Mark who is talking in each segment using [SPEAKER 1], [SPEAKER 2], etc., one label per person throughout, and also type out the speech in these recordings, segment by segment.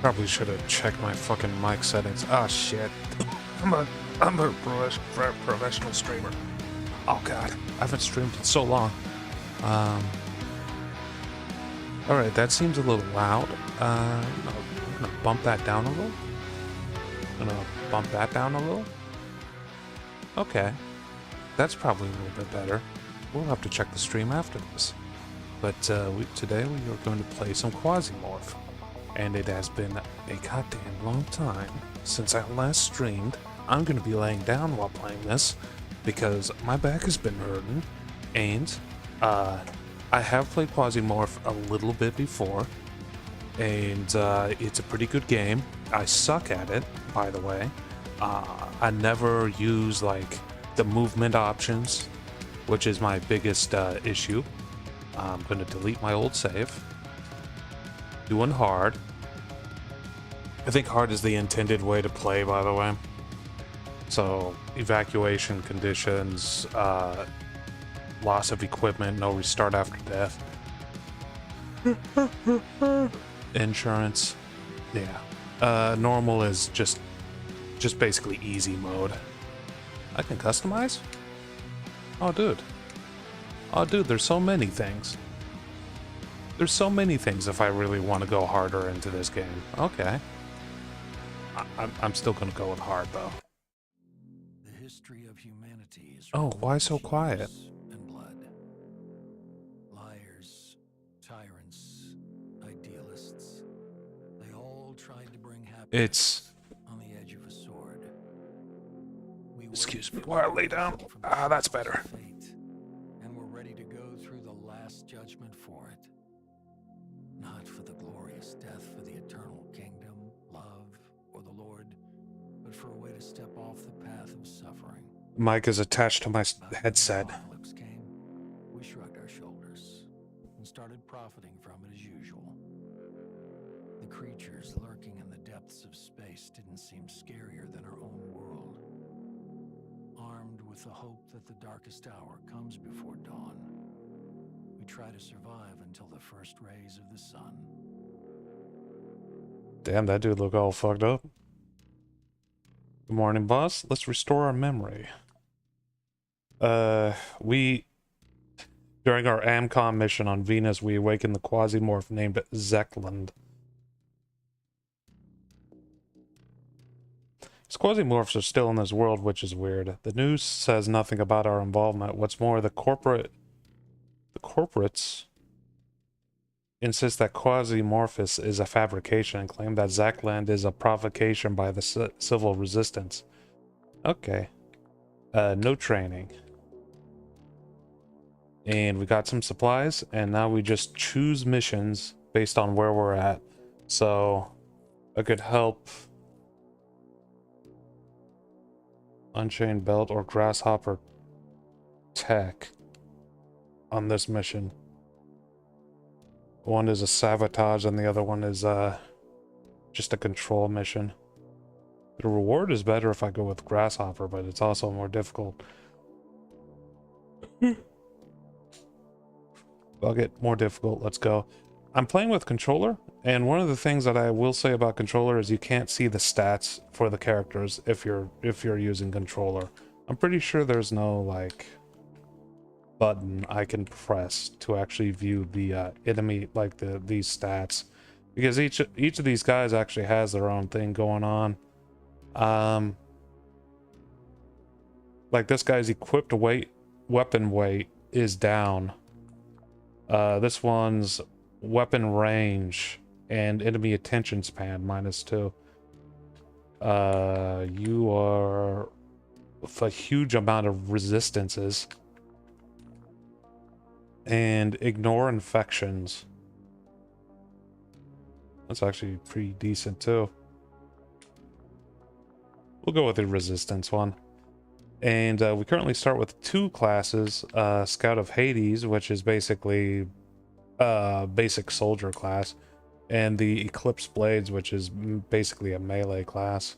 [SPEAKER 1] Probably should have checked my fucking mic settings. Ah, shit. I'm a professional streamer. Oh god, I haven't streamed in so long. Alright, that seems a little loud. I'm gonna bump that down a little. Okay. That's probably a little bit better. We'll have to check the stream after this. But today we are going to play some Quisimorph. And it has been a goddamn long time since I last streamed. I'm going to be laying down while playing this because my back has been hurting. And I have played Quisimorph a little bit before. And it's a pretty good game. I suck at it, by the way. I never use like the movement options, which is my biggest issue. I'm going to delete my old save. Doing hard. I think hard is the intended way to play, by the way. So, evacuation conditions, loss of equipment, no restart after death. Insurance. Yeah. Normal is just basically easy mode. I can customize? Oh, dude. Oh, dude, there's so many things. There's so many things if I really want to go harder into this game. Okay. I'm still going to go with hard, though.
[SPEAKER 2] The history of humanity is
[SPEAKER 1] oh, why so quiet?
[SPEAKER 2] And blood. Liars, tyrants, idealists. They all tried to bring happiness on the edge of a sword.
[SPEAKER 1] Excuse me while I lay down. Ah, that's better.
[SPEAKER 2] And we're ready to go through the last judgment for it. Not for the glorious death for the eternal kingdom, love, or the Lord, but for a way to step off the path of suffering.
[SPEAKER 1] Mic is attached to my headset.
[SPEAKER 2] Apocalypse came, we shrugged our shoulders and started profiting from it as usual. The creatures lurking in the depths of space didn't seem scarier than our own world. Armed with the hope that the darkest hour comes before dawn, we try to survive until the first rays of the sun.
[SPEAKER 1] Damn, that dude look all fucked up. Good morning, boss. Let's restore our memory. During our AMCOM mission on Venus, we awakened the Quisimorph named Zekland. These Quasimorphs are still in this world, which is weird. The news says nothing about our involvement. What's more, the corporates insist that Quisimorphus is a fabrication and claim that Zekland is a provocation by the civil resistance. Okay. No training. And we got some supplies, and now we just choose missions based on where we're at. So, I could help Unchained Belt or Grasshopper Tech on this mission. One is a sabotage and the other one is just a control mission. The reward is better if I go with Grasshopper, but it's also more difficult. I'll get more difficult. Let's go. I'm playing with controller, and one of the things that I will say about controller is you can't see the stats for the characters if you're using controller. I'm pretty sure there's no like button I can press to actually view the enemy, like these stats, because each of these guys actually has their own thing going on. Like this guy's equipped weapon weight is down. This one's weapon range and enemy attention span -2. You are with a huge amount of resistances and ignore infections. That's actually pretty decent too. We'll go with the resistance one. And we currently start with 2 classes. Scout of Hades, which is basically basic soldier class, and the Eclipse Blades, which is basically a melee class.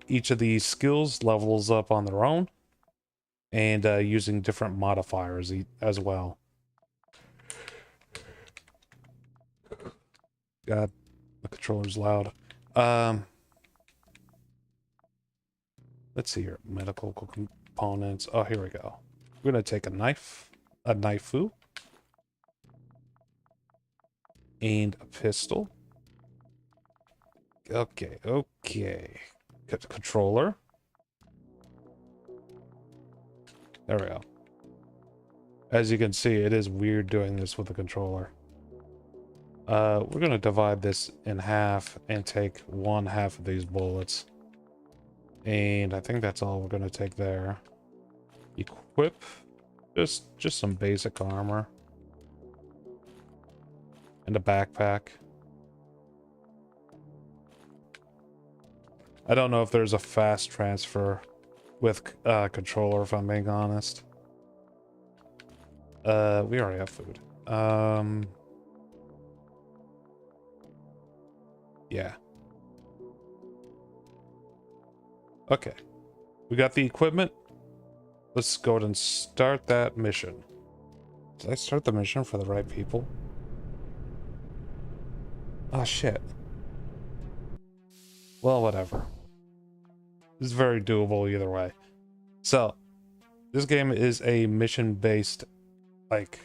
[SPEAKER 1] Each of these skills levels up on their own, and using different modifiers as well. God, The controller's loud. Let's see here. Medical components. Oh, here we go. We're gonna take a knifeu, and a pistol. Okay, okay. Controller. There we go. As you can see, it is weird doing this with the controller. We're gonna divide this in half and take one half of these bullets. And I think that's all we're gonna take there. Equip. Just some basic armor. And a backpack. I don't know if there's a fast transfer with controller, if I'm being honest. We already have food. Yeah. Okay. We got the equipment. Let's go ahead and start that mission. Did I start the mission for the right people? Oh, shit. Well, whatever. It's very doable either way. So, this game is a mission-based, like,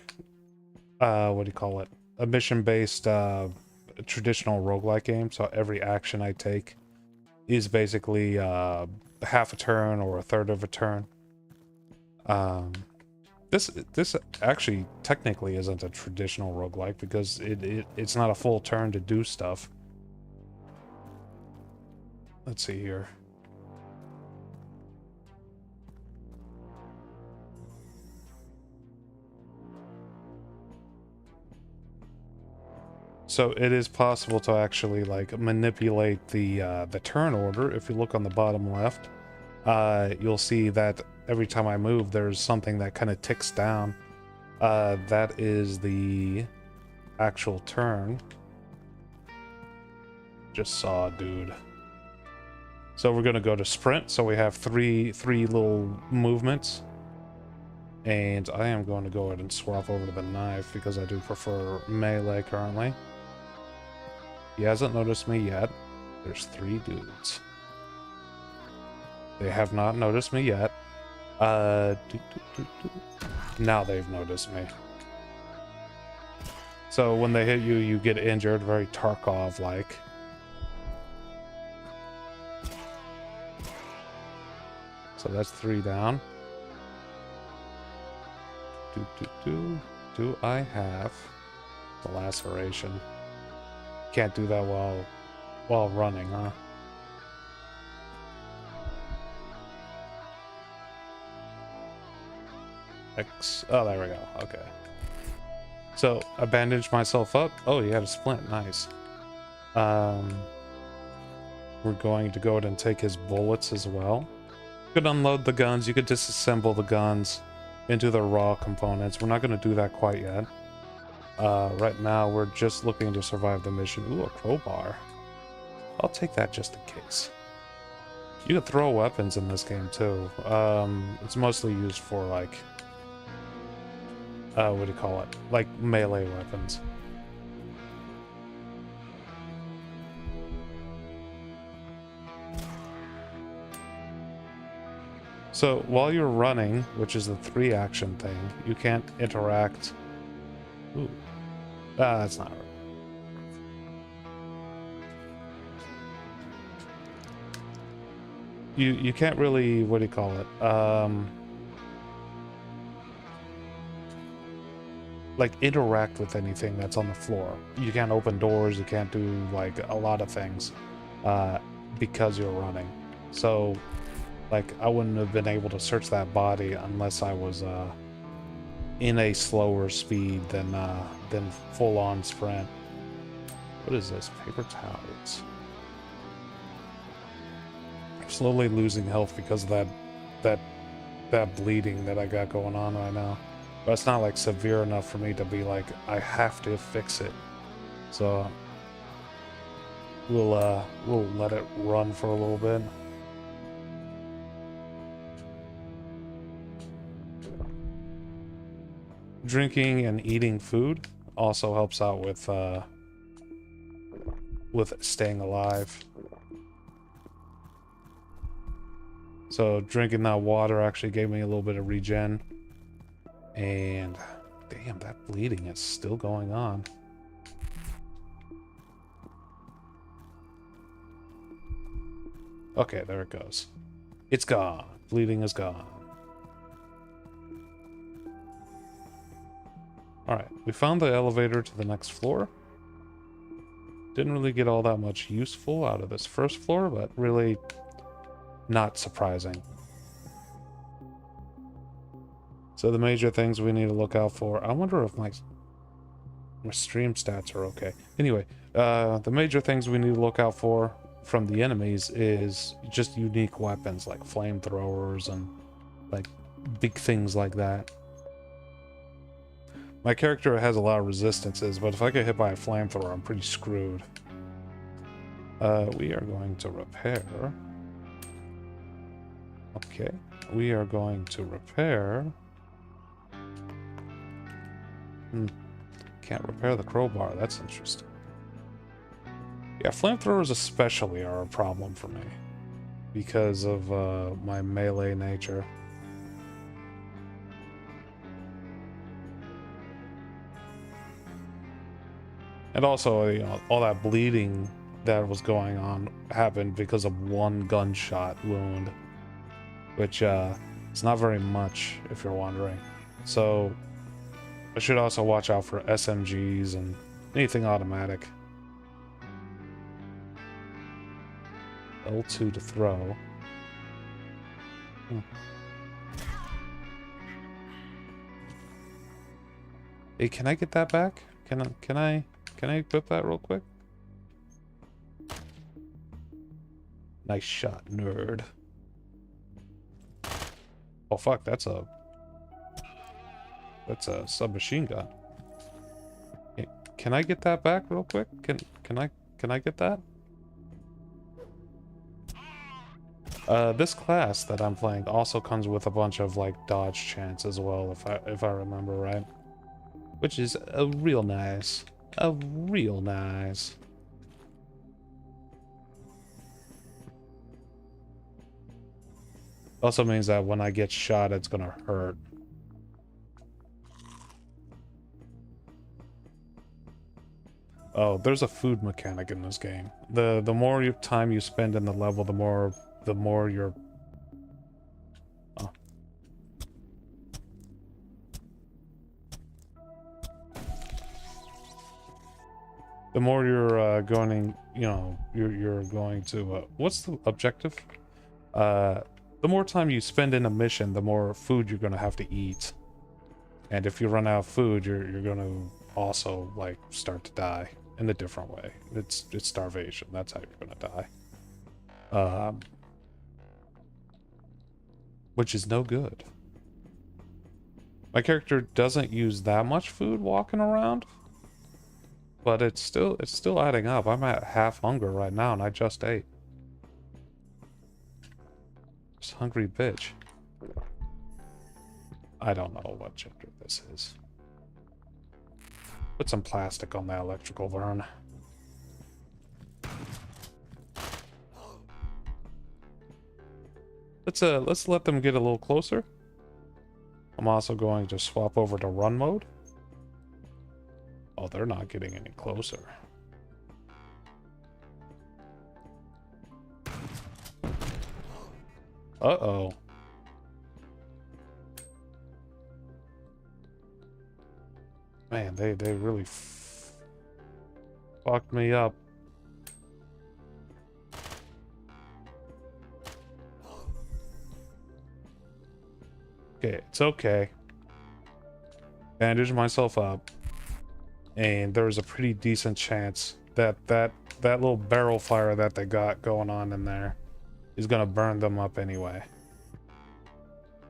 [SPEAKER 1] what do you call it? A mission-based, traditional roguelike game. So every action I take is basically, half a turn or a third of a turn. This actually technically isn't a traditional roguelike because it's not a full turn to do stuff. Let's see here. So it is possible to actually like manipulate the turn order. If you look on the bottom left, you'll see that every time I move, there's something that kind of ticks down. That is the actual turn. Just saw a dude. So we're gonna go to sprint. So we have three little movements. And I am going to go ahead and swap over to the knife because I do prefer melee currently. He hasn't noticed me yet. There's 3 dudes. They have not noticed me yet. Now they've noticed me. So when they hit you, you get injured, very Tarkov-like. So that's 3 down. Do I have the laceration? Can't do that while running, huh? Oh, there we go. Okay. So I bandaged myself up. Oh, you had a splint. Nice. We're going to go ahead and take his bullets as well. You could unload the guns. You could disassemble the guns into the raw components. We're not going to do that quite yet. Right now, we're just looking to survive the mission. Ooh, a crowbar. I'll take that just in case. You can throw weapons in this game, too. It's mostly used for, like... what do you call it? Like, melee weapons. So, while you're running, which is the 3 action thing, you can't interact... Ooh. That's not right. You can't really, what do you call it? Like interact with anything that's on the floor. You can't open doors, you can't do like a lot of things because you're running. So like I wouldn't have been able to search that body unless I was in a slower speed than full-on sprint. What is this? Paper towels. I'm slowly losing health because of that bleeding that I got going on right now. But it's not like severe enough for me to be like, I have to fix it. So we'll let it run for a little bit. Drinking and eating food also helps out with with staying alive. So drinking that water actually gave me a little bit of regen. And damn, that bleeding is still going on. Okay, there it goes. It's gone. Bleeding is gone. Alright, we found the elevator to the next floor. Didn't really get all that much useful out of this first floor, but really not surprising. So the major things we need to look out for... I wonder if my stream stats are okay. Anyway, the major things we need to look out for from the enemies is just unique weapons like flamethrowers and like big things like that. My character has a lot of resistances, but if I get hit by a flamethrower, I'm pretty screwed. We are going to repair. Okay, we are going to repair. Can't repair the crowbar, that's interesting. Yeah, flamethrowers especially are a problem for me because of my melee nature. And also, you know, all that bleeding that was going on happened because of one gunshot wound, which is not very much if you're wondering. So I should also watch out for SMGs and anything automatic. L2 to throw. Hey, can I get that back? Can I equip that real quick? Nice shot, nerd. Oh fuck, that's a submachine gun. Hey, can I get that back real quick? Can I get that? This class that I'm playing also comes with a bunch of like dodge chance as well, if I remember right, which is a real nice. Also means that when I get shot, it's gonna hurt. Oh, there's a food mechanic in this game. The more time you spend in the level, the more you're... Oh. The more you're going, you know, you're going to... what's the objective? The more time you spend in a mission, the more food you're going to have to eat. And if you run out of food, you're going to also, like, start to die in a different way. It's starvation. That's how you're going to die. Which is no good. My character doesn't use that much food walking around. But it's still adding up. I'm at half hunger right now, and I just ate. This hungry bitch. I don't know what gender this is. Put some plastic on that electrical burn. Let's let them get a little closer. I'm also going to swap over to run mode. Oh, they're not getting any closer. Uh-oh. Man, they really fucked me up. Okay, it's okay. Bandage myself up. And there's a pretty decent chance that that little barrel fire that they got going on in there is gonna burn them up anyway.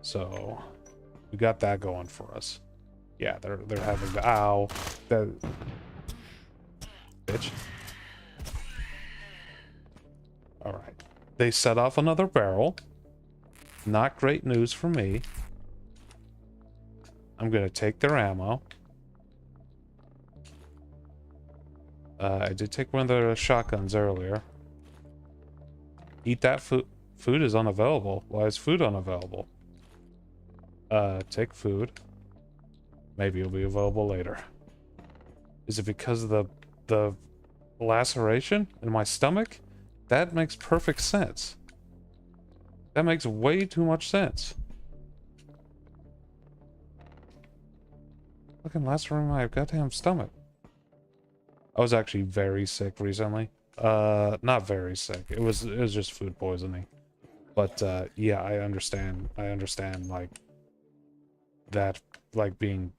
[SPEAKER 1] So we got that going for us. Yeah, they're having the ow. That bitch. Alright. They set off another barrel. Not great news for me. I'm gonna take their ammo. I did take one of the shotguns earlier. Eat that food. Food is unavailable. Why is food unavailable? Take food. Maybe it'll be available later. Is it because of the laceration in my stomach? That makes perfect sense. That makes way too much sense. Fucking lacerating my goddamn stomach. I was actually very sick recently. Not very sick. It was just food poisoning. But yeah, I understand. I understand like that, like being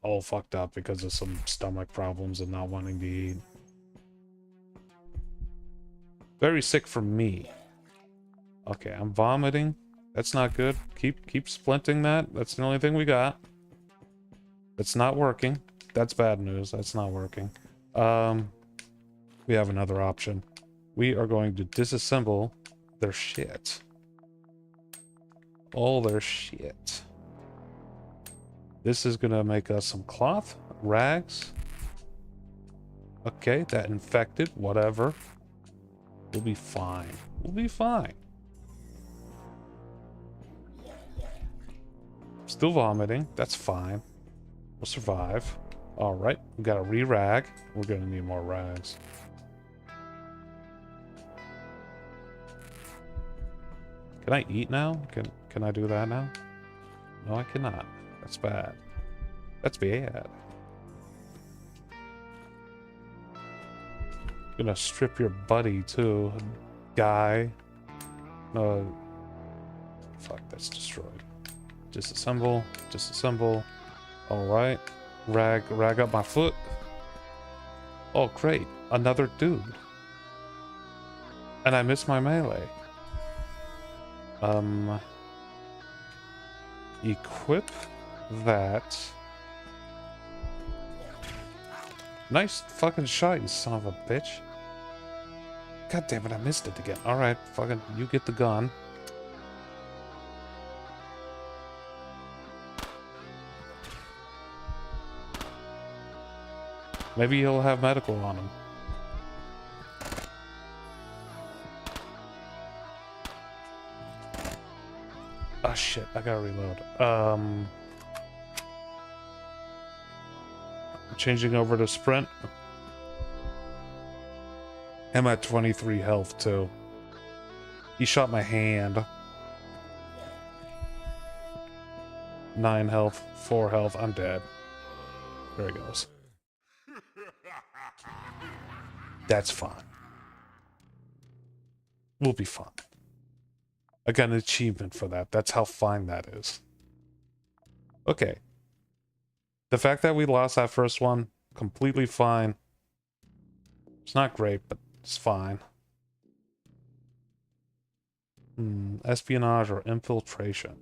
[SPEAKER 1] all fucked up because of some stomach problems and not wanting to eat. Very sick for me. Okay, I'm vomiting. That's not good. Keep splinting that. That's the only thing we got. It's not working. That's bad news. That's not working. We have another option. We are going to disassemble their shit. All their shit. This is gonna make us some cloth, rags. Okay, that infected, whatever. We'll be fine. We'll be fine. Still vomiting. That's fine. We'll survive. Alright, we got a re-rag. We're gonna need more rags. Can I eat now? Can I do that now? No, I cannot. That's bad. That's bad. Gonna strip your buddy too, guy. No. Fuck, that's destroyed. Disassemble. Disassemble. Alright. Rag up my foot. Oh, great. Another dude. And I missed my melee. Equip that. Nice fucking shot, you son of a bitch. God damn it, I missed it again. Alright, fucking, you get the gun. Maybe he'll have medical on him. Ah, shit, I gotta reload. Changing over to sprint. I'm at 23 health, too. He shot my hand. 9 health, 4 health, I'm dead. There he goes. That's fine. We'll be fine. I got an achievement for that. That's how fine that is. Okay. The fact that we lost that first one, completely fine. It's not great, but it's fine. Espionage or infiltration.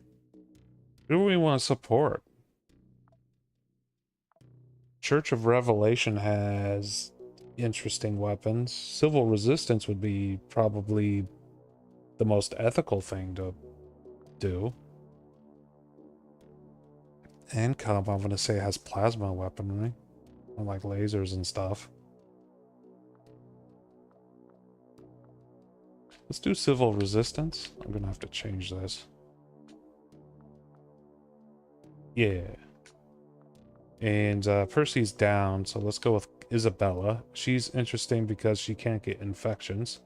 [SPEAKER 1] Who do we want to support? Church of Revelation has interesting weapons. Civil Resistance would be probably the most ethical thing to do. ANCOM, I'm gonna say, has plasma weaponry, like lasers and stuff. Let's do Civil Resistance. I'm gonna have to change this. Yeah. And Percy's down, so let's go with Isabella. She's interesting because she can't get infections,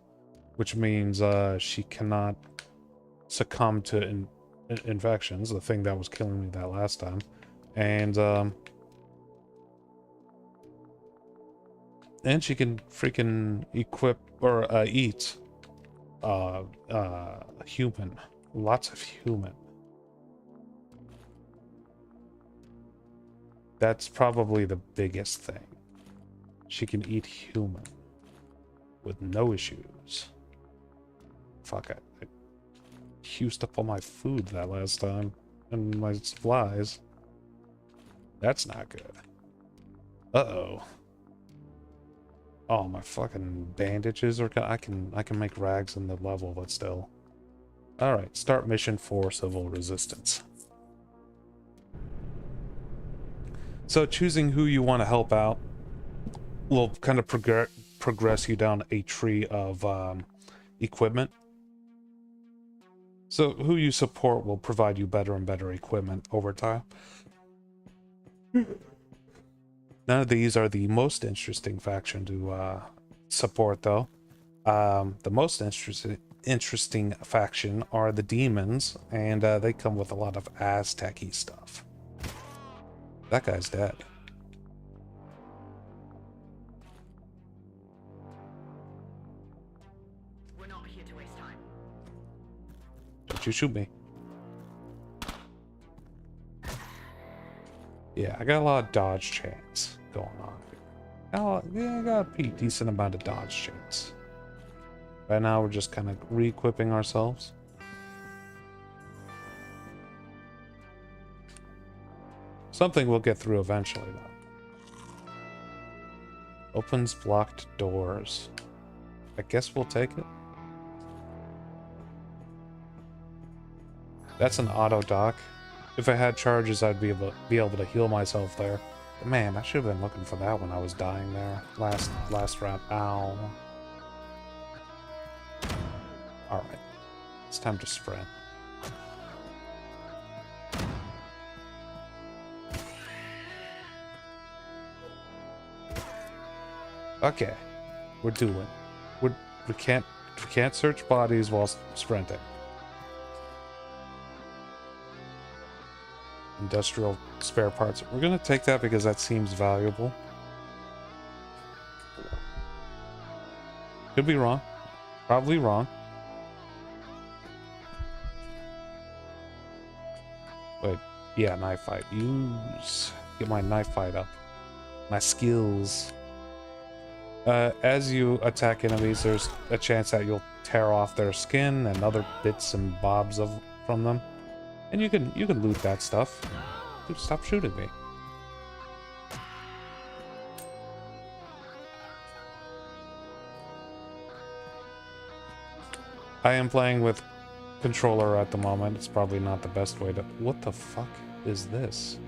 [SPEAKER 1] which means she cannot succumb to infections, the thing that was killing me that last time. And she can freaking equip or eat human. Lots of human. That's probably the biggest thing. She can eat human with no issues. Fuck, I used up all my food that last time and my supplies. That's not good. Uh-oh. Oh, my fucking bandages are... I can make rags in the level, but still. Alright, start mission 4, Civil Resistance. So choosing who you want to help out will kind of progress you down a tree of equipment. So who you support will provide you better and better equipment over time. None of these are the most interesting faction to support, though. The most interesting faction are the demons, and they come with a lot of Aztec-y stuff. That guy's dead.
[SPEAKER 3] We're not here to waste time.
[SPEAKER 1] Don't you shoot me. Yeah, I got a lot of dodge chains going on. Yeah, I got a pretty decent amount of dodge chains. Right now, we're just kind of re-equipping ourselves. Something we'll get through eventually, though. Opens blocked doors. I guess we'll take it. That's an auto dock. If I had charges, I'd be able to heal myself there. But man, I should have been looking for that when I was dying there last round. Ow. All right, it's time to sprint. Okay, we're doing. We can't search bodies while sprinting. Industrial spare parts. We're gonna take that because that seems valuable. Could be wrong. Probably wrong. But yeah, knife fight. Get my knife fight up. My skills. As you attack enemies, there's a chance that you'll tear off their skin and other bits and bobs from them. And you can loot that stuff. Dude, stop shooting me. I am playing with controller at the moment. It's probably not the best way to... What the fuck is this?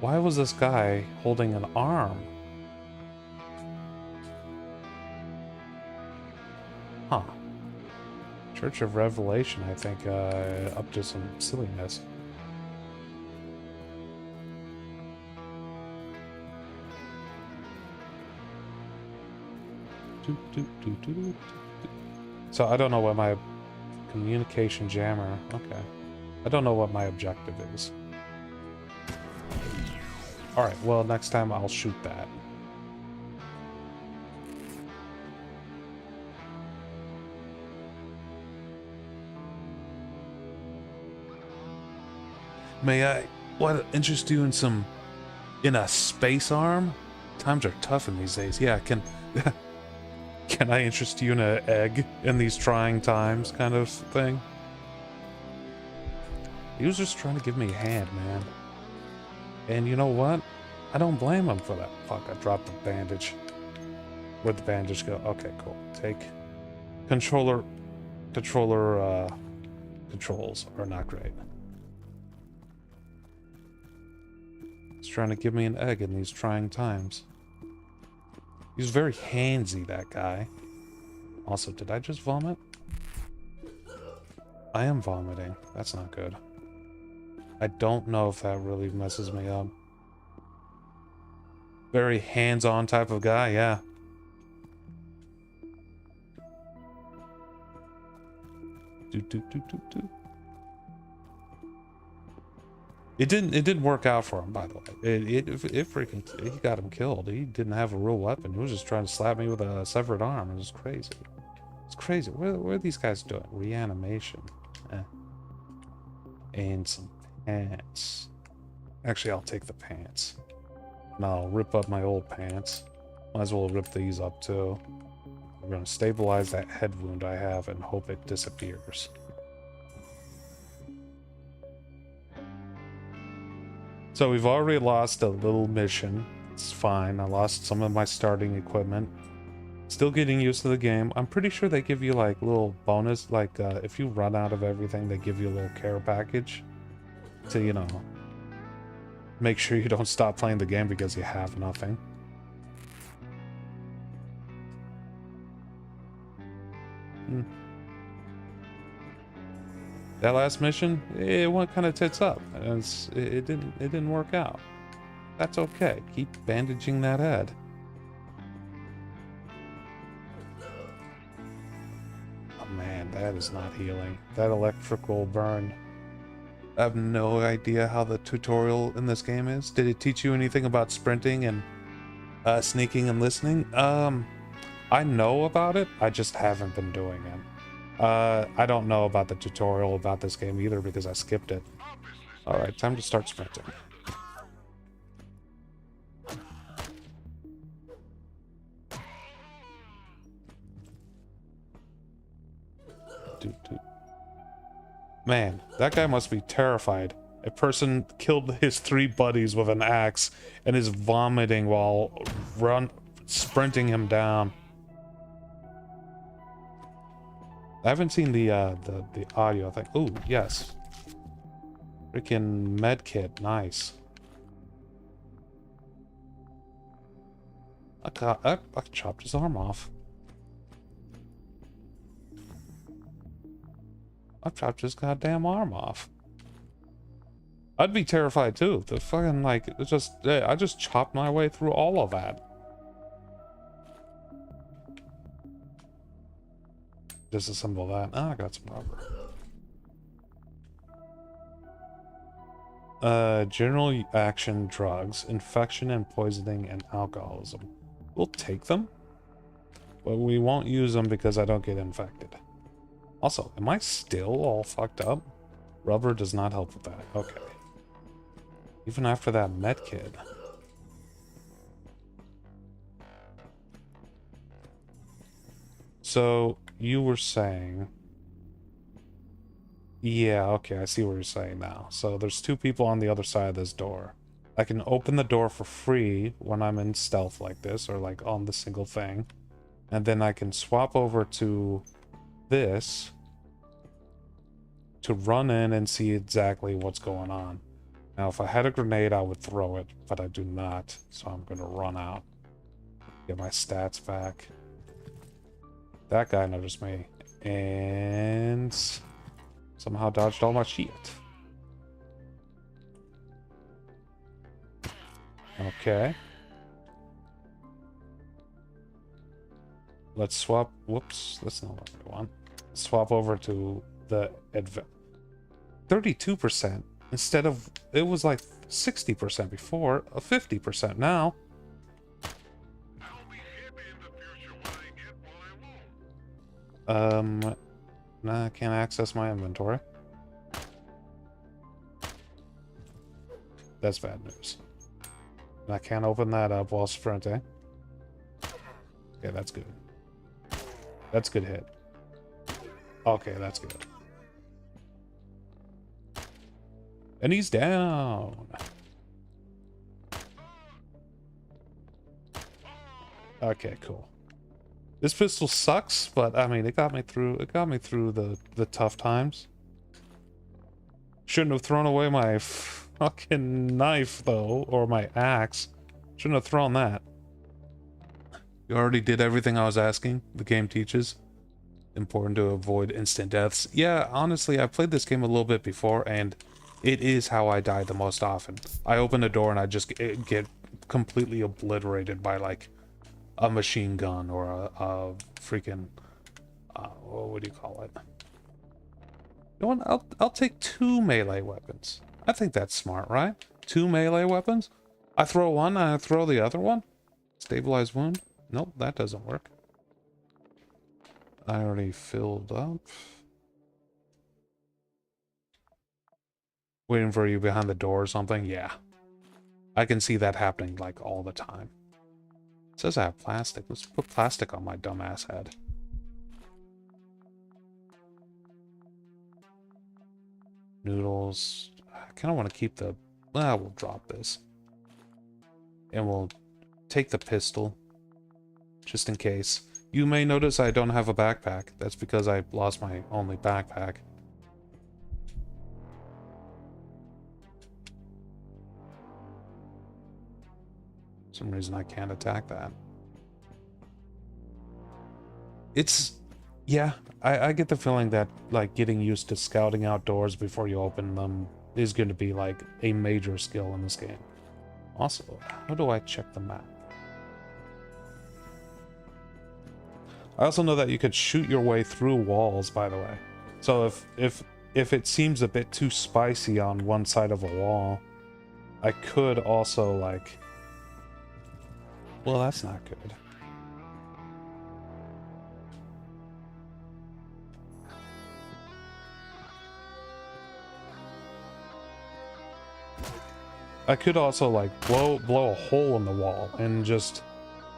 [SPEAKER 1] Why was this guy holding an arm? Huh. Church of Revelation, I think, up to some silliness. So I don't know what my communication jammer. Okay. I don't know what my objective is. Alright, well, next time I'll shoot that. May I interest you in a space arm? Times are tough in these days. Yeah, can I interest you in an egg in these trying times kind of thing? He was just trying to give me a hand, man. And you know what? I don't blame him for that. Fuck, I dropped the bandage. Where'd the bandage go? Okay, cool. Take controller controls are not great. He's trying to give me an egg in these trying times. He's very handsy, that guy. Also, did I just vomit? I am vomiting. That's not good. I don't know if that really messes me up. Very hands-on type of guy, yeah. It didn't work out for him, by the way. He got him killed. He didn't have a real weapon. He was just trying to slap me with a severed arm. It was crazy. It's crazy. What are these guys doing? Reanimation. And some pants. Actually, I'll take the pants. And I'll rip up my old pants. Might as well rip these up too. We're gonna stabilize that head wound I have and hope it disappears. So we've already lost a little mission. It's fine. I lost some of my starting equipment. Still getting used to the game. I'm pretty sure they give you like little bonus, like if you run out of everything, they give you a little care package to, you know, make sure you don't stop playing the game because you have nothing. That last mission, it went kind of tits up, and it didn't work out. That's okay. Keep bandaging that head. Oh man, that is not healing. That electrical burn. I have no idea how the tutorial in this game is. Did it teach you anything about sprinting and sneaking and listening? I know about it. I just haven't been doing it. I don't know about the tutorial about this game either because I skipped it. Alright, time to start sprinting. Man, that guy must be terrified. A person killed his 3 buddies with an axe and is vomiting while sprinting him down. I haven't seen the audio thing. Ooh, yes. Freaking med kit, nice. I chopped his arm off. I chopped his goddamn arm off. I'd be terrified too. The fucking, like, it's just, I just chopped my way through all of that. Disassemble that. Ah, I got some rubber. General action drugs, infection and poisoning and alcoholism. We'll take them, but we won't use them because I don't get infected. Also, am I still all fucked up? Rubber does not help with that. Okay. Even after that med kit. So, you were saying... Yeah, okay, I see what you're saying now. So, there's 2 people on the other side of this door. I can open the door for free when I'm in stealth like this, or like on the single thing. And then I can swap over to this to run in and see exactly what's going on. Now, if I had a grenade, I would throw it, but I do not, so I'm gonna run out. Get my stats back. That guy noticed me, and somehow dodged all my shit. Okay. Let's swap. Whoops, that's not what we want. Swap over to the 32% instead of, it was like 60% before, 50% now. Nah, I can't access my inventory. That's bad news. I can't open that up while sprinting. Okay, that's good. That's good hit. Okay, that's good. And he's down. Okay, cool. This pistol sucks, but I mean, it got me through the tough times. Shouldn't have thrown away my fucking knife though, or my axe. Shouldn't have thrown that. You already did everything I was asking. The game teaches. Important to avoid instant deaths. Yeah, honestly, I played this game a little bit before, and it is how I die the most often. I open the door and I just get completely obliterated by like a machine gun or a freaking what do you call it? You know what? I'll take 2 melee weapons. I think that's smart, right? 2 melee weapons. I throw one, I throw the other one. Stabilize wound. Nope, that doesn't work. I already filled up. Waiting for you behind the door or something? Yeah. I can see that happening like all the time. It says I have plastic. Let's put plastic on my dumbass head. Noodles. I kind of want to keep the... we'll drop this. And we'll take the pistol. Just in case. You may notice I don't have a backpack. That's because I lost my only backpack. For some reason I can't attack that. It's... Yeah, I get the feeling that, like, getting used to scouting outdoors before you open them is going to be, like, a major skill in this game. Also, how do I check the map? I also know that you could shoot your way through walls, by the way. So if it seems a bit too spicy on one side of a wall, I could also, like... Well, that's not good. I could also, like, blow a hole in the wall and just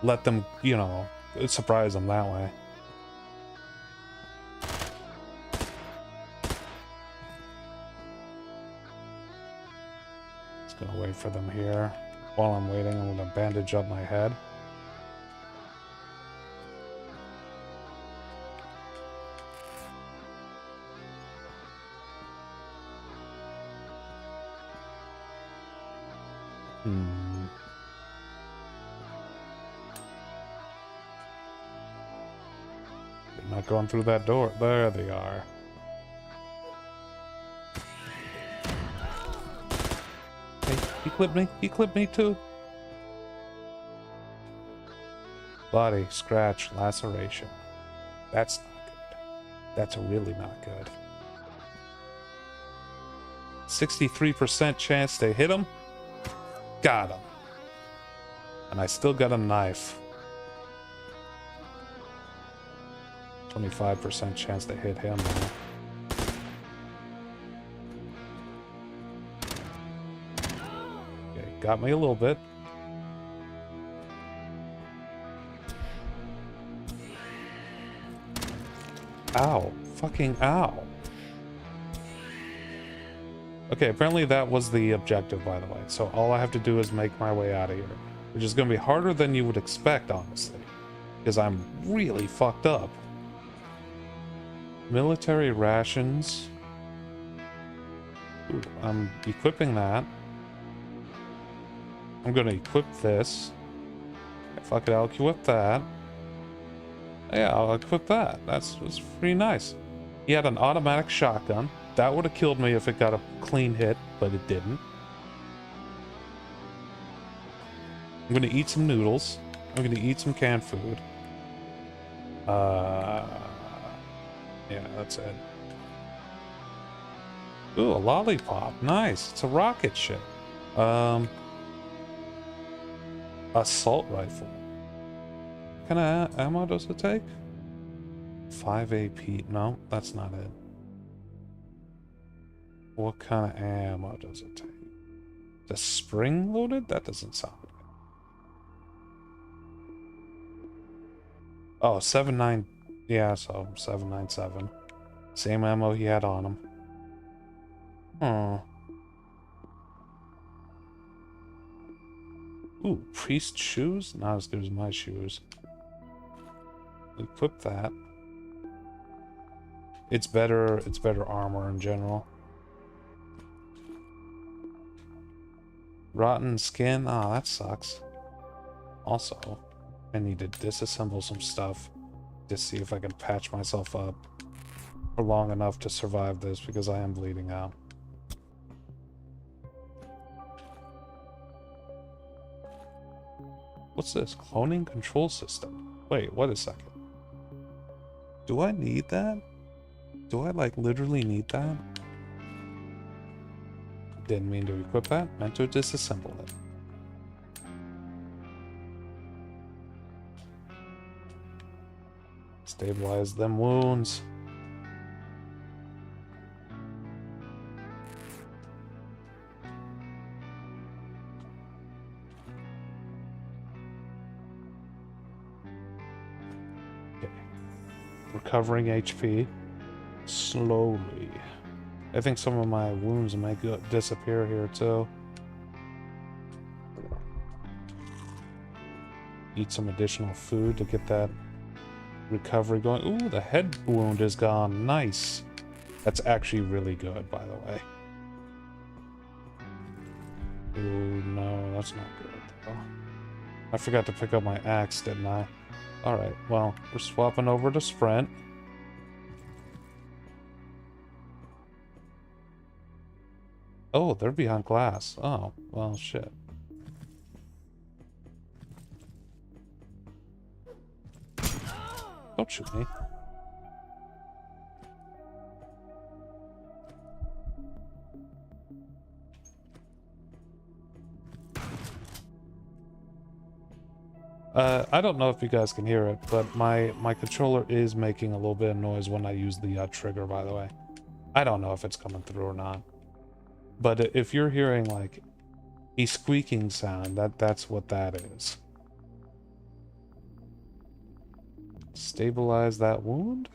[SPEAKER 1] let them, you know, surprise them that way. Just gonna wait for them here. While I'm waiting, I'm gonna bandage up my head. They're not going through that door. There they are. Hey, he clipped me. He clipped me too. Body, scratch, laceration. That's not good. That's really not good. 63% chance to hit him. Got him. And I still got a knife. 25% chance to hit him now. Okay, got me a little bit. Ow. Fucking ow. Okay, apparently that was the objective, by the way. So all I have to do is make my way out of here. Which is going to be harder than you would expect, honestly. Because I'm really fucked up. Military rations. Ooh, I'm equipping that. I'm going to equip this. Fuck it, I'll equip that. Yeah, I'll equip that. That's pretty nice. He had an automatic shotgun. That would have killed me if it got a clean hit, but it didn't. I'm gonna eat some noodles. I'm gonna eat some canned food. Yeah, that's it. Ooh, a lollipop. Nice. It's a rocket ship. Assault rifle. What kind of ammo does it take? 5 AP. No, that's not it. What kind of ammo does it take? The spring loaded? That doesn't sound good. Oh, 7.9. Yeah, so 7.97. Same ammo he had on him. Oh. Ooh, priest shoes? Not as good as my shoes. Equip that. It's better armor in general. Rotten skin? Ah, that sucks. Also, I need to disassemble some stuff to see if I can patch myself up for long enough to survive this, because I am bleeding out. What's this? Cloning control system. Wait, wait a second. Do I need that? Do I, like, literally need that? Didn't mean to equip that. Meant to disassemble it. Stabilize them wounds. Okay. Recovering HP. Slowly. I think some of my wounds might disappear here too. Eat some additional food to get that recovery going. Ooh, the head wound is gone. Nice. That's actually really good, by the way. Ooh, no, that's not good. Oh, I forgot to pick up my axe, didn't I? Alright, well, we're swapping over to sprint. Oh, they're behind glass. Oh, well, shit. Don't shoot me. I don't know if you guys can hear it, but my controller is making a little bit of noise when I use the trigger, by the way. I don't know if it's coming through or not. But if you're hearing, like, a squeaking sound, that's what that is. Stabilize that wound?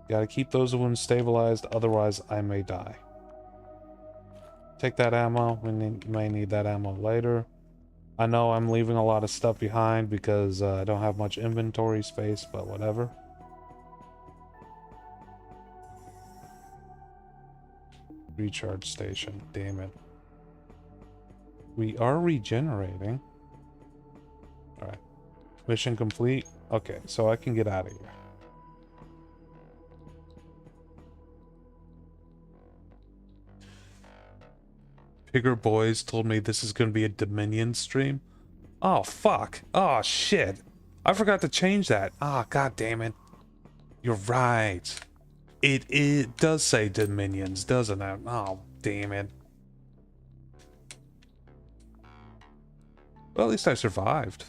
[SPEAKER 1] Gotta keep those wounds stabilized, otherwise I may die. Take that ammo. We may need that ammo later. I know I'm leaving a lot of stuff behind because I don't have much inventory space, but whatever. Recharge station. Damn it. We are regenerating. Alright. Mission complete. Okay, so I can get out of here. Bigger Boys told me this is going to be a Dominion stream. Oh, fuck. Oh, shit. I forgot to change that. Ah, god damn it. You're right. It does say Dominions, doesn't it? Oh, damn it. Well, at least I survived.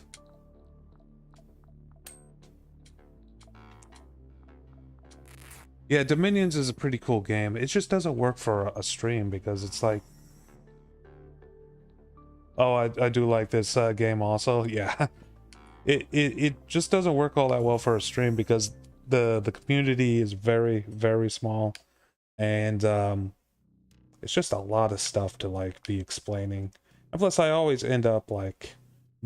[SPEAKER 1] Yeah, Dominions is a pretty cool game. It just doesn't work for a stream because it's like... Oh, I do like this game also. Yeah. It just doesn't work all that well for a stream because the community is very, very small. And it's just a lot of stuff to like be explaining. And plus I always end up like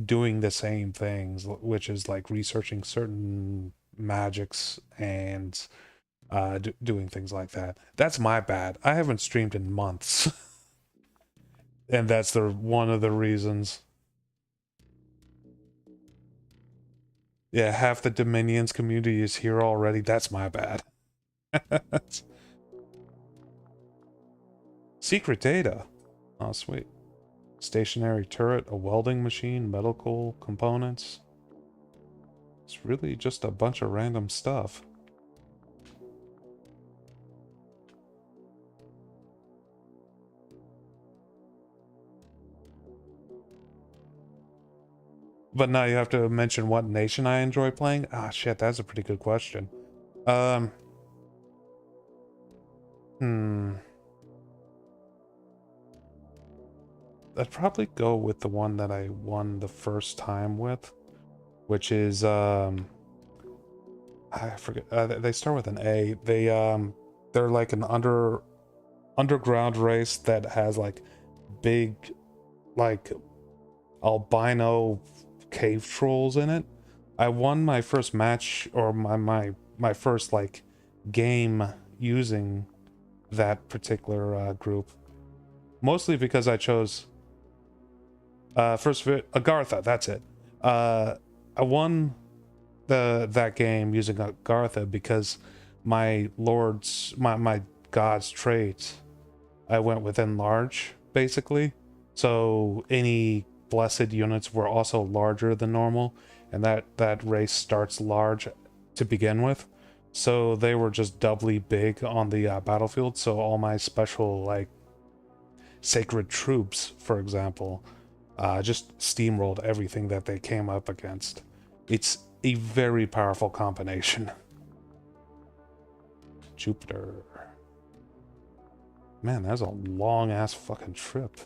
[SPEAKER 1] doing the same things, which is like researching certain magics and doing things like that. That's my bad. I haven't streamed in months. And that's one of the reasons. Yeah, half the Dominions community is here already. That's my bad. Secret data. Oh, sweet. Stationary turret, a welding machine, medical components. It's really just a bunch of random stuff. But now you have to mention what nation I enjoy playing? Ah, shit, that's a pretty good question. Hmm. I'd probably go with the one that I won the first time with, which is, I forget, they start with an A. They're like an underground race that has like big, like albino cave trolls in it. I won my first match, or my first like game using that particular group, mostly because I chose Agartha. That's it. I won that game using Agartha because my god's trait, I went with enlarge basically. So any blessed units were also larger than normal, and that race starts large to begin with, so they were just doubly big on the battlefield. So all my special, like sacred troops, for example, just steamrolled everything that they came up against. It's a very powerful combination. Jupiter. Man, that's a long ass fucking trip.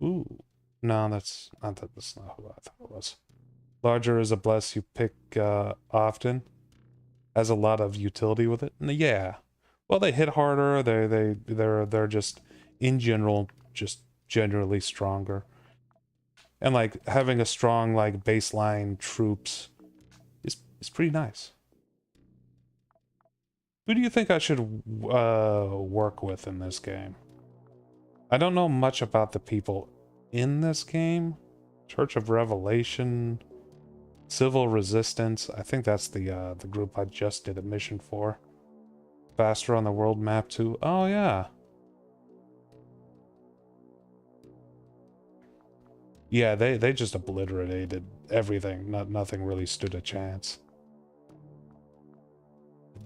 [SPEAKER 1] Ooh. No, that's not who I thought it was. Larger is a bless you pick often. Has a lot of utility with it. Yeah. Well, they hit harder. They're just in general just generally stronger. And like having a strong like baseline troops is pretty nice. Who do you think I should work with in this game? I don't know much about the people in this game. Church of Revelation Civil Resistance. I think that's the group I just did a mission for. Faster on the world map too. Oh yeah. Yeah, they just obliterated everything. Nothing really stood a chance.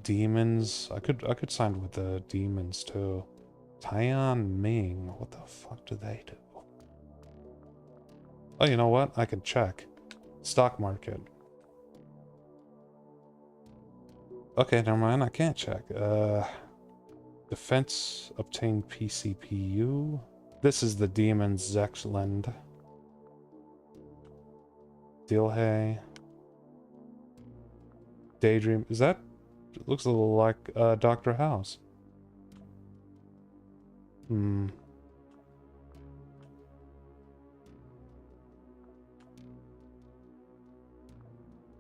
[SPEAKER 1] Demons. I could sign with the demons too. Tian Ming. What the fuck do they do? Oh, you know what? I can check. Stock market. Okay, never mind. I can't check. Defense. Obtain PCPU. This is the demons Zexland. Dilhay. Daydream. Is that... It looks a little like Dr. House. Hmm.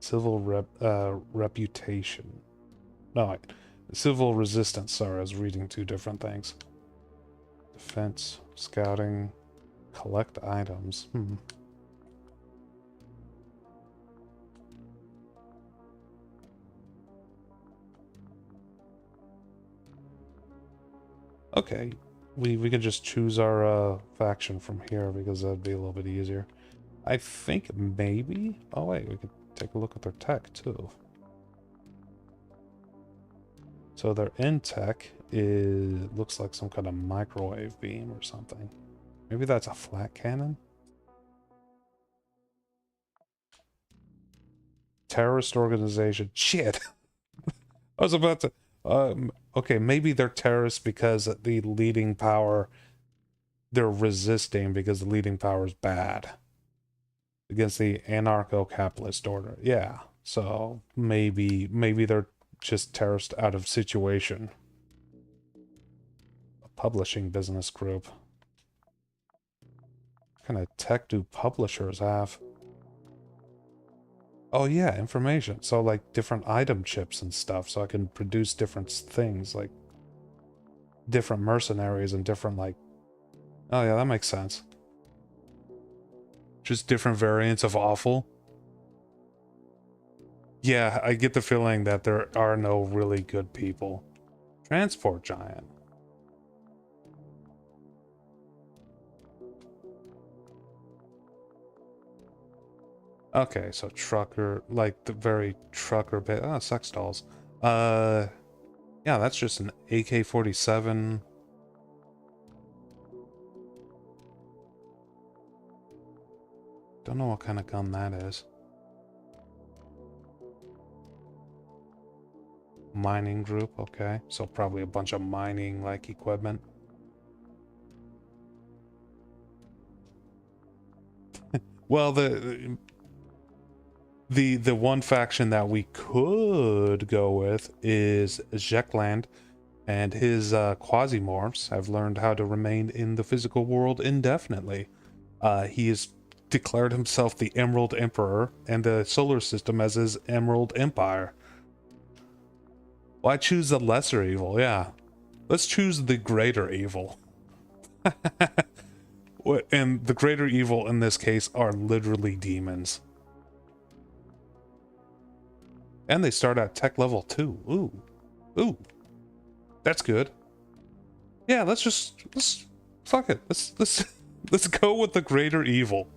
[SPEAKER 1] Civil reputation. No, civil resistance. Sorry, I was reading two different things. Defense, scouting, collect items. Hmm. Okay, we can just choose our faction from here because that'd be a little bit easier. I think maybe... Oh wait, we could take a look at their tech too. So their in tech is... looks like some kind of microwave beam or something. Maybe that's a flat cannon? Terrorist organization. Shit! I was about to... okay, maybe they're terrorists because the leading power... They're resisting because the leading power is bad. Against the anarcho-capitalist order. Yeah, so maybe they're just terrorists out of situation. A publishing business group. What kind of tech do publishers have? Oh yeah, information. So like different item chips and stuff, so I can produce different things, like different mercenaries and different like... Oh yeah, that makes sense. Just different variants of awful. Yeah, I get the feeling that there are no really good people. Transport giant. Okay, so trucker, like the very trucker bit. Oh, sex dolls. Yeah, that's just an AK-47. Don't know what kind of gun that is. Mining group, okay. So probably a bunch of mining, like, equipment. Well, the one faction that we could go with is Zekland, and his Quasimorphs have learned how to remain in the physical world indefinitely. He has declared himself the Emerald Emperor, and the solar system as his Emerald Empire. Why choose the lesser evil? Yeah. Let's choose the greater evil. And the greater evil in this case are literally demons. And they start at tech level 2. Ooh. Ooh. That's good. Yeah, let's fuck it. Let's go with the greater evil.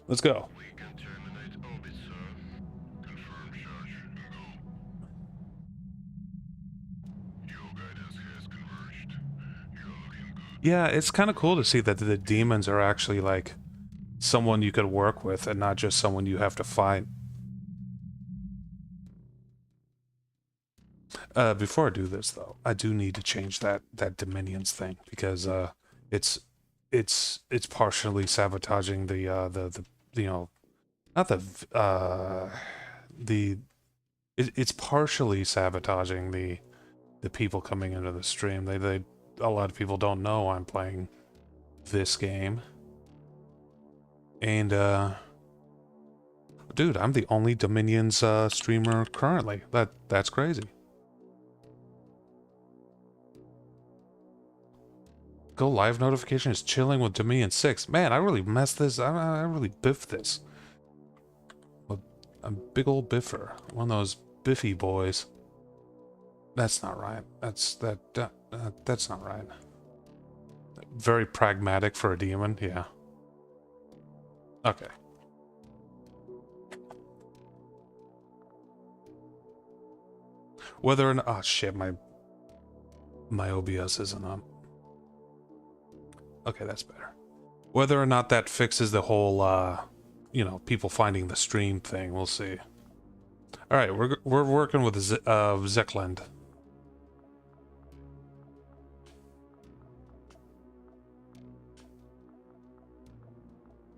[SPEAKER 1] Let's go.
[SPEAKER 4] We can terminate orbit, sir. Confirm charge and go. Your guidance has converged. You're looking good.
[SPEAKER 1] Yeah, it's kind of cool to see that the demons are actually like someone you could work with and not just someone you have to fight. Before I do this though, I do need to change that Dominions thing because it's partially sabotaging the you know, not it's partially sabotaging the people coming into the stream. They a lot of people don't know I'm playing this game. And dude, I'm the only Dominions streamer currently. That's crazy. Go live notification is chilling with Dominion 6. Man, I really messed this. I really biffed this. With A big old biffer. One of those biffy boys. That's not right. That's not right. Very pragmatic for a demon, yeah. Okay. Whether or not, oh shit, my OBS isn't up. Okay, that's better. Whether or not that fixes the whole, you know, people finding the stream thing, we'll see. All right, we're working with Zekland.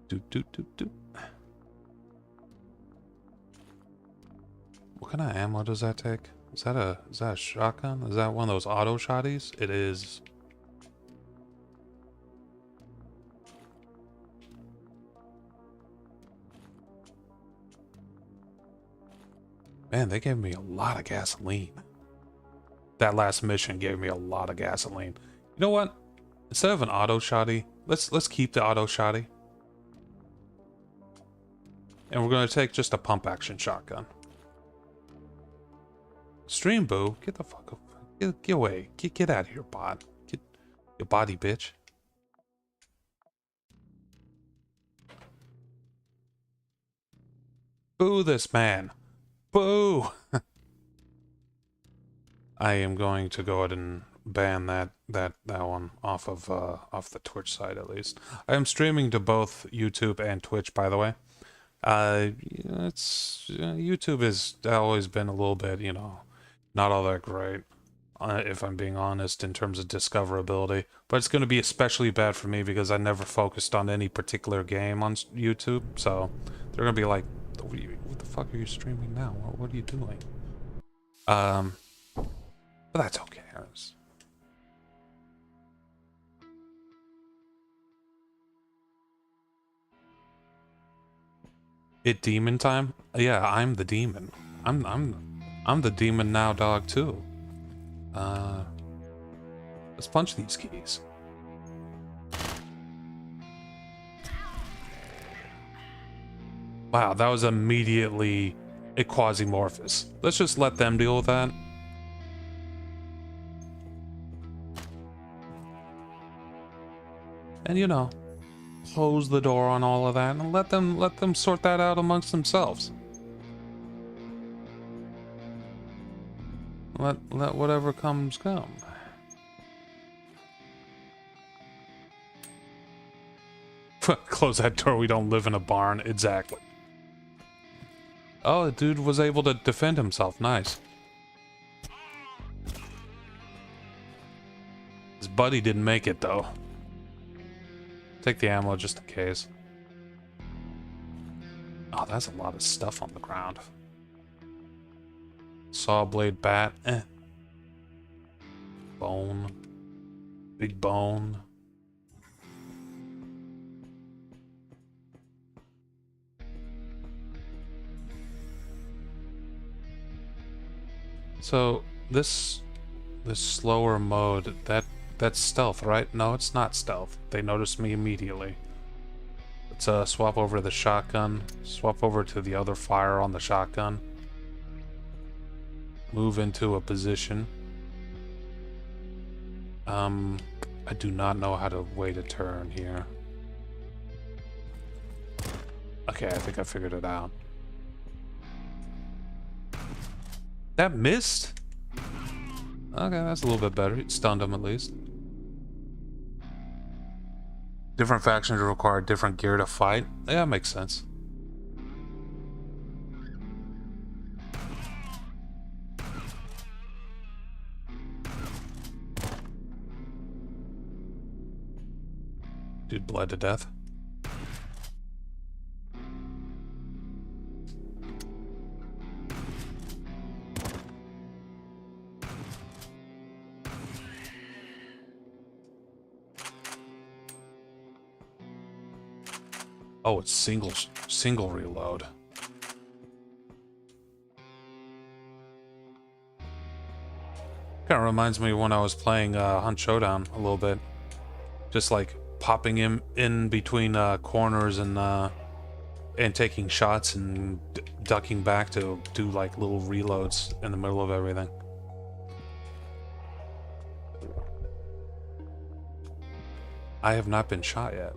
[SPEAKER 1] Do. What kind of ammo does that take? Is that a shotgun? Is that one of those auto shotties? It is. Man, they gave me a lot of gasoline. That last mission gave me a lot of gasoline. You know what? Instead of an auto shotty, let's keep the auto shotty. And we're going to take just a pump action shotgun. Stream boo, get the fuck up. Get away. Get out of here, bot. Get your body, bitch. Boo this man. Boo! I am going to go ahead and ban that one off of off the Twitch side at least. I am streaming to both YouTube and Twitch, by the way. YouTube has always been a little bit, you know, not all that great, if I'm being honest, in terms of discoverability. But it's going to be especially bad for me because I never focused on any particular game on YouTube. So they're going to be like, what the fuck are you streaming now? What are you doing? But that's okay. It demon time? Yeah, I'm the demon. I'm the demon now, dog, too. Let's punch these keys. Wow, that was immediately a Quisimorph. Let's just let them deal with that. And you know, close the door on all of that and let them sort that out amongst themselves. Let whatever comes come. Close that door, we don't live in a barn. Exactly. Oh, the dude was able to defend himself. Nice. His buddy didn't make it, though. Take the ammo just in case. Oh, that's a lot of stuff on the ground. Saw blade bat. Bone. Big bone. So this slower mode, that's stealth, right? No, it's not stealth. They noticed me immediately. Let's swap over to the shotgun. Swap over to the other fire on the shotgun. Move into a position. I do not know how to wait a turn here. Okay, I think I figured it out. That missed? Okay, that's a little bit better. It stunned him at least. Different factions require different gear to fight. Yeah, that makes sense. Dude bled to death. Oh, it's single reload. Kind of reminds me when I was playing Hunt Showdown a little bit. Just like popping in between corners and and taking shots and ducking back to do like little reloads in the middle of everything. I have not been shot yet.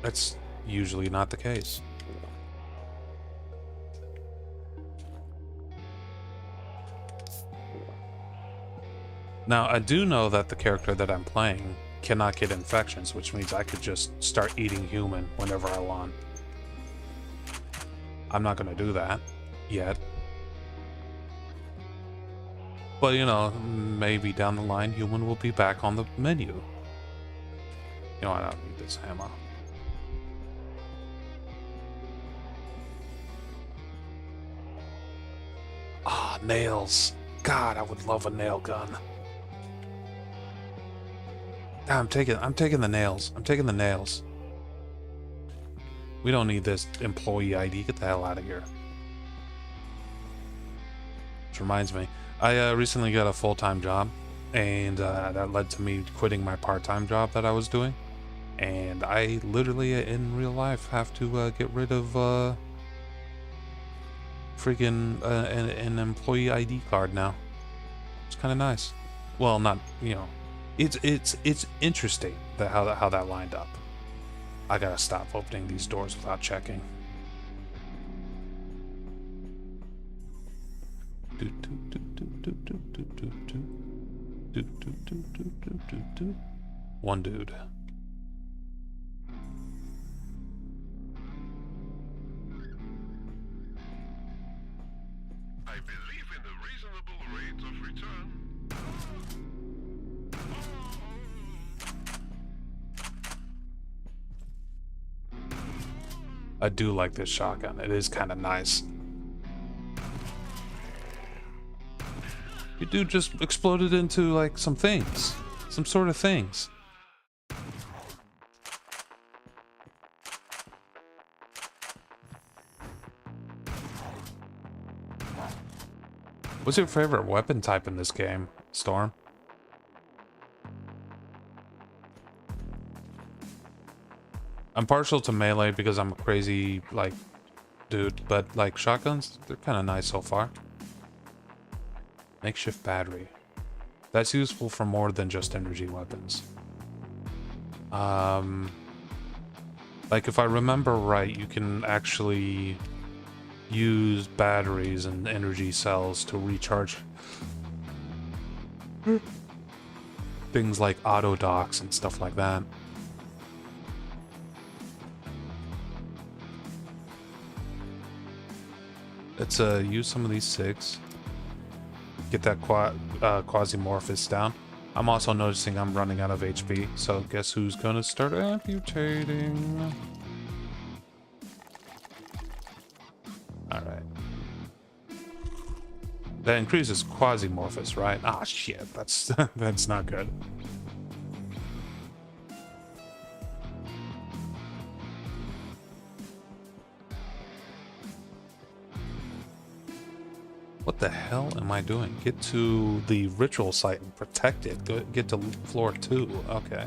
[SPEAKER 1] That's usually not the case. Now, I do know that the character that I'm playing cannot get infections, which means I could just start eating human whenever I want. I'm not going to do that yet. But, you know, maybe down the line, human will be back on the menu. You know, I don't need this ammo. Ah, nails. God, I would love a nail gun. Ah, I'm taking the nails. I'm taking the nails. We don't need this employee ID. Get the hell out of here. Which reminds me, I recently got a full-time job, and that led to me quitting my part-time job that I was doing. And I literally, in real life, have to get rid of freaking an employee ID card now. It's kind of nice. Well, not, you know, it's interesting that how that lined up. I gotta stop opening these doors without checking. One dude.
[SPEAKER 4] I believe in the reasonable rate of return.
[SPEAKER 1] I do like this shotgun. It is kind of nice. Your dude just exploded into like some things. Some sort of things. What's your favorite weapon type in this game, Storm? I'm partial to melee because I'm a crazy, like, dude, but, like, shotguns, they're kind of nice so far. Makeshift battery. That's useful for more than just energy weapons. Like, if I remember right, you can actually use batteries and energy cells to recharge things like auto docks and stuff like that. Let's use some of these SIGs. Get that Quisimorph down. I'm also noticing I'm running out of HP, so guess who's gonna start amputating? Alright. That increases Quisimorph, right? Ah, shit, that's that's not good. What the hell am I doing? Get to the ritual site and protect it. Get to floor 2. Okay.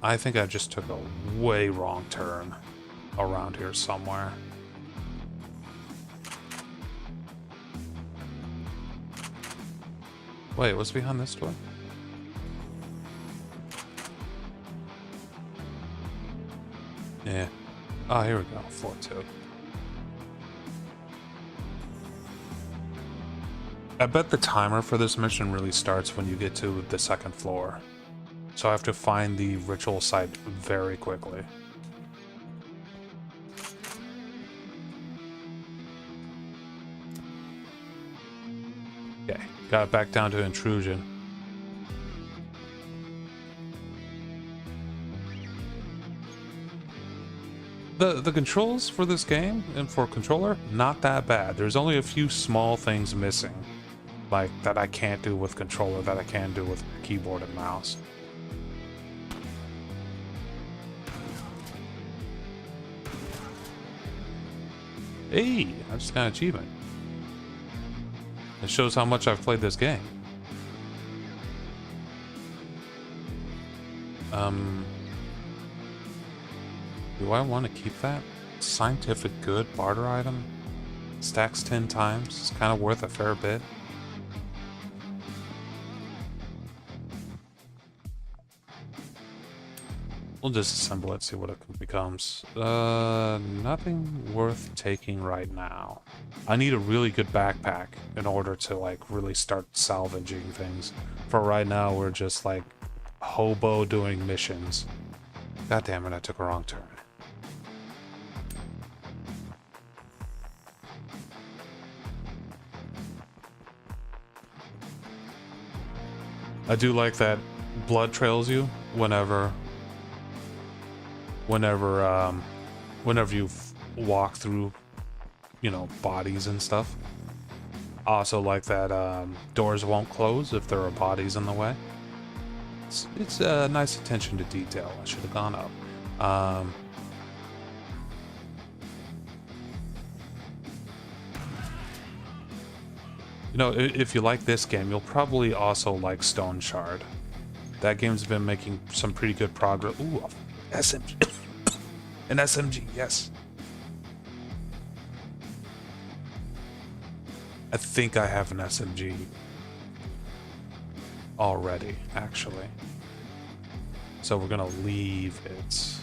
[SPEAKER 1] I think I just took a way wrong turn around here somewhere. Wait, what's behind this door? Yeah. Oh, here we go. Floor 2. I bet the timer for this mission really starts when you get to the second floor. So I have to find the ritual site very quickly. Okay, got it back down to intrusion. The controls for this game and for controller, not that bad. There's only a few small things missing. Like, that I can't do with controller, that I can do with keyboard and mouse. Hey, I just got an achievement. It shows how much I've played this game. Do I want to keep that? Scientific good barter item. Stacks 10 times. It's kind of worth a fair bit. We'll disassemble it, see what it becomes. Nothing worth taking right now. I need a really good backpack in order to, like, really start salvaging things. For right now, we're just, like, hobo doing missions. God damn it, I took a wrong turn. I do like that blood trails you whenever you walk through, you know, bodies and stuff. I also like that doors won't close if there are bodies in the way. It's a nice attention to detail. I should have gone up. You know, if you like this game, you'll probably also like Stone Shard. That game's been making some pretty good progress. Ooh, SMG. An SMG, yes. I think I have an SMG already, actually. So we're gonna leave it.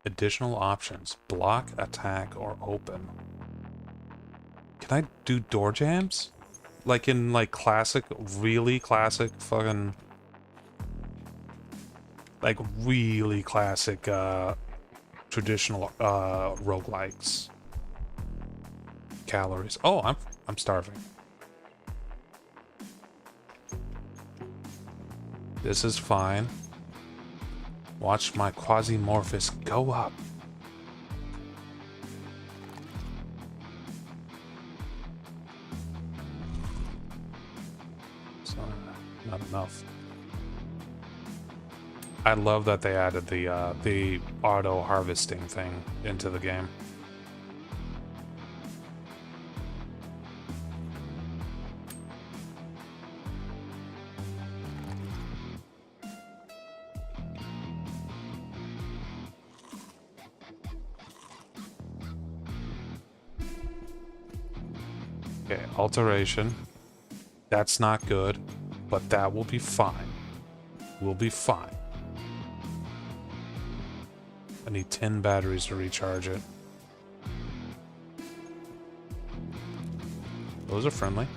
[SPEAKER 1] Additional options. Block, attack, or open. Can I do door jams? Like in, like, classic, really classic fucking... Like, really classic, traditional, roguelikes. Calories. Oh, I'm starving. This is fine. Watch my Quisimorphus go up. So, not enough. I love that they added the auto harvesting thing into the game. Okay, alteration. That's not good, but that will be fine. We'll be fine. I need 10 batteries to recharge it. Those are friendly.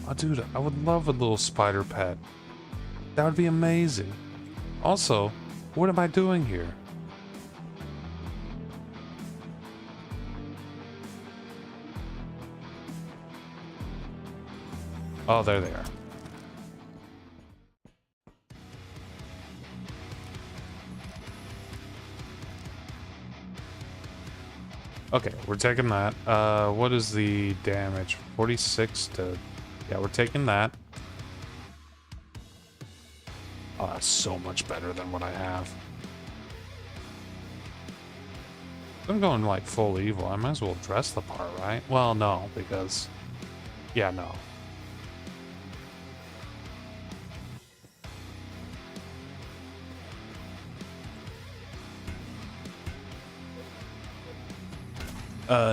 [SPEAKER 1] Oh, dude, I would love a little spider pet. That would be amazing. Also, what am I doing here? Oh, there they are. Okay, we're taking that. What is the damage? 46 to... Yeah, we're taking that. Oh, that's so much better than what I have. I'm going, like, full evil. I might as well dress the part, right? Well, no, because... Yeah, no.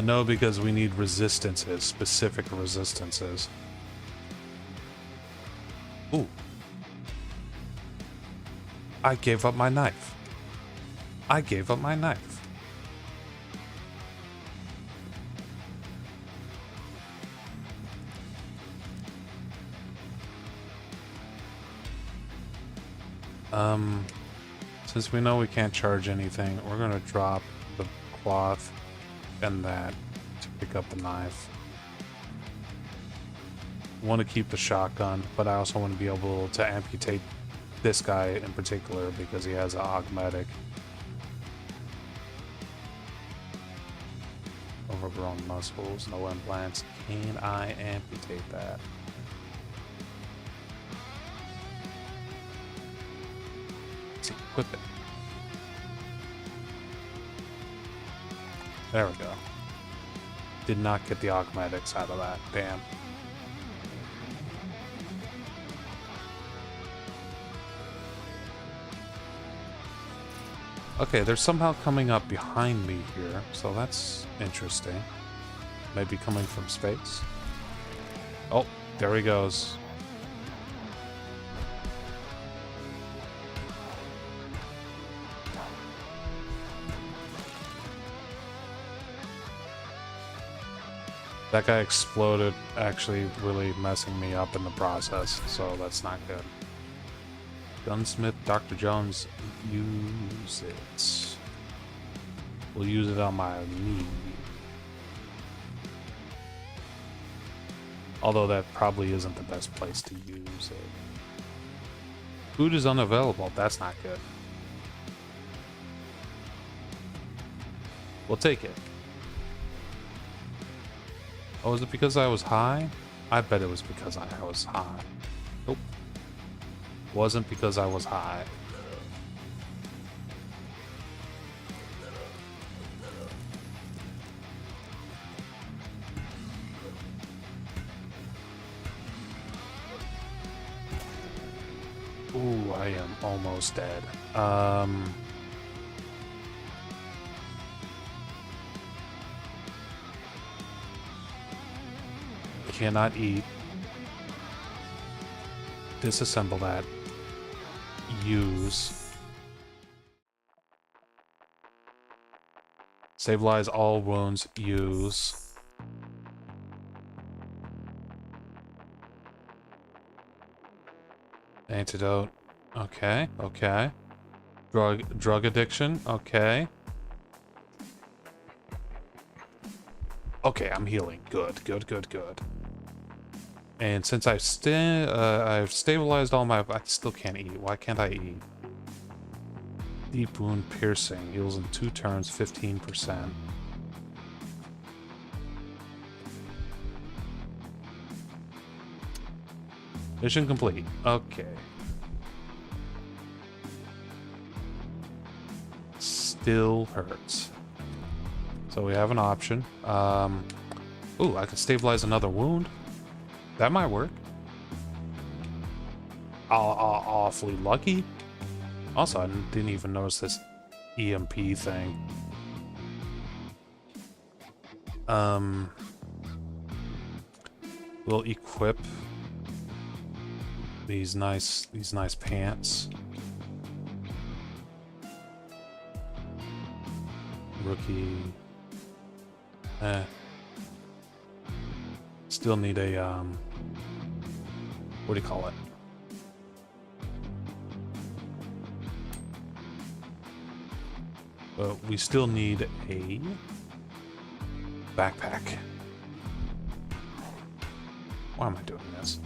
[SPEAKER 1] No, because we need resistances, specific resistances. Ooh. I gave up my knife. I gave up my knife. Since we know we can't charge anything, we're gonna drop the cloth and that to pick up the knife. Want to keep the shotgun, but I also want to be able to amputate this guy in particular because he has an augmetic. Overgrown muscles, no implants. Can I amputate that? There we go. Did not get the augmatics out of that. Damn. Okay, they're somehow coming up behind me here, so that's interesting. Maybe coming from space. Oh, there he goes. That guy exploded, actually really messing me up in the process, so that's not good. Gunsmith, Dr. Jones, use it. We'll use it on my knee. Although that probably isn't the best place to use it. Food is unavailable, that's not good. We'll take it. Oh, is it because I was high? I bet it was because I was high. Nope. Wasn't because I was high. Ooh, I am almost dead. Cannot eat. Disassemble that. Use. Stabilize all wounds. Use. Antidote. Okay, okay. Drug addiction. Okay. Okay, I'm healing. Good, good, good, good. And since I've stabilized all my... I still can't eat. Why can't I eat? Deep wound piercing. Heals in 2 turns, 15%. Mission complete. Okay. Still hurts. So we have an option. Ooh, I could stabilize another wound. That might work. Awfully lucky. Also, I didn't even notice this EMP thing. We'll equip these nice pants. Rookie. Still need a what do you call it? But we still need a backpack. Why am I doing this?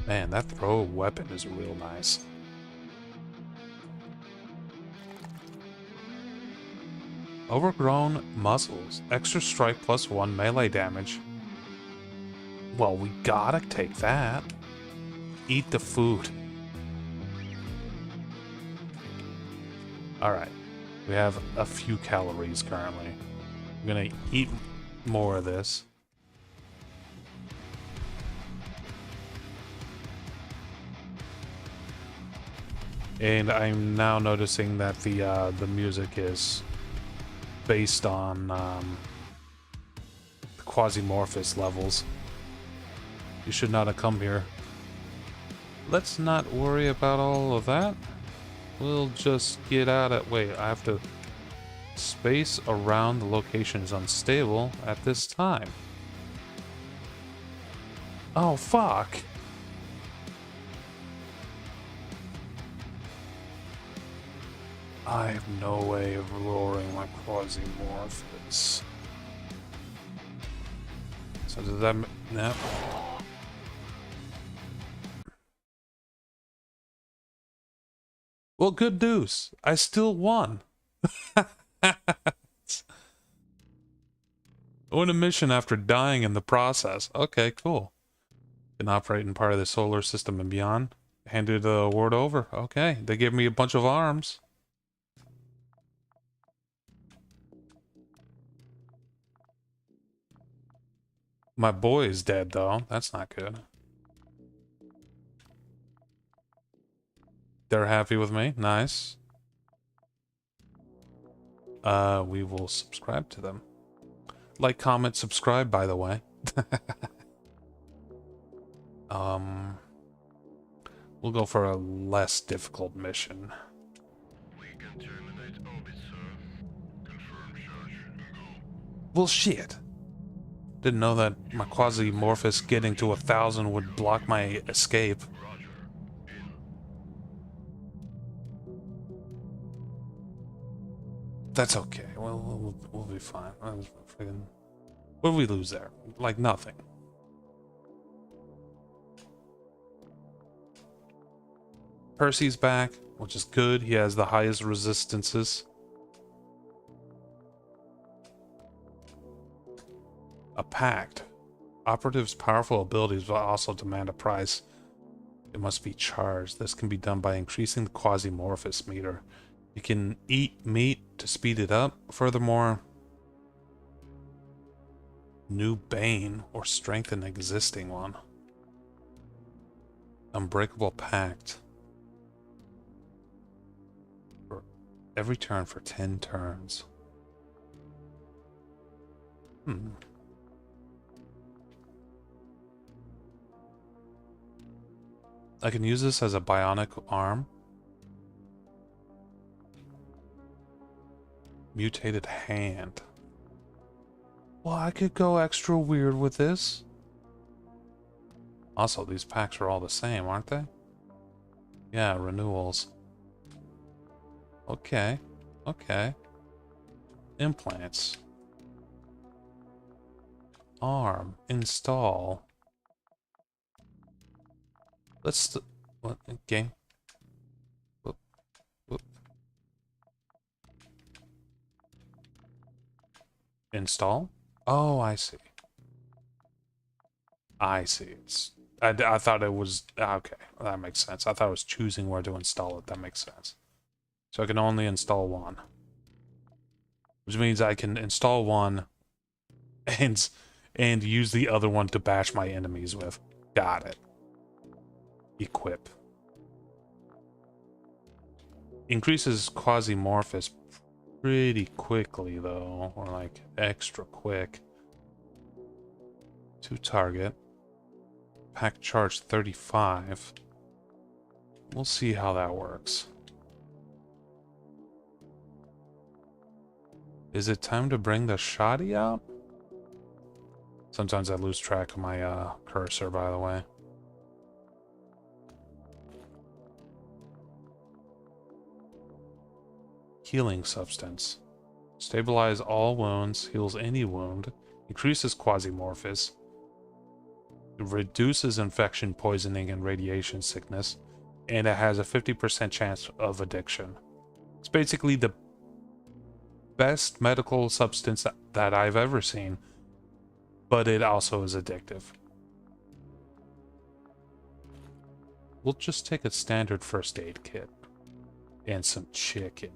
[SPEAKER 1] Man, that throw weapon is real nice. Overgrown muscles. Extra strike +1 melee damage. Well, we gotta take that. Eat the food. Alright. We have a few calories currently. I'm gonna eat more of this. And I'm now noticing that the music is based on the Quisimorph levels. You should not have come here. Let's not worry about all of that. We'll just get out of... Wait, I have to... Space around the location is unstable at this time. Oh, fuck! I have no way of lowering my Quisimorph. So does that... No. Well, good news. I still won. Won a mission after dying in the process. Okay, cool. Can operate in part of the solar system and beyond. Handed the award over. Okay, they gave me a bunch of arms. My boy is dead, though. That's not good. They're happy with me. Nice. We will subscribe to them. Like, comment, subscribe, by the way. We'll go for a less difficult mission.
[SPEAKER 4] We can terminate orbit, sir. Confirm charge and go.
[SPEAKER 1] Well, shit. Didn't know that my Quasimorphous getting to 1,000 would block my escape.
[SPEAKER 4] Roger. In.
[SPEAKER 1] That's okay. We'll be fine. Friggin'... What did we lose there? Like nothing. Percy's back, which is good. He has the highest resistances. A pact. Operatives' powerful abilities will also demand a price. It must be charged. This can be done by increasing the Quasimorphous meter. You can eat meat to speed it up. Furthermore, new Bane or strengthen existing one. Unbreakable pact. For every turn for 10 turns. I can use this as a bionic arm. Mutated hand. Well, I could go extra weird with this. Also, these packs are all the same, aren't they? Yeah, renewals. Okay. Okay. Implants. Arm. Install. Let's... What? Game? Whoop. Whoop. Install? Oh, I see. I see. It's... I thought it was... Okay, that makes sense. I thought it was choosing where to install it. That makes sense. So I can only install one. Which means I can install one and use the other one to bash my enemies with. Got it. Equip. Increases Quasimorphous pretty quickly, though. Or like extra quick. To target. Pack charge 35. We'll see how that works. Is it time to bring the shoddy out? Sometimes I lose track of my cursor, by the way. Healing substance. Stabilize all wounds, heals any wound, increases Quasimorphous, reduces infection, poisoning, and radiation sickness, and it has a 50% chance of addiction. It's basically the best medical substance that I've ever seen, but it also is addictive. We'll just take a standard first aid kit and some chicken.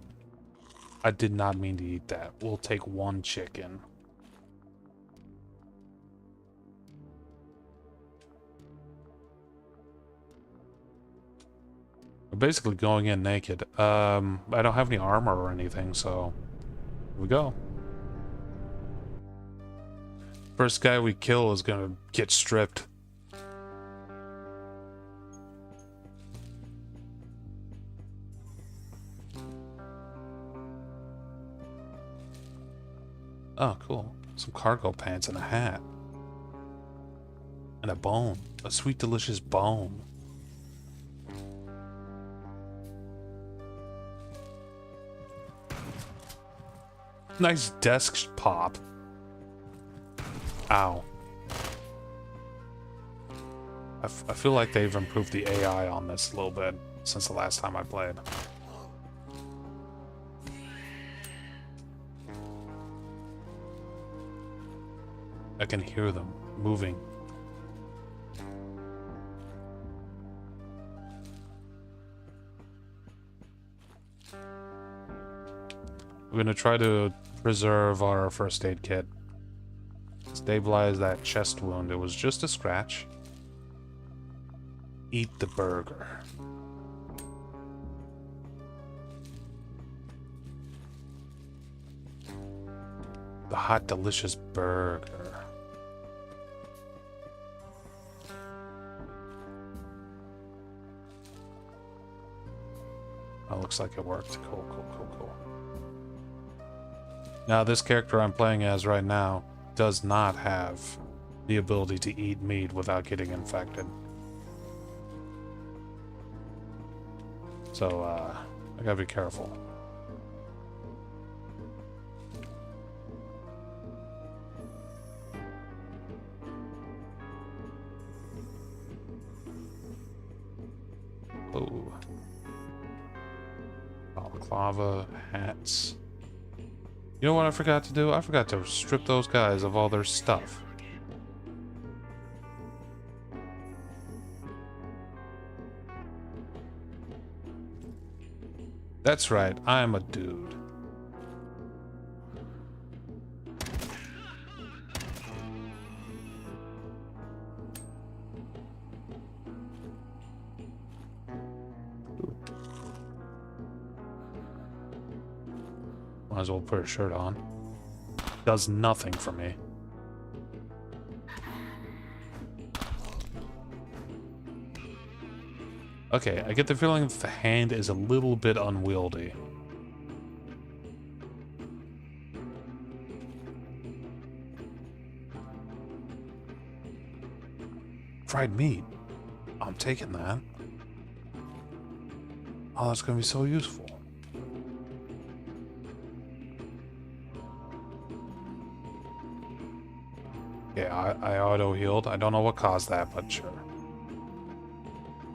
[SPEAKER 1] I did not mean to eat that. We'll take one chicken. We're basically going in naked. I don't have any armor or anything, so here we go. First guy we kill is gonna get stripped. Oh, cool. Some cargo pants and a hat. And a bone. A sweet, delicious bone. Nice desk pop. Ow. I feel like they've improved the AI on this a little bit since the last time I played. I can hear them moving. We're gonna try to preserve our first aid kit. Stabilize that chest wound. It was just a scratch. Eat the burger. The hot, delicious burger. Oh, looks like it worked. Cool, cool, cool, cool. Now, this character I'm playing as right now does not have the ability to eat meat without getting infected. So, I gotta be careful. Oh. Balaclava, hats. You know what I forgot to do? I forgot to strip those guys of all their stuff. That's right, I'm a dude. Might as well put a shirt on. Does nothing for me. Okay, I get the feeling that the hand is a little bit unwieldy. Fried meat. I'm taking that. Oh, that's gonna be so useful. Yeah, I auto-healed. I don't know what caused that, but sure.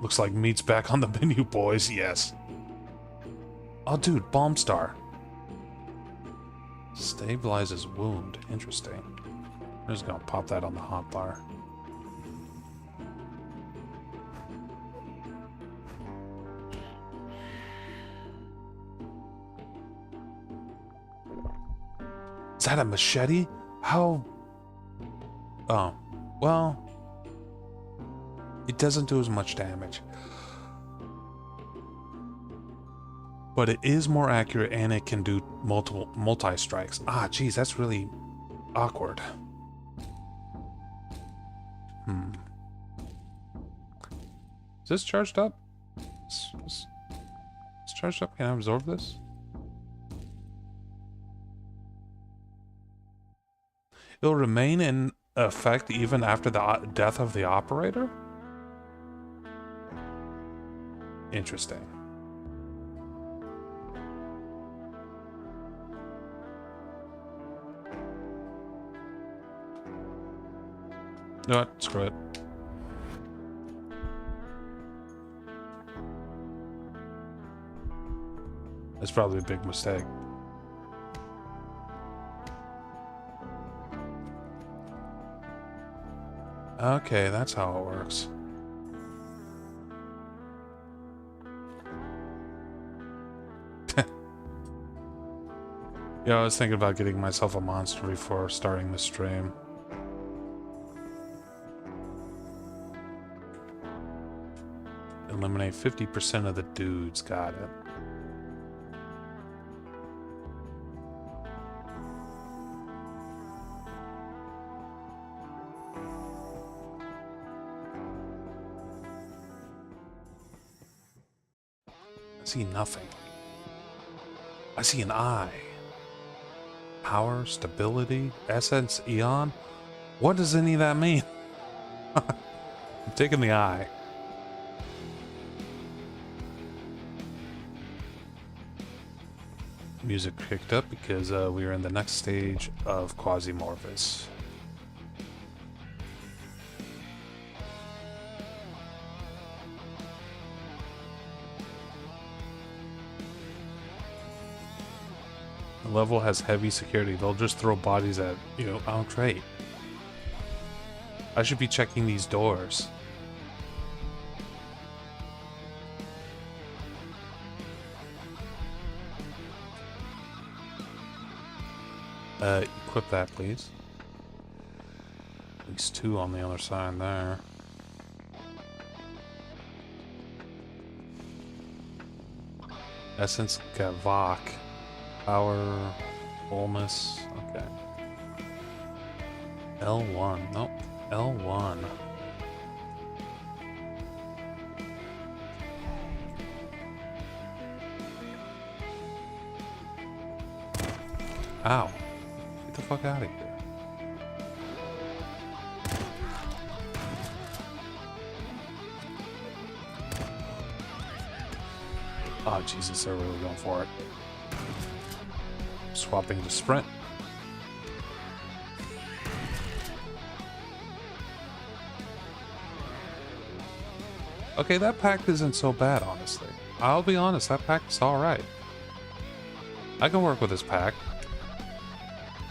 [SPEAKER 1] Looks like meat's back on the menu, boys. Yes. Oh, dude, Bomb Star. Stabilizes wound. Interesting. I'm just gonna pop that on the hotbar. Is that a machete? How... Oh, well, it doesn't do as much damage. But it is more accurate and it can do multi-strikes. Ah, geez, that's really awkward. Is this charged up? It's charged up. Can I absorb this? It'll remain in effect even after the death of the operator? Interesting. You know what? Screw it. That's probably a big mistake. Okay, that's how it works. Yeah, I was thinking about getting myself a monster before starting the stream. Eliminate 50% of the dudes. Got it. I see nothing. I see an eye. Power, stability, essence, eon. What does any of that mean? I'm taking the eye. Music picked up because we are in the next stage of Quisimorph. The level has heavy security. They'll just throw bodies at you. Oh, great. I should be checking these doors. Equip that, please. At least 2 on the other side there. Essence Gavok. Power. Fullness. Okay. L1. Nope. L1. Ow. Get the fuck out of here. Oh, Jesus, they're really going for it. Swapping to sprint. Okay, that pact isn't so bad, honestly. I'll be honest, that pact's alright. I can work with this pact.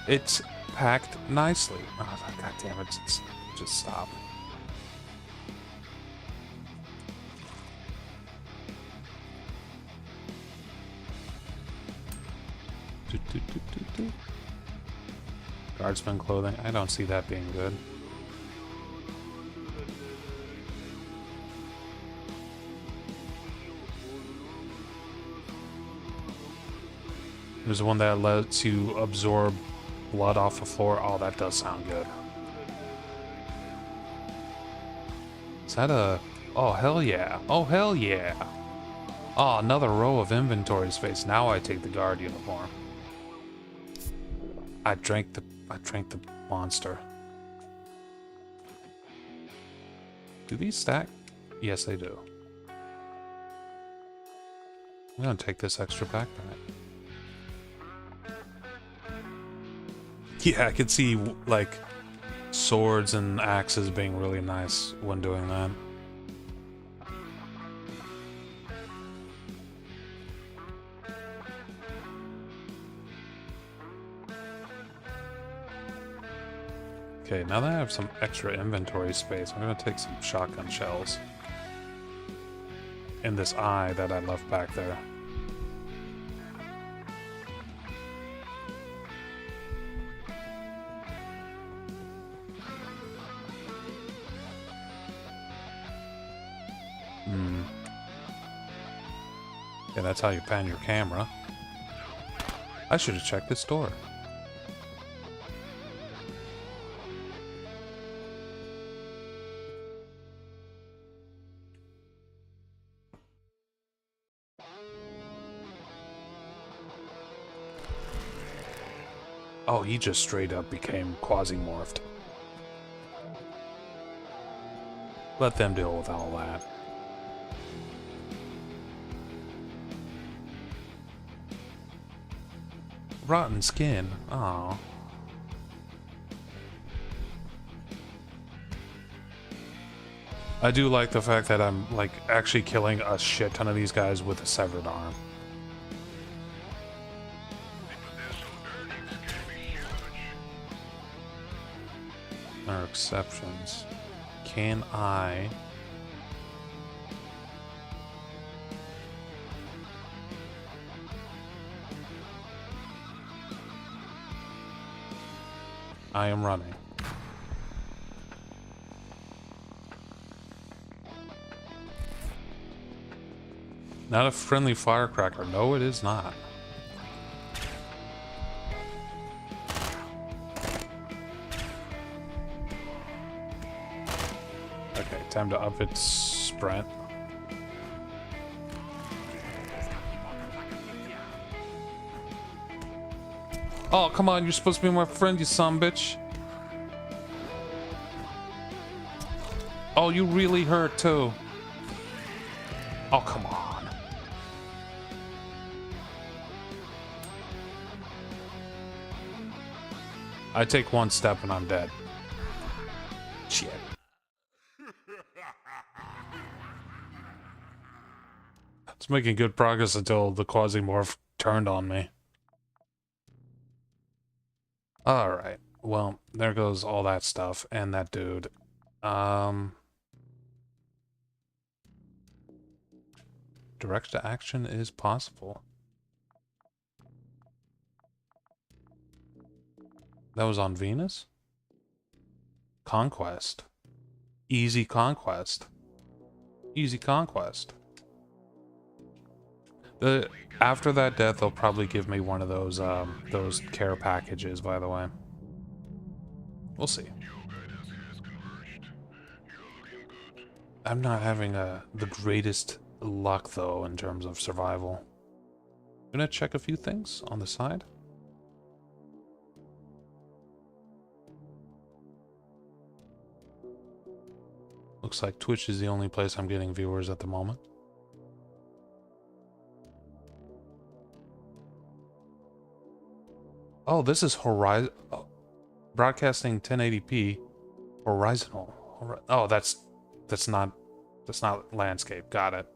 [SPEAKER 1] It's packed nicely. Oh, God damn it, just stop. Guardsman clothing. I don't see that being good. There's one that lets you absorb blood off the floor. Oh, that does sound good. Is that a... Oh, hell yeah. Oh, hell yeah. Oh, another row of inventory space. Now I take the guard uniform. I drank the monster. Do these stack? Yes, they do. I'm gonna take this extra backpack. Yeah, I could see, like, swords and axes being really nice when doing that. Okay, now that I have some extra inventory space, I'm gonna take some shotgun shells. In this eye that I left back there. Yeah, that's how you pan your camera. I should have checked this door. Oh, he just straight up became Quisimorphed. Let them deal with all that. Rotten skin. Aw. I do like the fact that I'm, like, actually killing a shit ton of these guys with a severed arm. There are exceptions. Can I... I am running. Not a friendly firecracker. No, it is not. Okay, time to up its sprint. Oh, come on, you're supposed to be my friend, you son of a bitch. Oh, you really hurt too. Oh, come on. I take one step and I'm dead. Shit. It's making good progress until the Quisimorph turned on me. Alright, well, there goes all that stuff, and that dude Direct to action is possible. That was on Venus? Conquest. Easy conquest. Easy conquest. After that death, they'll probably give me one of those care packages, by the way. We'll see. I'm not having the greatest luck, though, in terms of survival. I'm gonna check a few things on the side. Looks like Twitch is the only place I'm getting viewers at the moment. Oh, this is Horizon... Oh, broadcasting 1080p. Horizontal. Oh, that's not landscape. Got it.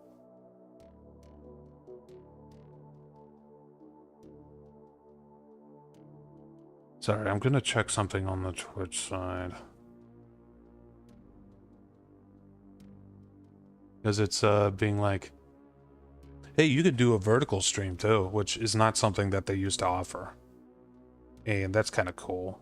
[SPEAKER 1] Sorry, I'm gonna check something on the Twitch side. Because it's being like, hey, you could do a vertical stream too, which is not something that they used to offer. And that's kind of cool.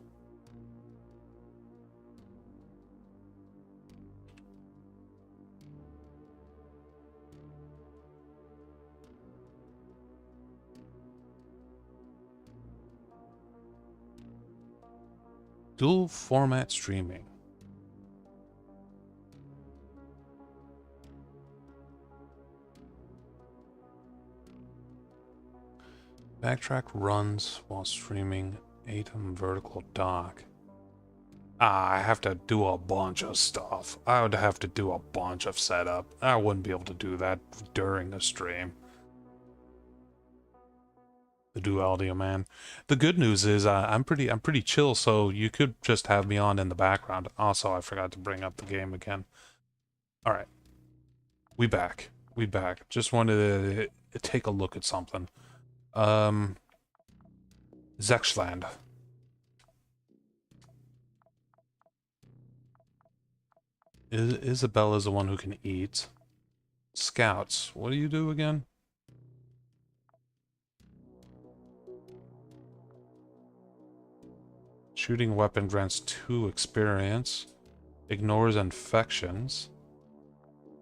[SPEAKER 1] Dual format streaming. Backtrack runs while streaming ATEM vertical dock. I have to do a bunch of stuff. I would have to do a bunch of setup. I wouldn't be able to do that during a stream. The duality, man. The good news is I'm pretty chill, so you could just have me on in the background. Also, I forgot to bring up the game again. All right, we back. Just wanted to take a look at something. Zechsland. Isabella's the one who can eat. Scouts. What do you do again? Shooting weapon grants 2 experience. Ignores infections.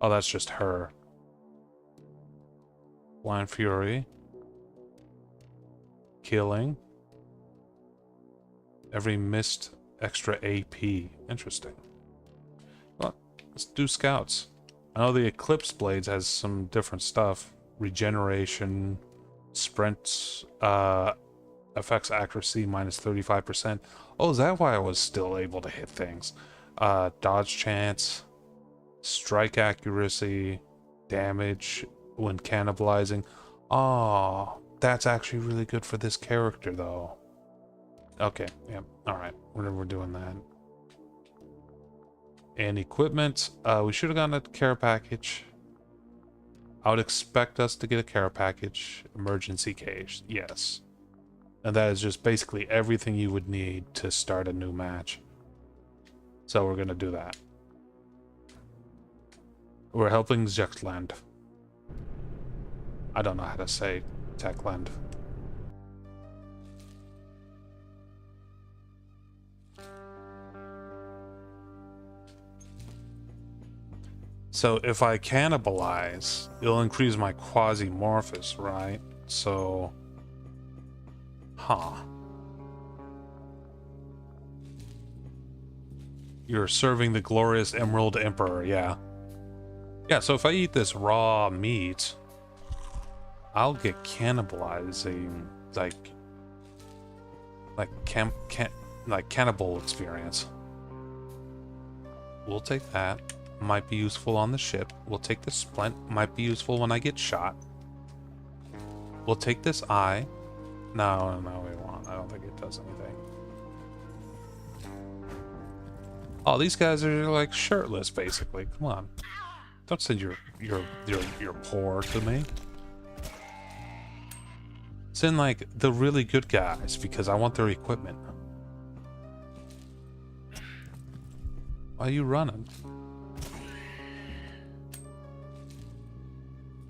[SPEAKER 1] Oh, that's just her. Blind Fury. Killing. Every missed extra AP. Interesting. Well, let's do scouts. I know the Eclipse Blades has some different stuff. Regeneration, sprint, affects accuracy minus 35%. Oh, is that why I was still able to hit things? Dodge chance, strike accuracy, damage when cannibalizing. Oh, that's actually really good for this character, though. Okay, yeah, alright, we're doing that. And equipment, we should have gotten a care package. I would expect us to get a care package. Emergency cage, yes. And that is just basically everything you would need to start a new match. So we're gonna do that. We're helping Zechsland. I don't know how to say Techland. So if I cannibalize, it'll increase my Quisimorph, right? So... Huh. You're serving the glorious Emerald Emperor, yeah. Yeah, so if I eat this raw meat, I'll get cannibalizing, like cannibal experience. We'll take that. Might be useful on the ship. We'll take the splint. Might be useful when I get shot. We'll take this eye. No, we won't. I don't think it does anything. Oh, these guys are like shirtless, basically. Come on. Don't send your poor to me. Send like the really good guys because I want their equipment. Why are you running?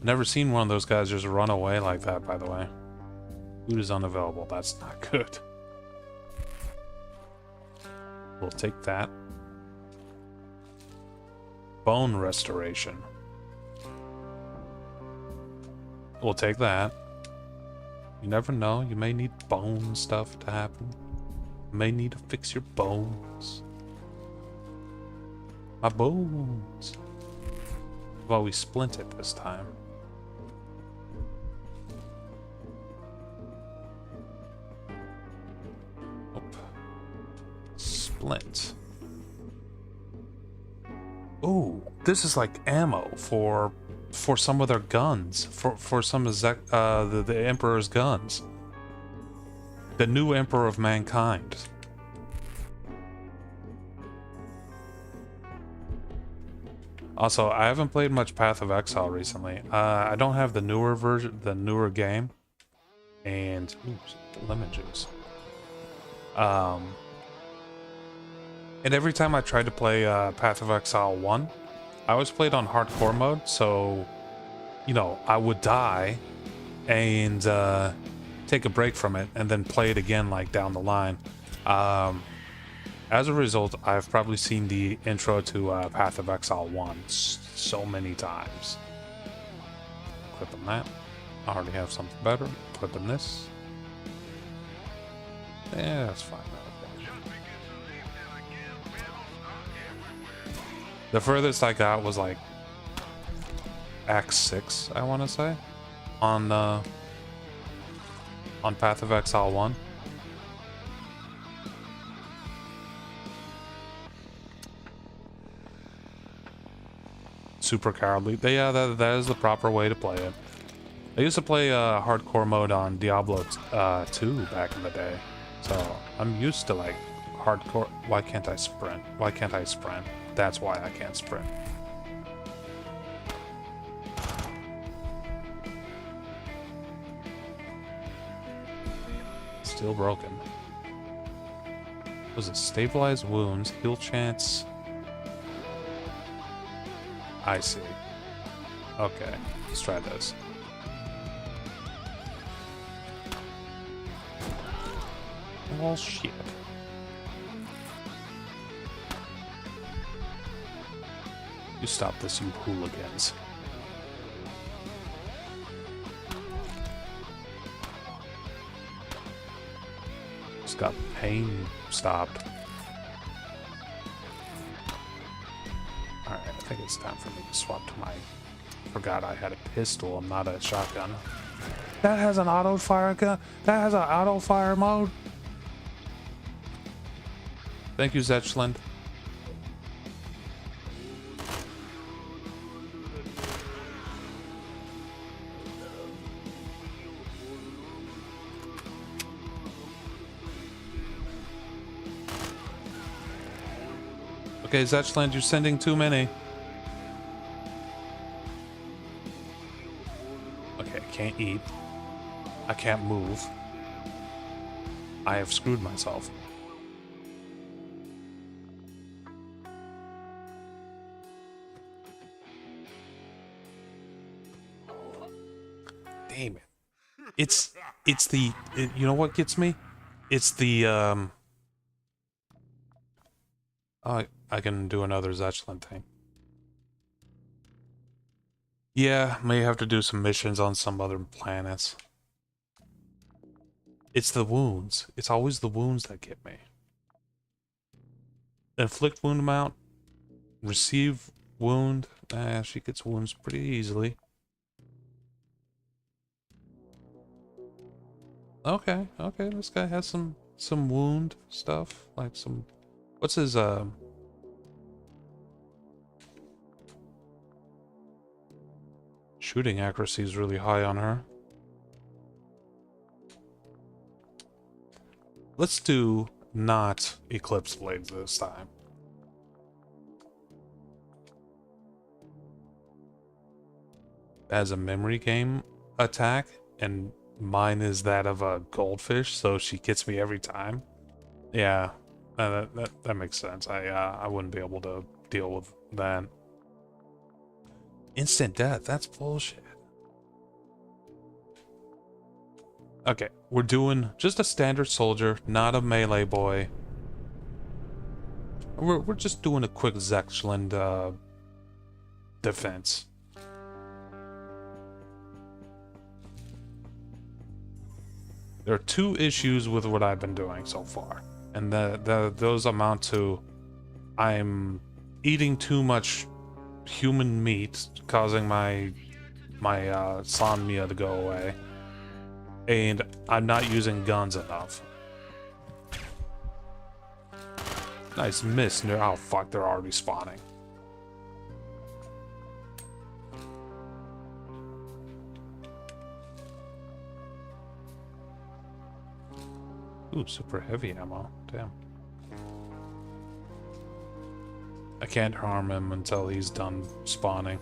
[SPEAKER 1] Never seen one of those guys just run away like that, by the way. Food is unavailable. That's not good. We'll take that. Bone restoration. We'll take that. You never know. You may need bone stuff to happen. You may need to fix your bones. My bones. Well, we splint it this time. Nope. Splint. Ooh, this is like ammo for some of their guns. For some of the Emperor's guns. The new Emperor of Mankind. Also, I haven't played much Path of Exile recently. I don't have the newer version, the newer game. And, ooh, lemon juice. And every time I tried to play Path of Exile 1, I always played on hardcore mode, so, you know, I would die and take a break from it and then play it again, like, down the line. As a result, I've probably seen the intro to Path of Exile 1 so many times. Equipping that. I already have something better. Equipping this. Yeah, that's fine. The furthest I got was like Act 6, I want to say, on Path of Exile 1. Super cowardly. But yeah, that is the proper way to play it. I used to play hardcore mode on Diablo 2 back in the day, so I'm used to like hardcore. Why can't I sprint? Why can't I sprint? That's why I can't sprint. Still broken. Was it stabilize wounds, heal chance? I see. Okay, let's try this. Oh shit. You stop this, you hooligans. Just got pain stopped. Alright, I think it's time for me to swap to my... Forgot I had a pistol and not a shotgun. That has an auto fire gun? That has an auto fire mode? Thank you, Zetchland. Okay, Zetchland, you're sending too many. Okay, I can't eat. I can't move. I have screwed myself. Damn it. It's the... you know what gets me? It's the, I can do another Zetchland thing. Yeah, may have to do some missions on some other planets. It's the wounds. It's always the wounds that get me. Inflict wound amount. Receive wound. She gets wounds pretty easily. Okay, okay, this guy has some wound stuff. Like some... What's his, shooting accuracy is really high on her. Let's do not Eclipse Blades this time. As a memory game attack, and mine is that of a goldfish, so she gets me every time. Yeah, That makes sense. I wouldn't be able to deal with that. Instant death. That's bullshit. Okay, we're doing just a standard soldier, not a melee boy. We're just doing a quick Zechsland defense. There are two issues with what I've been doing so far, and those amount to I'm eating too much human meat, causing my insomnia to go away, and I'm not using guns enough. Nice miss. Oh fuck, they're already spawning. Ooh, super heavy ammo. Damn. I can't harm him until he's done spawning.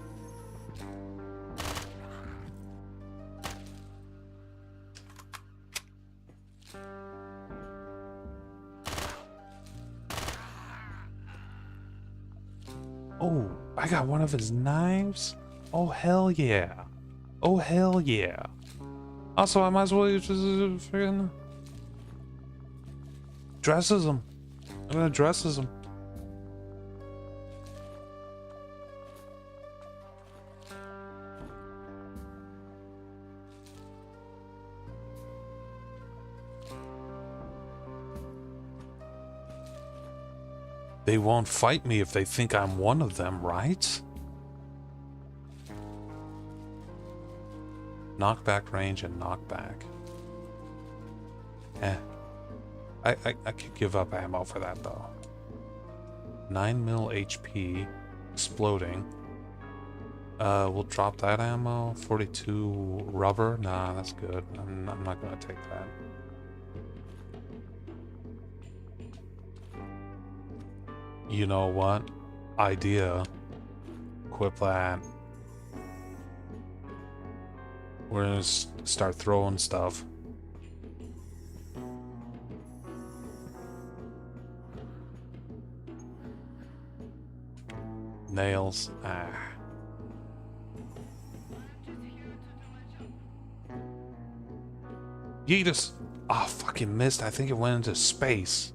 [SPEAKER 1] Oh, I got one of his knives? Oh, hell yeah. Oh, hell yeah. Also, I might as well just freaking dresses him. I'm gonna dresses him. They won't fight me if they think I'm one of them, right? Knockback range and knockback. Eh. I could give up ammo for that though. 9 mil HP. Exploding. We'll drop that ammo. 42 rubber. Nah, that's good. I'm not gonna take that. You know what? Idea. Equip that. We're gonna start throwing stuff. Nails. Ah. Yeetus! Oh, fucking missed. I think it went into space.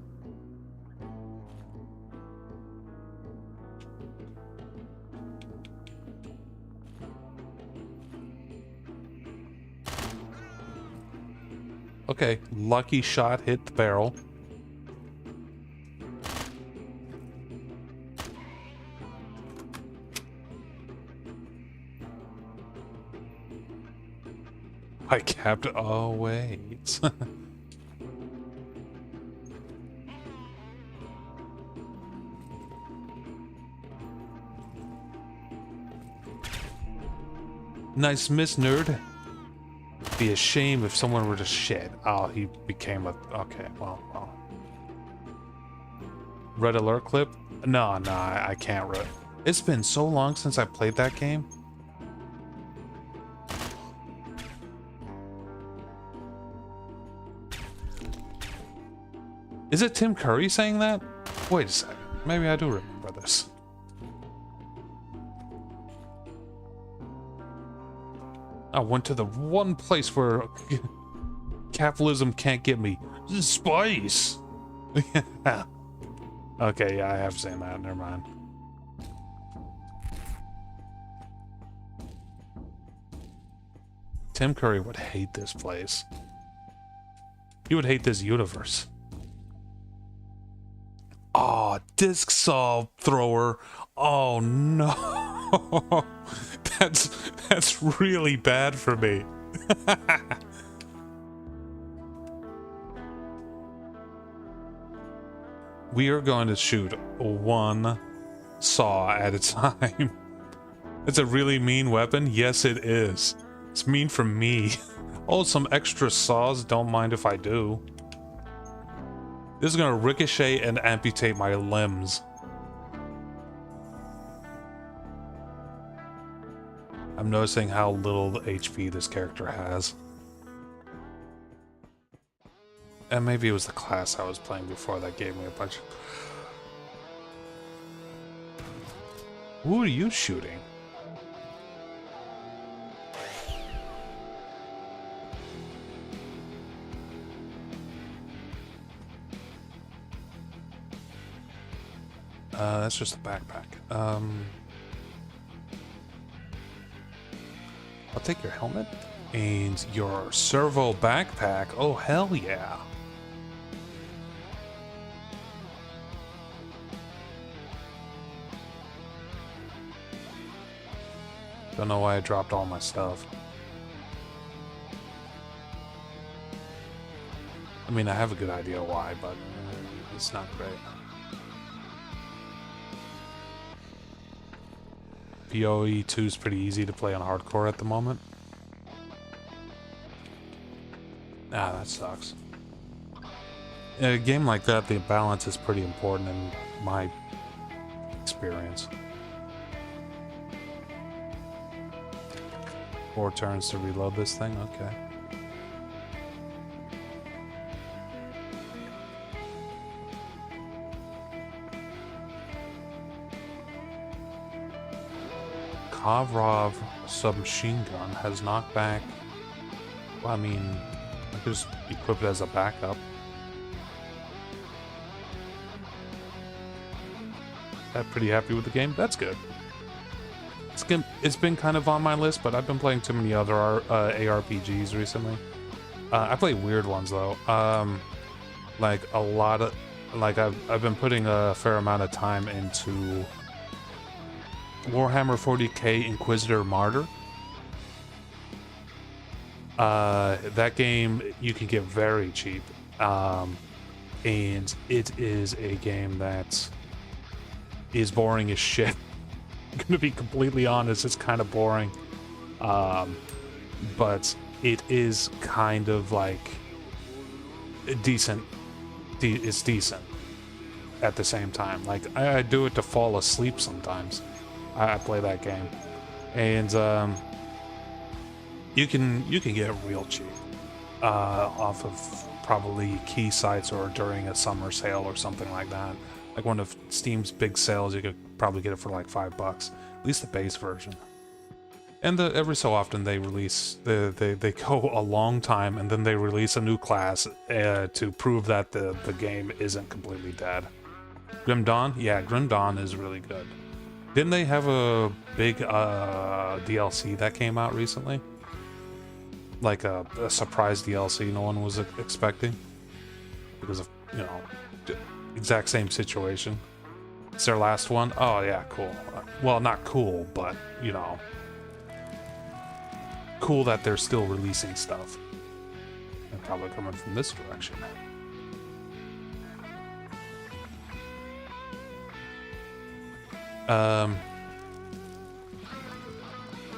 [SPEAKER 1] Okay, lucky shot hit the barrel. I capped. Oh, wait. Nice miss, nerd. Be a shame if someone were to shit. Oh, he became a... Okay, well. Red alert clip? No, I can't. It's been so long since I played that game. Is it Tim Curry saying that? Wait a second. Maybe I do remember this. I went to the one place where capitalism can't get me. Spice! Okay, yeah, I have seen that. Never mind. Tim Curry would hate this place. He would hate this universe. Oh, disc saw thrower. Oh no. That's really bad for me. We are going to shoot one saw at a time. It's a really mean weapon. Yes, it is. It's mean for me. Oh, some extra saws. Don't mind if I do. This is gonna ricochet and amputate my limbs. I'm noticing how little HP this character has. And maybe it was the class I was playing before that gave me a bunch. Who are you shooting? That's just a backpack. I'll take your helmet and your servo backpack. Oh, hell yeah. Don't know why I dropped all my stuff. I mean, I have a good idea why, but it's not great. PoE 2 is pretty easy to play on hardcore at the moment. Ah, that sucks. In a game like that, the balance is pretty important in my experience. 4 turns to reload this thing? Okay. Kovrov submachine gun has knockback. Well, I mean, I could just equip it as a backup. I'm pretty happy with the game. That's good. It's been kind of on my list, but I've been playing too many other ARPGs recently. I play weird ones though. Like a lot of, like I've been putting a fair amount of time into Warhammer 40k Inquisitor Martyr. That game you can get very cheap, and it is a game that is boring as shit. I'm gonna be completely honest, it's kind of boring, but it is kind of like decent. It's decent at the same time. Like I do it to fall asleep sometimes. I play that game, and you can get real cheap off of probably key sites or during a summer sale or something like that. Like one of Steam's big sales, you could probably get it for like $5, at least the base version. And every so often they release, they go a long time and then they release a new class to prove that the game isn't completely dead. Grim Dawn? Yeah, Grim Dawn is really good. Didn't they have a big DLC that came out recently? Like a surprise DLC no one was expecting? Because of, you know, exact same situation. It's their last one? Oh yeah, cool. Well, not cool, but, you know, cool that they're still releasing stuff. And probably coming from this direction.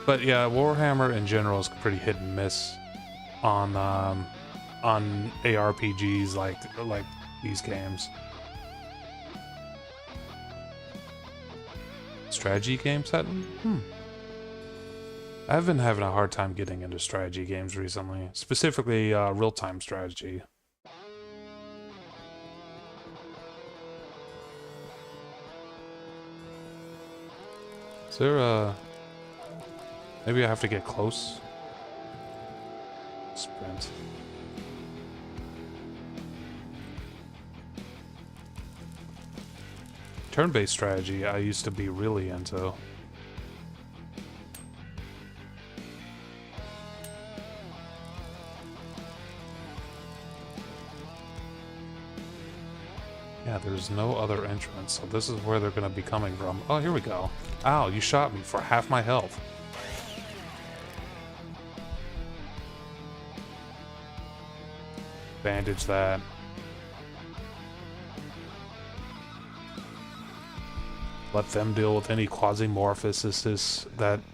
[SPEAKER 1] But yeah, Warhammer in general is pretty hit and miss on ARPGs like these games. Strategy game setting? I've been having a hard time getting into strategy games recently, specifically real-time strategy. Is there a... Maybe I have to get close? Sprint. Turn-based strategy I used to be really into. Yeah, there's no other entrance, so this is where they're gonna be coming from. Oh, here we go. Ow, you shot me for half my health. Bandage that. Let them deal with any quasimorphosis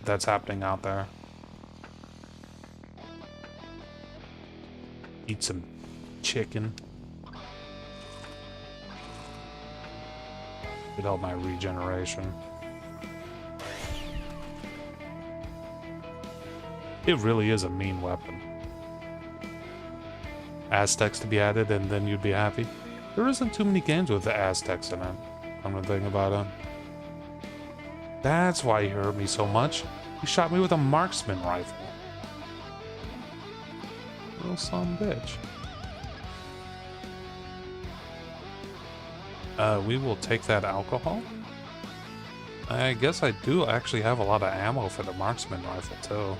[SPEAKER 1] that's happening out there. Eat some chicken. It helped my regeneration. It really is a mean weapon. Aztecs to be added, and then you'd be happy. There isn't too many games with the Aztecs in it. I'm gonna think about it. That's why he hurt me so much. He shot me with a marksman rifle. Little son of a bitch. We will take that alcohol. I guess I do actually have a lot of ammo for the marksman rifle, too.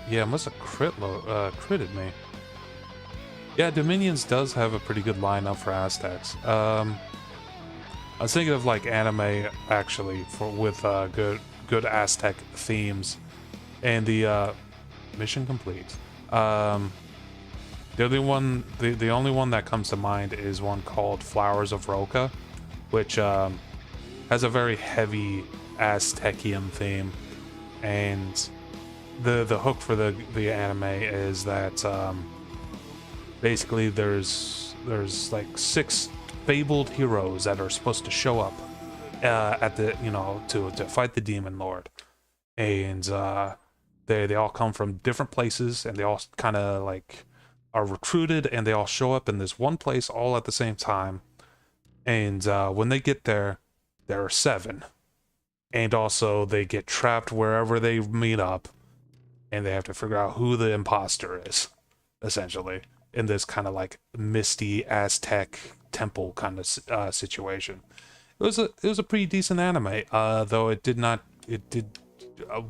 [SPEAKER 1] Yeah, it must have critted me. Yeah, Dominions does have a pretty good lineup for Aztecs. I was thinking of like anime actually with good Aztec themes, and the mission complete. The only one that comes to mind is one called Flowers of Roca, which has a very heavy Aztecian theme, and the hook for the anime is that basically there's like 6 fabled heroes that are supposed to show up at the to fight the demon lord, and they all come from different places, and they all kind of like are recruited, and they all show up in this one place all at the same time. And when they get there, there are 7, and also they get trapped wherever they meet up, and they have to figure out who the imposter is, essentially, in this kind of like misty Aztec temple kind of situation. It was a pretty decent anime, though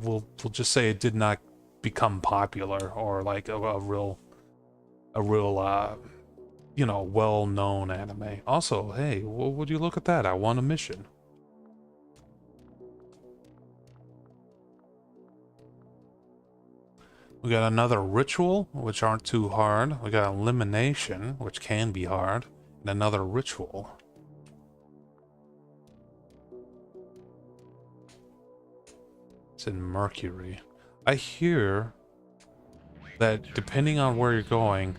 [SPEAKER 1] we'll just say it did not become popular or like a real well-known anime. Also, hey, would you look at that? I won a mission. We got another ritual, which aren't too hard. We got elimination, which can be hard, and another ritual. It's in Mercury. I hear that depending on where you're going,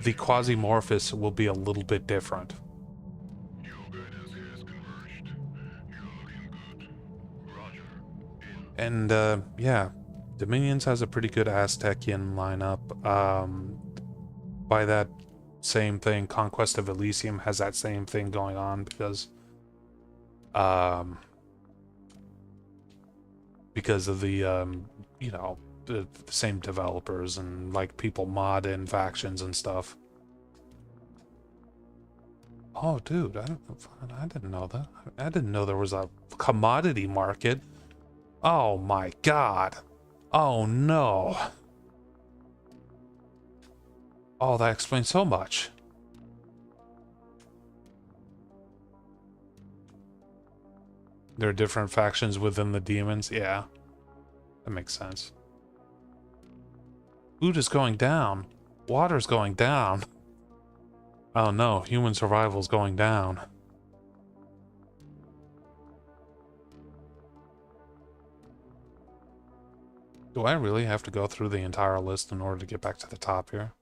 [SPEAKER 1] the Quisimorphs will be a little bit different.
[SPEAKER 4] Your guidance has converged. You're looking good. Roger. In.
[SPEAKER 1] And yeah, Dominions has a pretty good Aztecian lineup. By that same thing, Conquest of Elysium has that same thing going on because of the the same developers, and like people mod in factions and stuff. Oh, dude, I didn't know that. I didn't know there was a commodity market. Oh my god. Oh no. Oh, that explains so much. There are different factions within the demons. Yeah, that makes sense. Food is going down. Water's going down. Oh no, human survival's going down. Do I really have to go through the entire list in order to get back to the top here?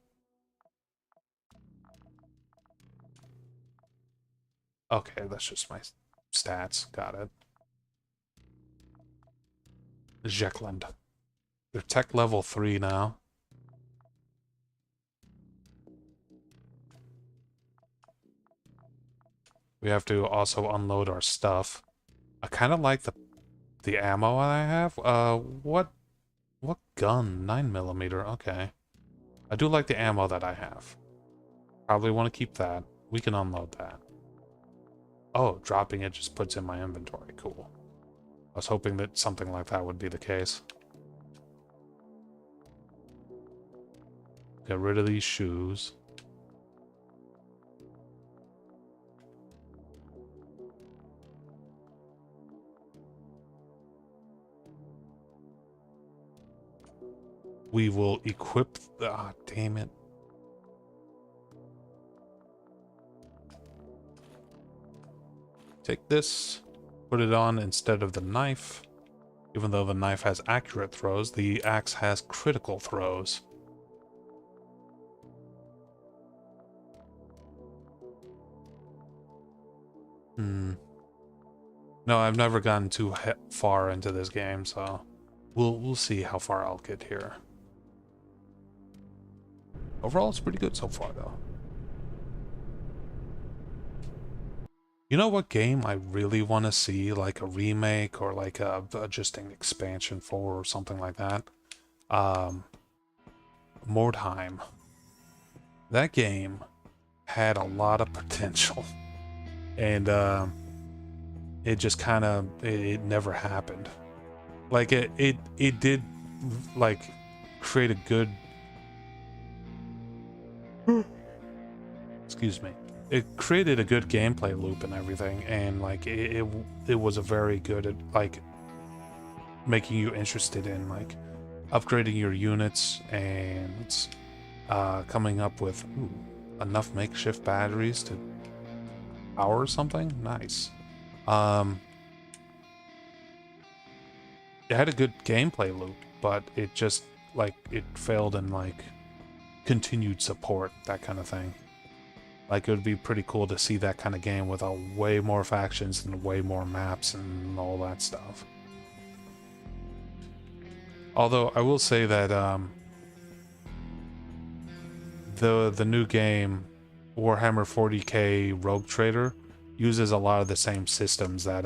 [SPEAKER 1] Okay, that's just my stats. Got it. Jeckland. They're tech level 3 now. We have to also unload our stuff. I kind of like the ammo I have. What gun? 9mm. Okay. I do like the ammo that I have. Probably want to keep that. We can unload that. Oh, dropping it just puts in my inventory. Cool. I was hoping that something like that would be the case. Get rid of these shoes. We will equip the... Ah, damn it. Take this, put it on instead of the knife. Even though the knife has accurate throws, the axe has critical throws. No, I've never gotten too far into this game, so we'll see how far I'll get here. Overall, it's pretty good so far, though. You know what game I really want to see, like a remake or like just an expansion for or something like that? Mordheim. That game had a lot of potential, and it just kind of it never happened. Like it did like create a good excuse me. It created a good gameplay loop and everything, and like it was a very good at like making you interested in like upgrading your units and coming up with enough makeshift batteries to power something. Nice. It had a good gameplay loop, but it just like it failed in like continued support, that kind of thing. Like, it would be pretty cool to see that kind of game with way more factions and way more maps and all that stuff. Although I will say that the new game Warhammer 40k Rogue Trader uses a lot of the same systems that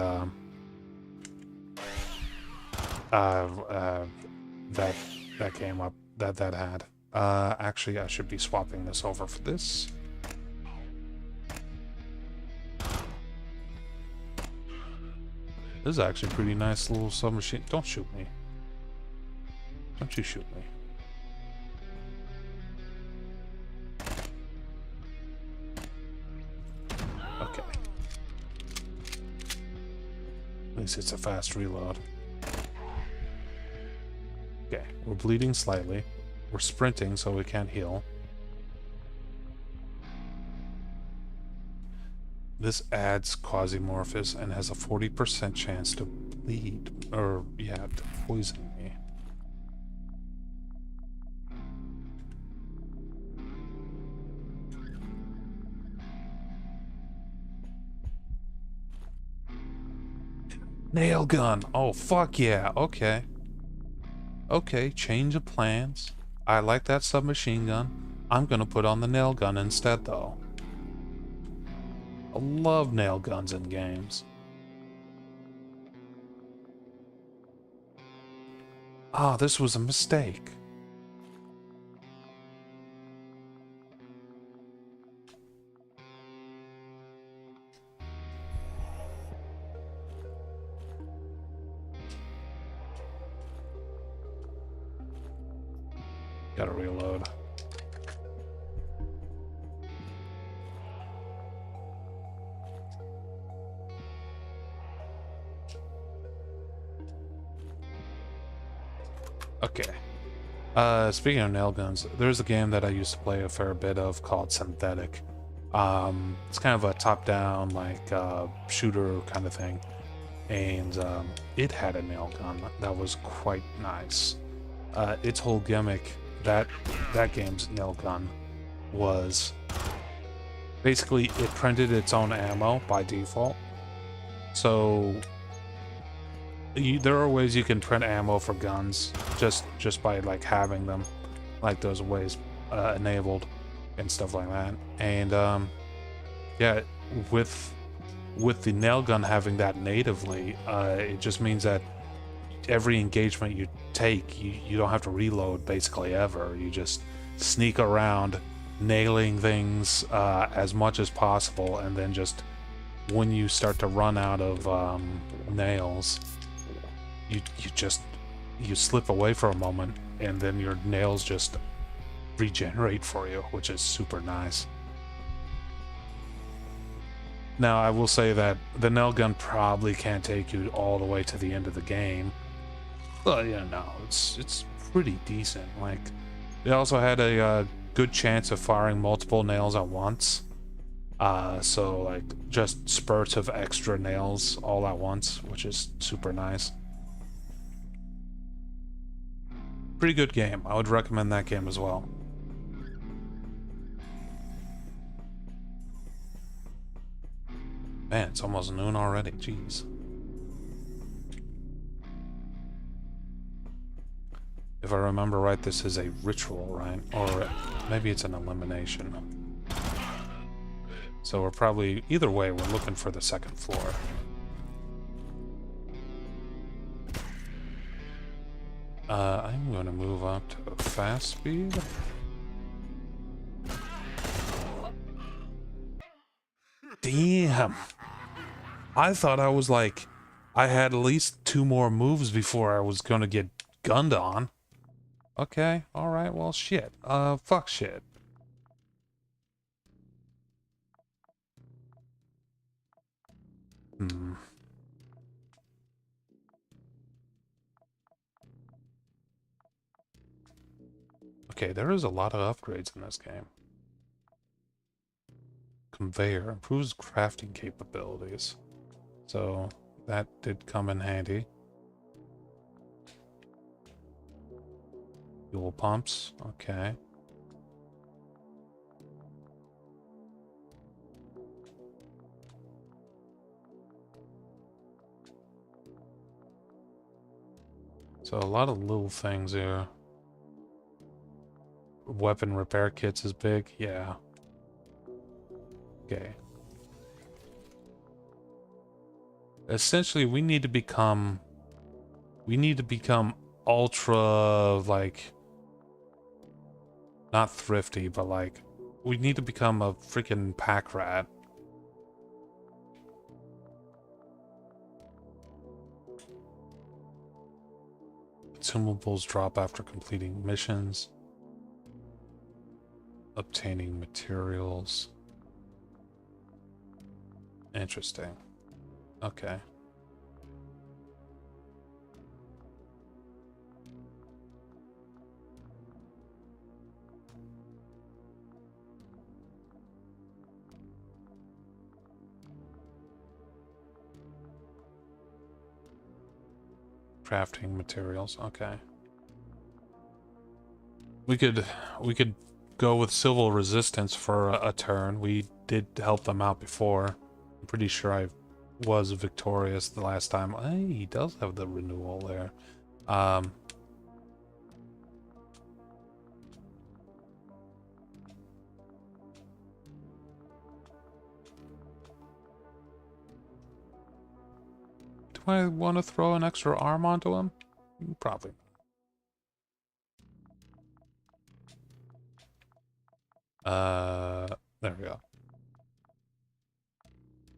[SPEAKER 1] that came up that had. Actually, I should be swapping this over for this. This is actually a pretty nice little submachine. Don't shoot me. Don't you shoot me. Okay. At least it's a fast reload. Okay, we're bleeding slightly. We're sprinting so we can't heal. This adds Quisimorph and has a 40% chance to bleed, or yeah, to poison me. Nail gun! Oh, fuck yeah, okay. Okay, change of plans. I like that submachine gun. I'm gonna put on the nail gun instead, though. I love nail guns in games. Ah, this was a mistake. Gotta reload. Okay. Speaking of nail guns, there's a game that I used to play a fair bit of called Synthetic. It's kind of a top-down, like, shooter kind of thing. And it had a nail gun that was quite nice. Its whole gimmick, that game's nail gun, was basically it printed its own ammo by default. So there are ways you can print ammo for guns just by like having them, like those ways enabled and stuff like that. And yeah, with the nail gun having that natively, it just means that every engagement you take, you don't have to reload basically ever. You just sneak around nailing things as much as possible, and then just when you start to run out of nails, you slip away for a moment, and then your nails just regenerate for you, which is super nice. Now, I will say that the nail gun probably can't take you all the way to the end of the game, but you know, it's pretty decent. Like, it also had a good chance of firing multiple nails at once. So like just spurts of extra nails all at once, which is super nice. Pretty good game. I would recommend that game as well. Man, it's almost noon already. Jeez. If I remember right, this is a ritual, right? Or maybe it's an elimination. So we're probably, either way, we're looking for the second floor. I'm going to move up to fast speed. Damn. I thought I was like, I had at least 2 more moves before I was going to get gunned on. Okay, alright, well, shit. Fuck shit. Hmm. Okay, there is a lot of upgrades in this game. Conveyor improves crafting capabilities. So, that did come in handy. Fuel pumps, okay. So a lot of little things here. Weapon repair kits is big, yeah. Okay. Essentially, we need to become ultra, like, not thrifty, but like, we need to become a freaking pack rat. Consumables drop after completing missions. Obtaining materials. Interesting. Okay. Crafting materials, okay. We could go with civil resistance for a turn. We did help them out before. I'm pretty sure I was victorious the last time. Hey, he does have the renewal there. Do I want to throw an extra arm onto him? Probably. There we go.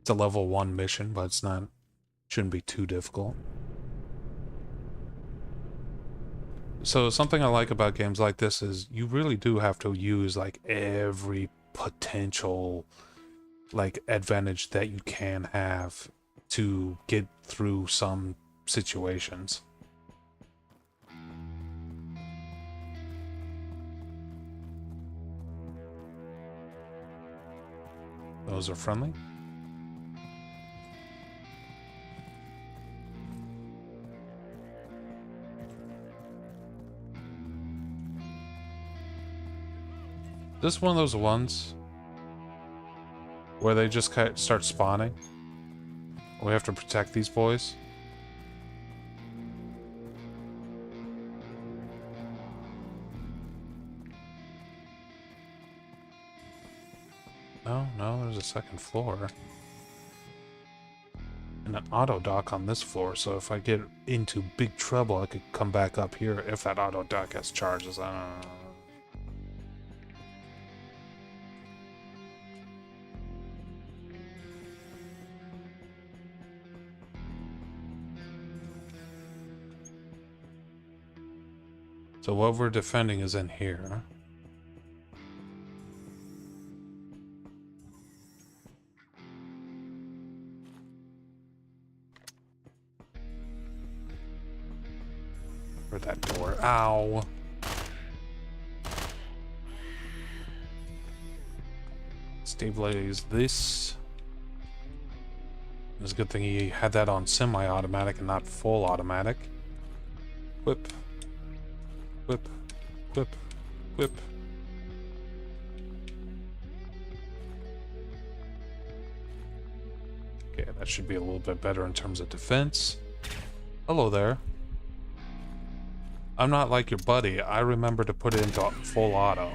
[SPEAKER 1] It's a level 1 mission, but it's not, shouldn't be too difficult. So something I like about games like this is you really do have to use like every potential like advantage that you can have to get through some situations. Those are friendly. This is one of those ones where they just start spawning. We have to protect these boys. No, there's a second floor. And an auto dock on this floor, so if I get into big trouble, I could come back up here if that auto dock has charges. I don't know. So what we're defending is in here. Or that door. Ow. Stabilize this. It's a good thing he had that on semi-automatic and not full automatic. Whip. Whip. Whip. Whip. Okay, that should be a little bit better in terms of defense. Hello there. I'm not like your buddy. I remember to put it into full auto.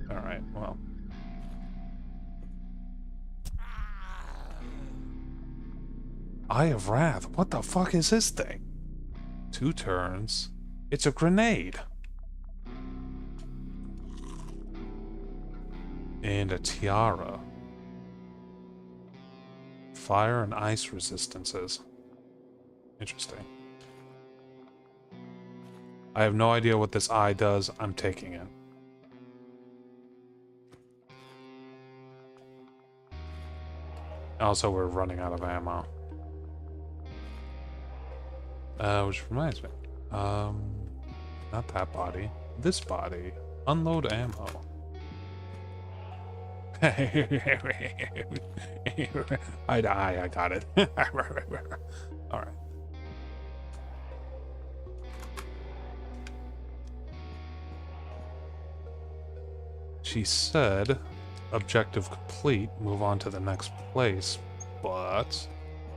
[SPEAKER 1] Alright, well. Eye of Wrath. What the fuck is this thing? 2 turns. It's a grenade. And a tiara. Fire and ice resistances. Interesting. I have no idea what this eye does. I'm taking it. Also, we're running out of ammo. Which reminds me. Not that body. This body. Unload ammo. I got it. Alright. She said, objective complete, move on to the next place, but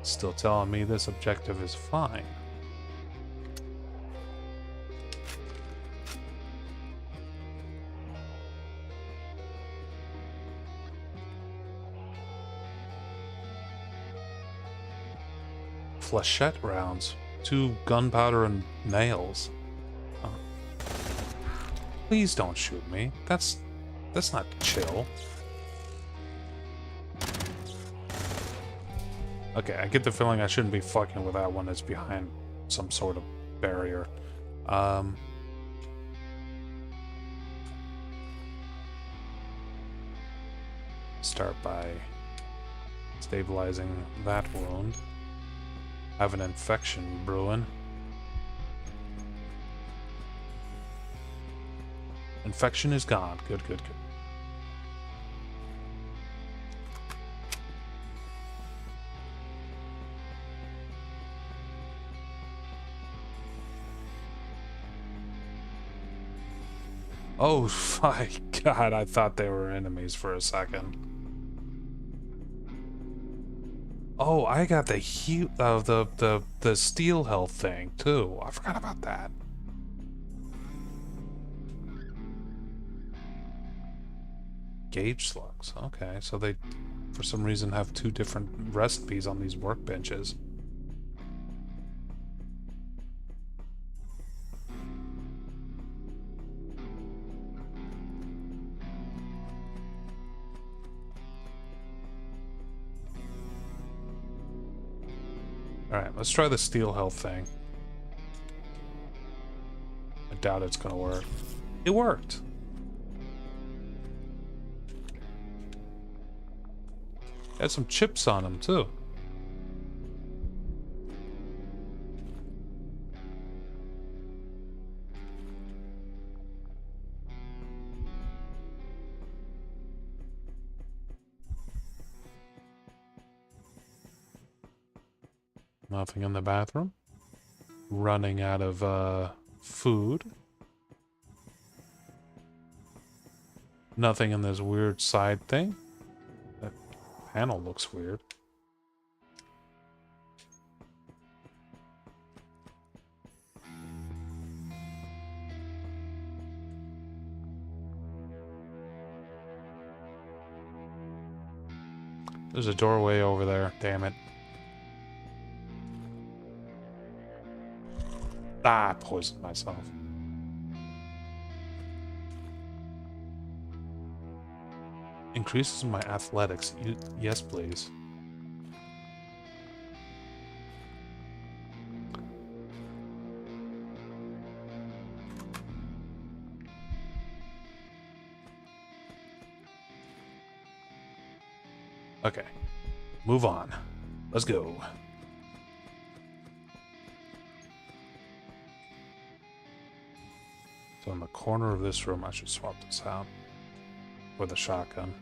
[SPEAKER 1] still telling me this objective is fine. Flechette rounds, 2 gunpowder and nails. Oh. Please don't shoot me. That's not chill. Okay, I get the feeling I shouldn't be fucking with that one that's behind some sort of barrier. Start by stabilizing that wound. Have an infection brewing. Infection is gone. Good, good, good. Oh my god, I thought they were enemies for a second. Oh, I got the the steel health thing too. I forgot about that. Gauge slugs. Okay, so they for some reason have 2 different recipes on these workbenches. Alright, let's try the steel health thing. I doubt it's gonna work. It worked! Had some chips on them, too. Nothing in the bathroom. Running out of food. Nothing in this weird side thing. That panel looks weird. There's a doorway over there, damn it. Ah, I poisoned myself. Increases my athletics. Yes, please. Okay. Move on. Let's go. So in the corner of this room, I should swap this out with a shotgun.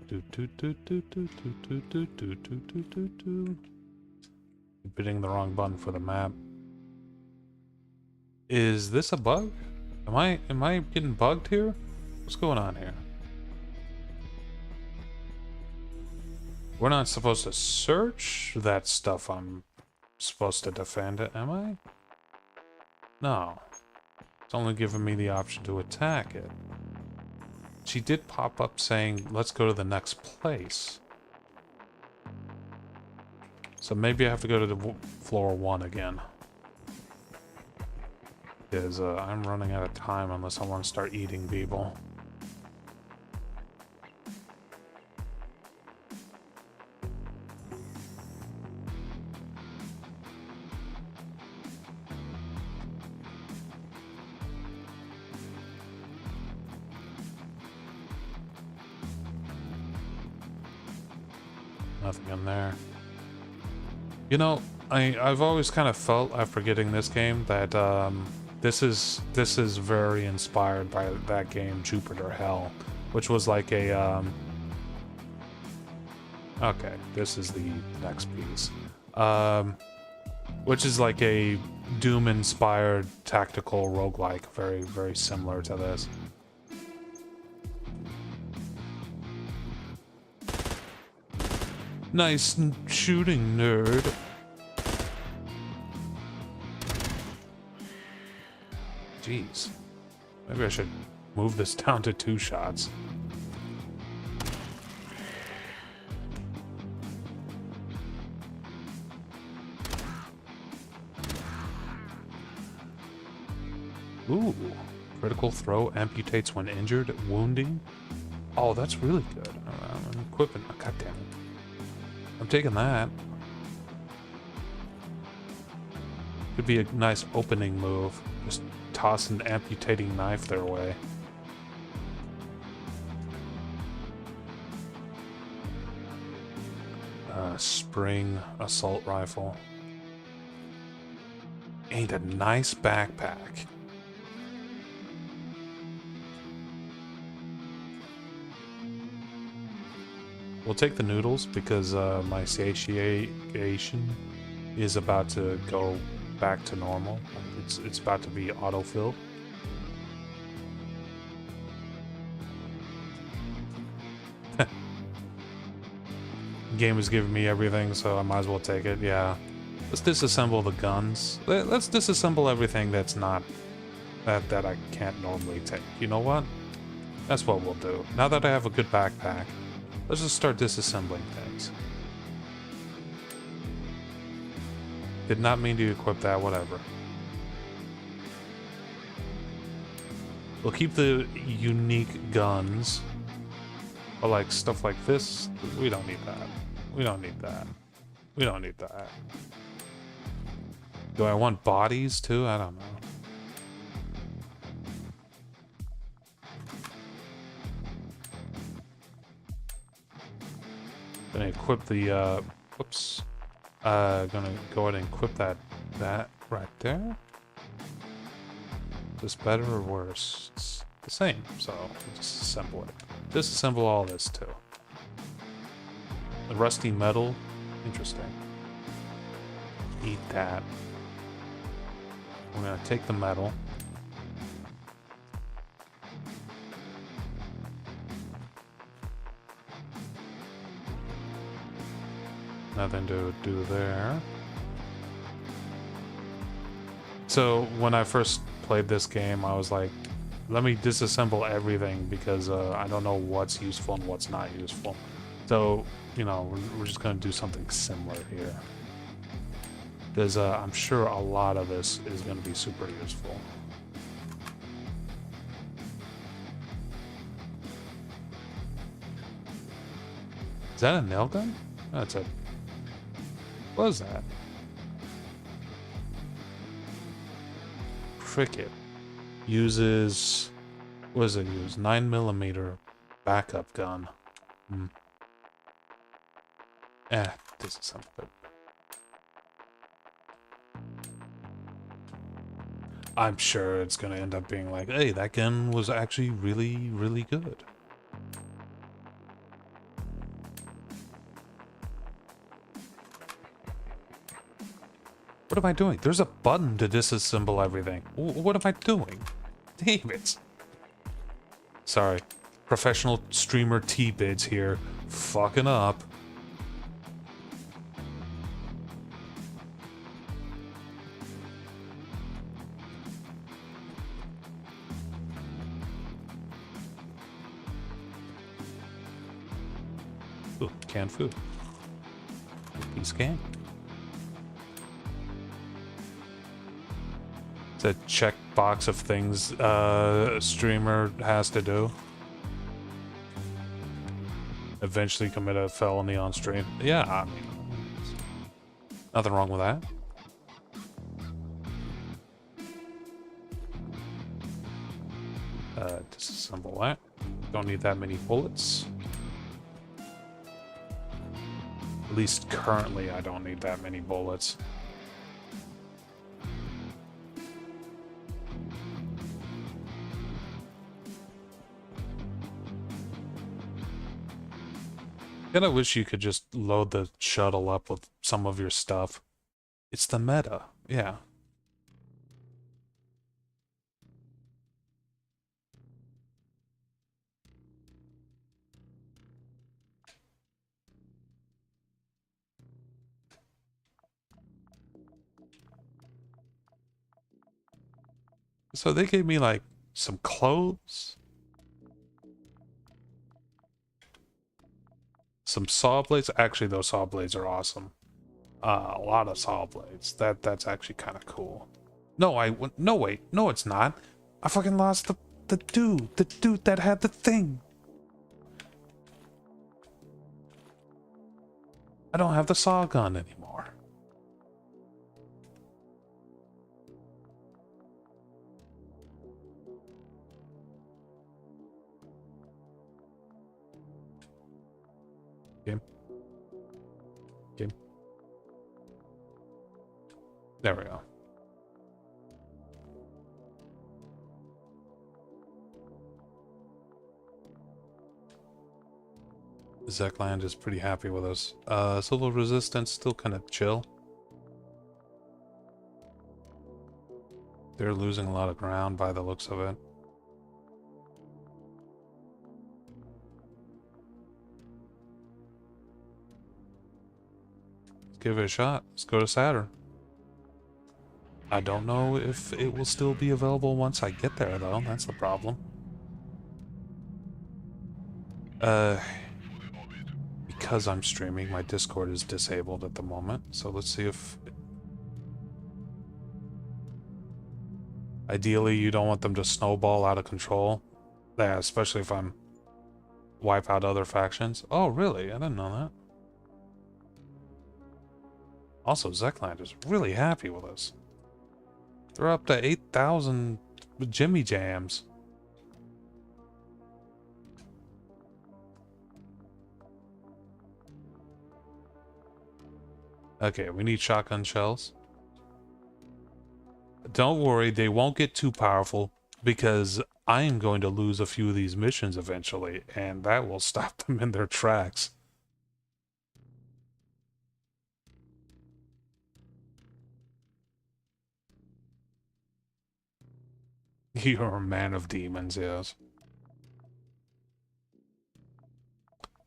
[SPEAKER 1] Do do do do do do do do do do do do. Keep hitting the wrong button for the map. Is this a bug? Am I getting bugged here? What's going on here? We're not supposed to search that stuff. I'm supposed to defend it, am I? No. It's only giving me the option to attack it. She did pop up saying, let's go to the next place. So maybe I have to go to the floor 1 again. Because I'm running out of time unless I want to start eating people. Nothing in there. You know, I've always kind of felt after getting this game that this is very inspired by that game Jupiter Hell, which was like a okay, this is the next piece. Which is like a Doom inspired tactical roguelike, very very similar to this. Nice shooting, nerd. Jeez. Maybe I should move this down to 2 shots. Ooh. Critical throw amputates when injured, wounding. Oh, that's really good. I'm equipping. Oh, God damn it. I'm taking that. Could be a nice opening move. Just toss an amputating knife their way. Spring assault rifle. Ain't a nice backpack. We'll take the noodles because my satiation is about to go back to normal. It's about to be autofill. Game is giving me everything, so I might as well take it. Yeah. Let's disassemble the guns. Let's disassemble everything that's not that I can't normally take. You know what? That's what we'll do. Now that I have a good backpack, let's just start disassembling things. Did not mean to equip that, whatever. We'll keep the unique guns. But like stuff like this, we don't need that. We don't need that. We don't need that. Do I want bodies too? I don't know. Gonna equip the whoops. Gonna go ahead and equip that right there. Is this better or worse? It's the same, so we'll just assemble it. Disassemble all this too. The rusty metal, interesting. Eat that. We're gonna take the metal. Nothing to do there. So when I first played this game, I was like, let me disassemble everything because I don't know what's useful and what's not useful. So, you know, we're just going to do something similar here. Because I'm sure a lot of this is going to be super useful. Is that a nail gun? That's a... What is that? Cricket. Uses... What does it use? 9mm backup gun. Disassemble it. I'm sure it's going to end up being like, hey, that gun was actually really, really good. What am I doing? There's a button to disassemble everything. What am I doing? Damn it. Sorry. Professional streamer T-Bids here. Fucking up. Ooh, canned food. Piece can. It's a check box of things a streamer has to do. Eventually commit a felony on stream. Yeah, I mean, nothing wrong with that. Disassemble that. Don't need that many bullets. At least currently I don't need that many bullets. Kinda wish you could just load the shuttle up with some of your stuff. It's the meta, yeah. So they gave me like some clothes, some saw blades. Actually, those saw blades are awesome. A lot of saw blades. That's actually kind of cool. No, no wait, no it's not. I fucking lost the dude that had the thing. I don't have the saw gun anymore. Game. There we go. Zekland is pretty happy with us. Solo resistance still kind of chill. They're losing a lot of ground by the looks of it. Let's give it a shot. Let's go to Saturn. I don't know if it will still be available once I get there, though. That's the problem. Because I'm streaming, my Discord is disabled at the moment. So let's see if... Ideally, you don't want them to snowball out of control. Yeah, especially if I'm... wipe out other factions. Oh, really? I didn't know that. Also, Zekland is really happy with us. They're up to 8,000 Jimmy Jams. Okay, we need shotgun shells. Don't worry, they won't get too powerful because I am going to lose a few of these missions eventually, and that will stop them in their tracks. You're a man of demons, yes.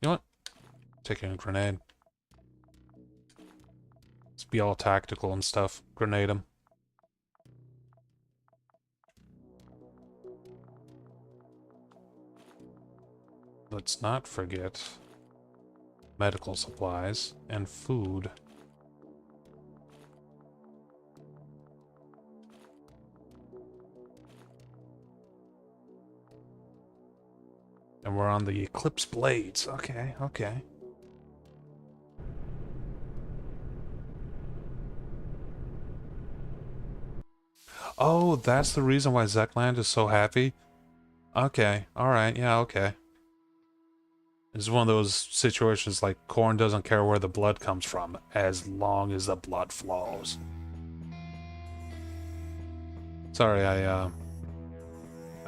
[SPEAKER 1] You know what? Taking a grenade. Let's be all tactical and stuff. Grenade them. Let's not forget medical supplies and food. And we're on the Eclipse Blades. Okay, okay. Oh, that's the reason why Zekland is so happy? Okay, alright, yeah, okay. It's one of those situations like Korn doesn't care where the blood comes from, as long as the blood flows. Sorry, I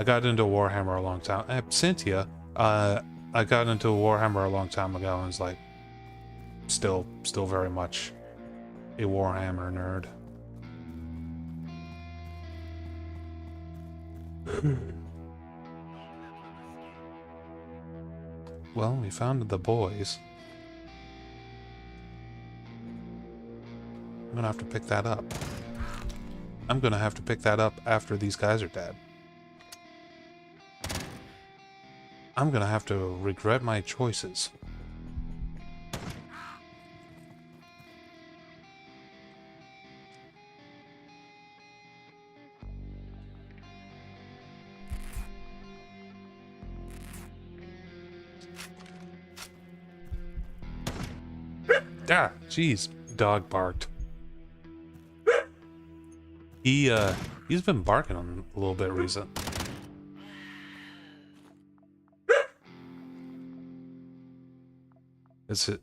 [SPEAKER 1] got into Warhammer a long time. Cynthia, I got into Warhammer a long time ago and was like, still very much a Warhammer nerd. Well, we found the boys. I'm gonna have to pick that up. I'm gonna have to pick that up after these guys are dead. I'm gonna have to regret my choices. Ah, jeez, dog barked. He's been barking on a little bit recent. Is it?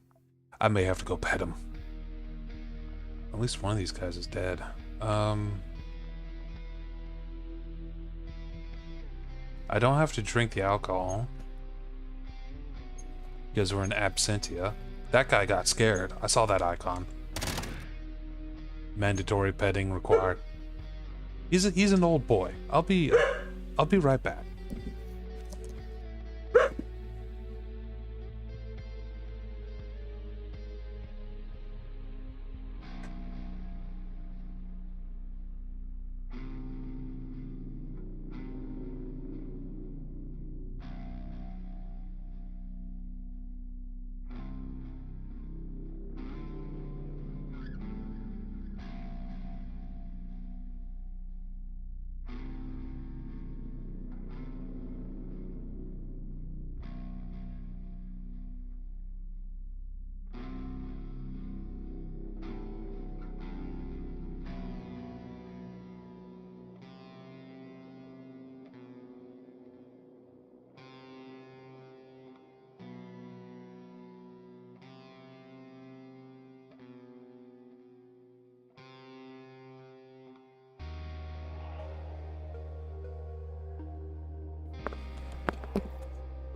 [SPEAKER 1] I may have to go pet him. At least one of these guys is dead. I don't have to drink the alcohol because we're in absentia. That guy got scared. I saw that icon. Mandatory petting required. He's an old boy. I'll be right back.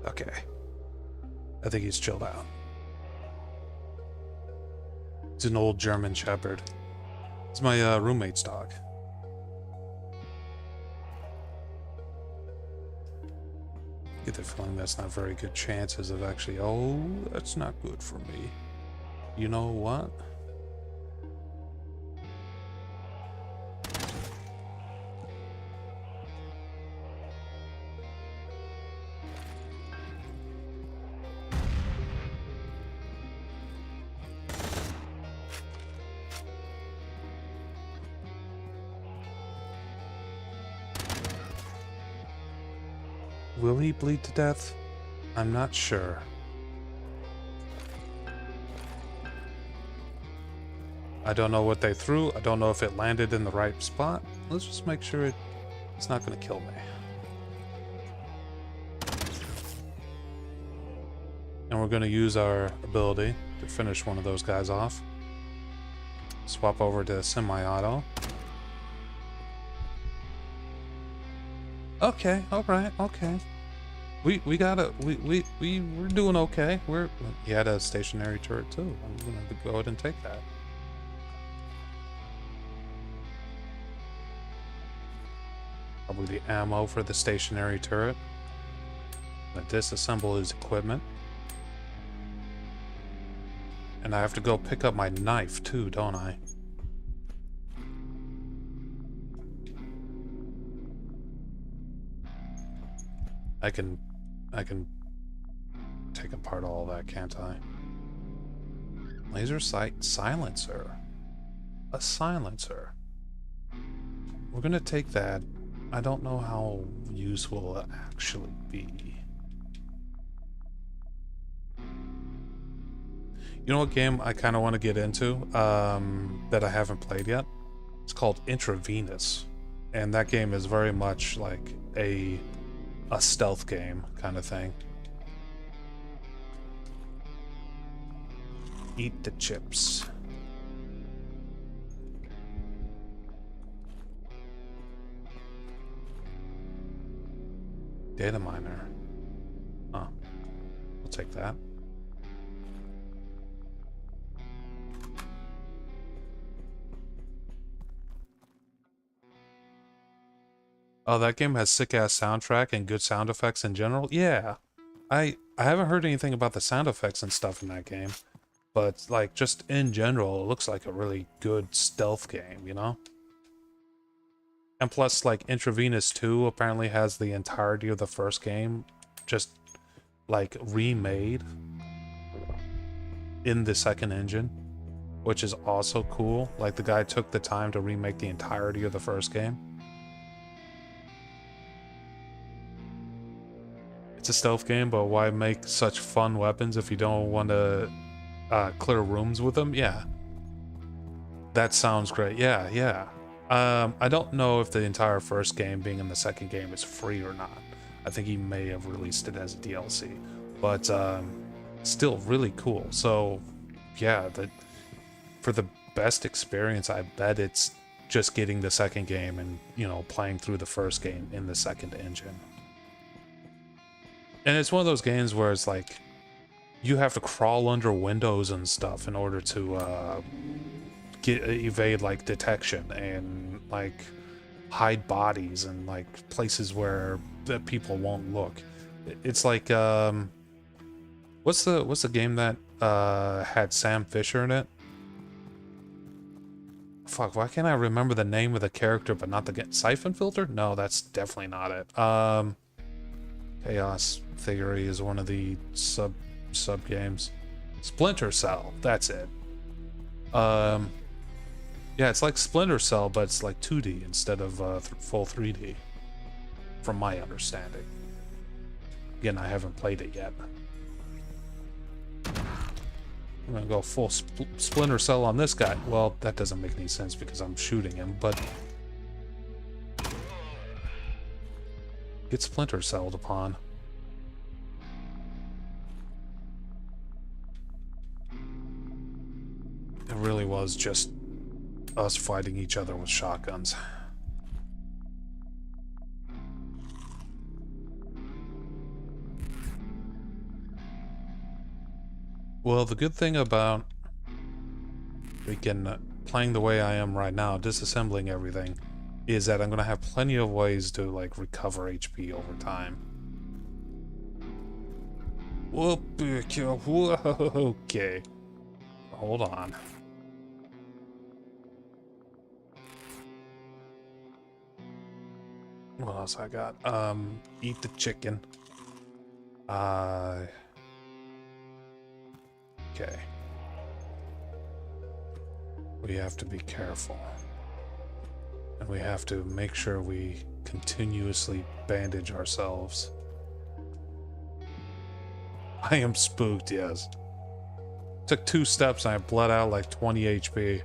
[SPEAKER 1] Okay. I think he's chilled out. He's an old German Shepherd. It's my roommate's dog. Get the feeling that's not very good chances of actually, oh, that's not good for me. You know what? Will he bleed to death? I'm not sure. I don't know what they threw. I don't know if it landed in the right spot. Let's just make sure it's not going to kill me. And we're going to use our ability to finish one of those guys off. Swap over to semi-auto. Okay, alright, okay. We're doing okay. He had a stationary turret too. I'm gonna go ahead and take that. Probably the ammo for the stationary turret. Gonna disassemble his equipment. And I have to go pick up my knife too, don't I? I can take apart all that, can't I? Laser sight silencer. A silencer. We're gonna take that. I don't know how useful it'll actually be. You know what game I kind of want to get into that I haven't played yet? It's called Intravenous. And that game is very much like a stealth game kind of thing. Eat the chips. Data miner. Huh. I'll take that. Oh, that game has sick-ass soundtrack and good sound effects in general? Yeah. I haven't heard anything about the sound effects and stuff in that game, but like just in general, it looks like a really good stealth game, you know? And plus, like, Intravenous 2 apparently has the entirety of the first game just, like, remade in the second engine, which is also cool. Like, the guy took the time to remake the entirety of the first game. It's a stealth game, but why make such fun weapons if you don't want to clear rooms with them? Yeah, that sounds great. Yeah, yeah. I don't know if the entire first game being in the second game is free or not. I think he may have released it as a DLC, but still really cool. So, yeah, for the best experience, I bet it's just getting the second game and, you know, playing through the first game in the second engine. And it's one of those games where it's like you have to crawl under windows and stuff in order to evade like detection and like hide bodies and like places where the people won't look. It's like what's the game that had Sam Fisher in it? Fuck, why can't I remember the name of the character but not the game? Siphon Filter? No, that's definitely not it. Chaos Theory is one of the sub games. Splinter Cell, that's it. Yeah, it's like Splinter Cell, but it's like 2D instead of full 3D, from my understanding. Again, I haven't played it yet. I'm gonna go full Splinter Cell on this guy. Well, that doesn't make any sense because I'm shooting him, but get Splinter Celled upon. It really was just us fighting each other with shotguns. Well, the good thing about freaking playing the way I am right now, disassembling everything, is that I'm gonna have plenty of ways to like recover HP over time. Whoop, okay. Hold on. What else I got? Eat the chicken. Okay. We have to be careful. And we have to make sure we continuously bandage ourselves. I am spooked, yes. Took 2 steps and I bled out like 20 HP.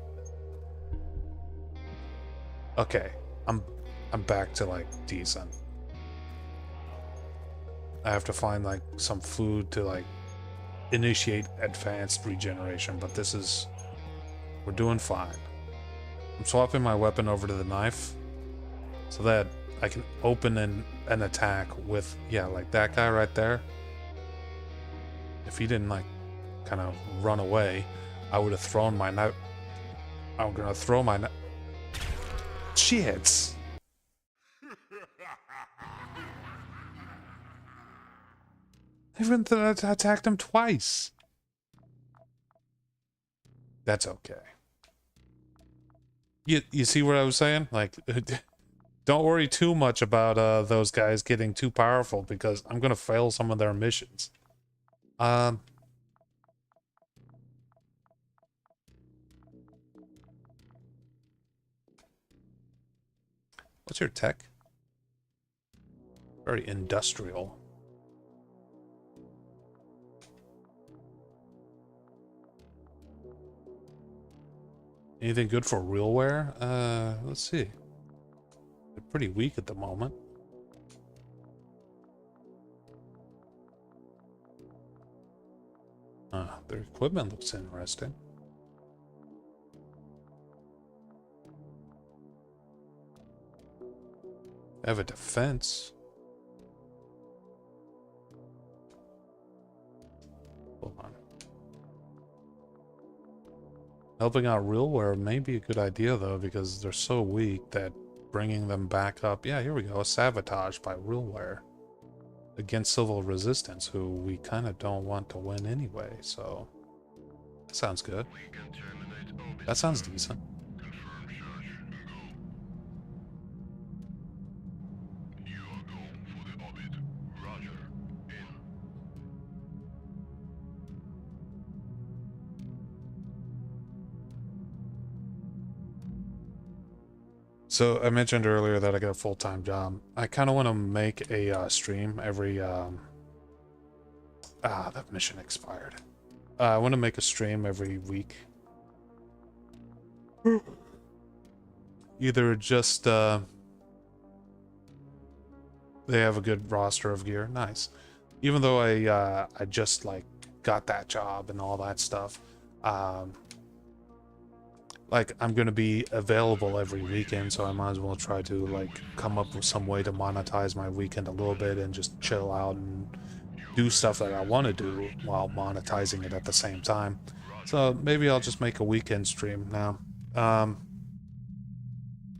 [SPEAKER 1] Okay, I'm back to like decent. I have to find like some food to like initiate advanced regeneration, but we're doing fine. I'm swapping my weapon over to the knife so that I can open an attack with, yeah, like that guy right there. If he didn't like kind of run away, I would have thrown my knife. I'm gonna throw my knife. Shit! I even attacked him twice. That's okay. You see what I was saying? Like, don't worry too much about those guys getting too powerful because I'm gonna fail some of their missions. What's your tech? Very industrial. Anything good for realware? Let's see. They're pretty weak at the moment. Their equipment looks interesting. They have a defense. Hold on. Helping out realware may be a good idea though, because they're so weak that bringing them back up. Yeah, here we go. Sabotage by Realware against civil resistance, who we kind of don't want to win anyway, so that sounds good.
[SPEAKER 4] We can terminate orbit.
[SPEAKER 1] That sounds decent.
[SPEAKER 4] Confirm charge and go. You are go for the orbit. Roger. In.
[SPEAKER 1] So I mentioned earlier that I got a full-time job. I kind of want to make a stream every that mission expired. I want to make a stream every week. Either just they have a good roster of gear, nice. Even though I just like got that job and all that stuff, like I'm gonna be available every weekend, so I might as well try to like come up with some way to monetize my weekend a little bit and just chill out and do stuff that I want to do while monetizing it at the same time. So maybe I'll just make a weekend stream now.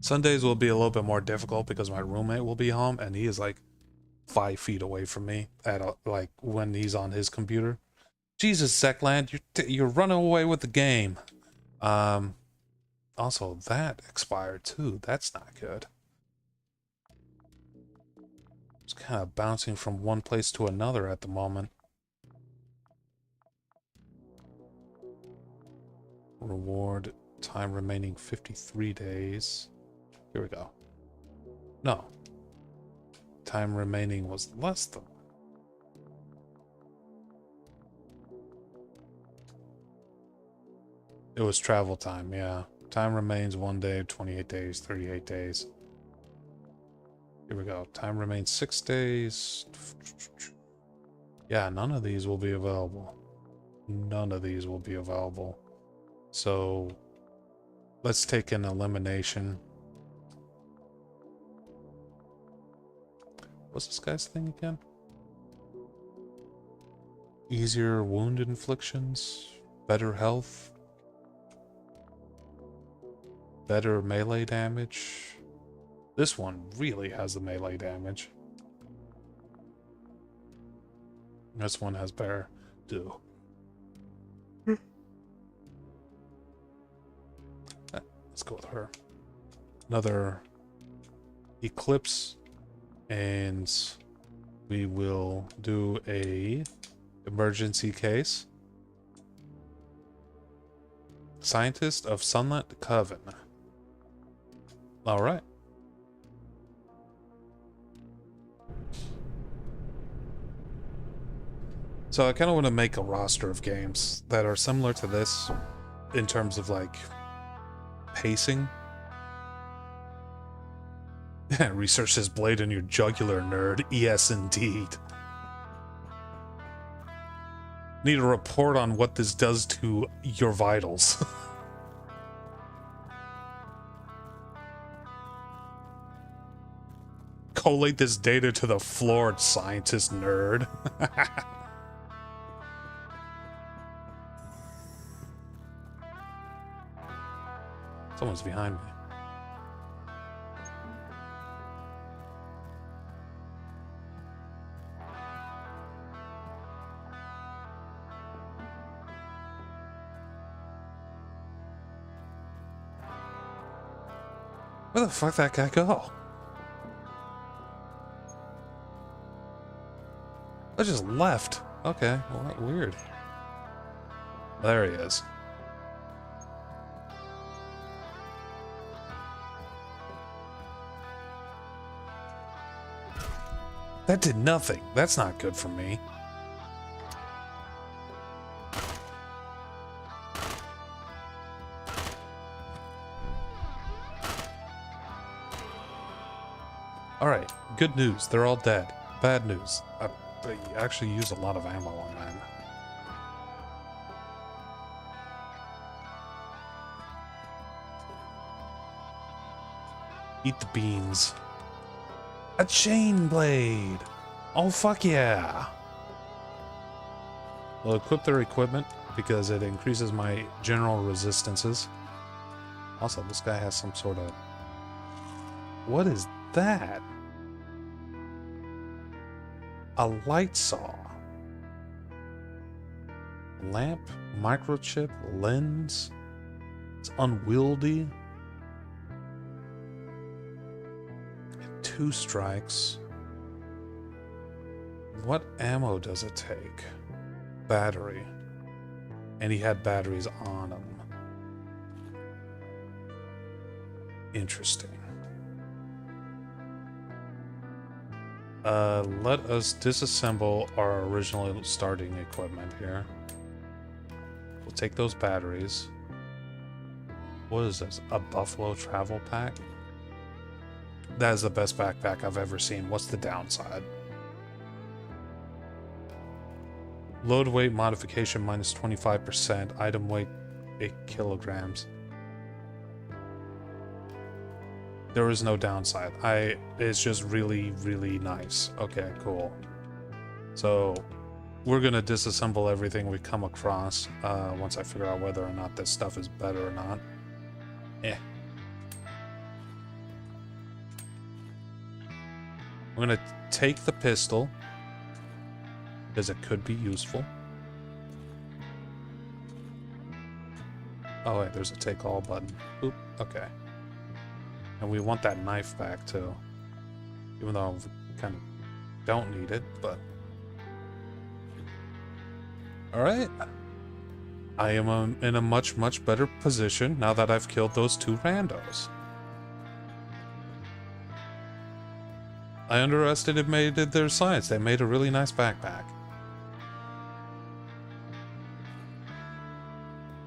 [SPEAKER 1] Sundays will be a little bit more difficult because my roommate will be home and he is like 5 feet away from me at like when he's on his computer. Jesus, Zekland, you're running away with the game. Also, that expired too. That's not good. It's kind of bouncing from one place to another at the moment. Reward time remaining 53 days. Here we go. No. Time remaining was less than. It was travel time, yeah. Time remains 1 day, 28 days, 38 days. Here we go. Time remains 6 days. Yeah, none of these will be available. None of these will be available. So let's take an elimination. What's this guy's thing again? Easier wound inflictions, better health, better melee damage. This one really has the melee damage. This one has better do. Let's go with her. Another Eclipse, and we will do a emergency case. Scientist of Sunlit Coven. All right. So I kind of want to make a roster of games that are similar to this in terms of like pacing. Research this blade in your jugular, nerd. Yes, indeed. Need a report on what this does to your vitals. Collate this data to the floor, scientist nerd. Someone's behind me. Where the fuck that guy go? I just left. Okay, well, that's weird. There he is. That did nothing. That's not good for me. Alright, good news. They're all dead. Bad news. They actually use a lot of ammo on that. Eat the beans. A chain blade! Oh, fuck yeah! We'll equip their equipment because it increases my general resistances. Also, this guy has some sort of What is that? A light saw. Lamp, microchip, lens. It's unwieldy. 2 strikes. What ammo does it take? Battery. And he had batteries on him. Interesting. Let us disassemble our original starting equipment here. We'll take those batteries. What is this? A Buffalo travel pack? That is the best backpack I've ever seen. What's the downside? Load weight modification minus 25%. Item weight 8 kilograms. There is no downside. It's just really, really nice. Okay, cool. So we're gonna disassemble everything we come across once I figure out whether or not this stuff is better or not. I'm gonna take the pistol because it could be useful. Oh wait, there's a take all button. Oop, okay. And we want that knife back too. Even though we kind of don't need it, but... Alright. I am in a much, much better position now that I've killed those 2 randos. I underestimated their science. They made a really nice backpack.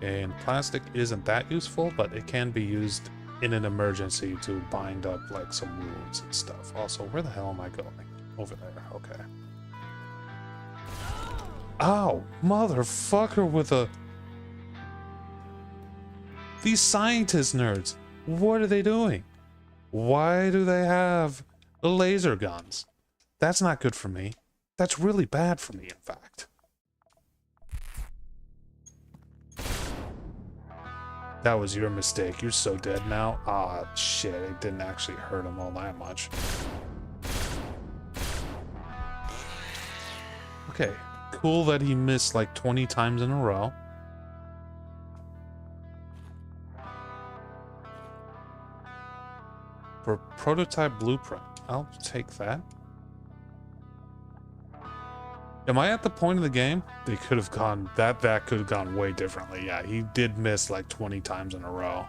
[SPEAKER 1] And plastic isn't that useful, but it can be used in an emergency to bind up like some wounds and stuff. Also, where the hell am I going? Over there, okay. Ow, motherfucker with a... These scientist nerds, what are they doing? Why do they have laser guns? That's not good for me. That's really bad for me, in fact. That was your mistake. You're so dead now. Ah, shit. It didn't actually hurt him all that much. Okay. Cool that he missed like 20 times in a row. For prototype blueprint. I'll take that. Am I at the point of the game? They could have gone... That could have gone way differently. Yeah, he did miss like 20 times in a row.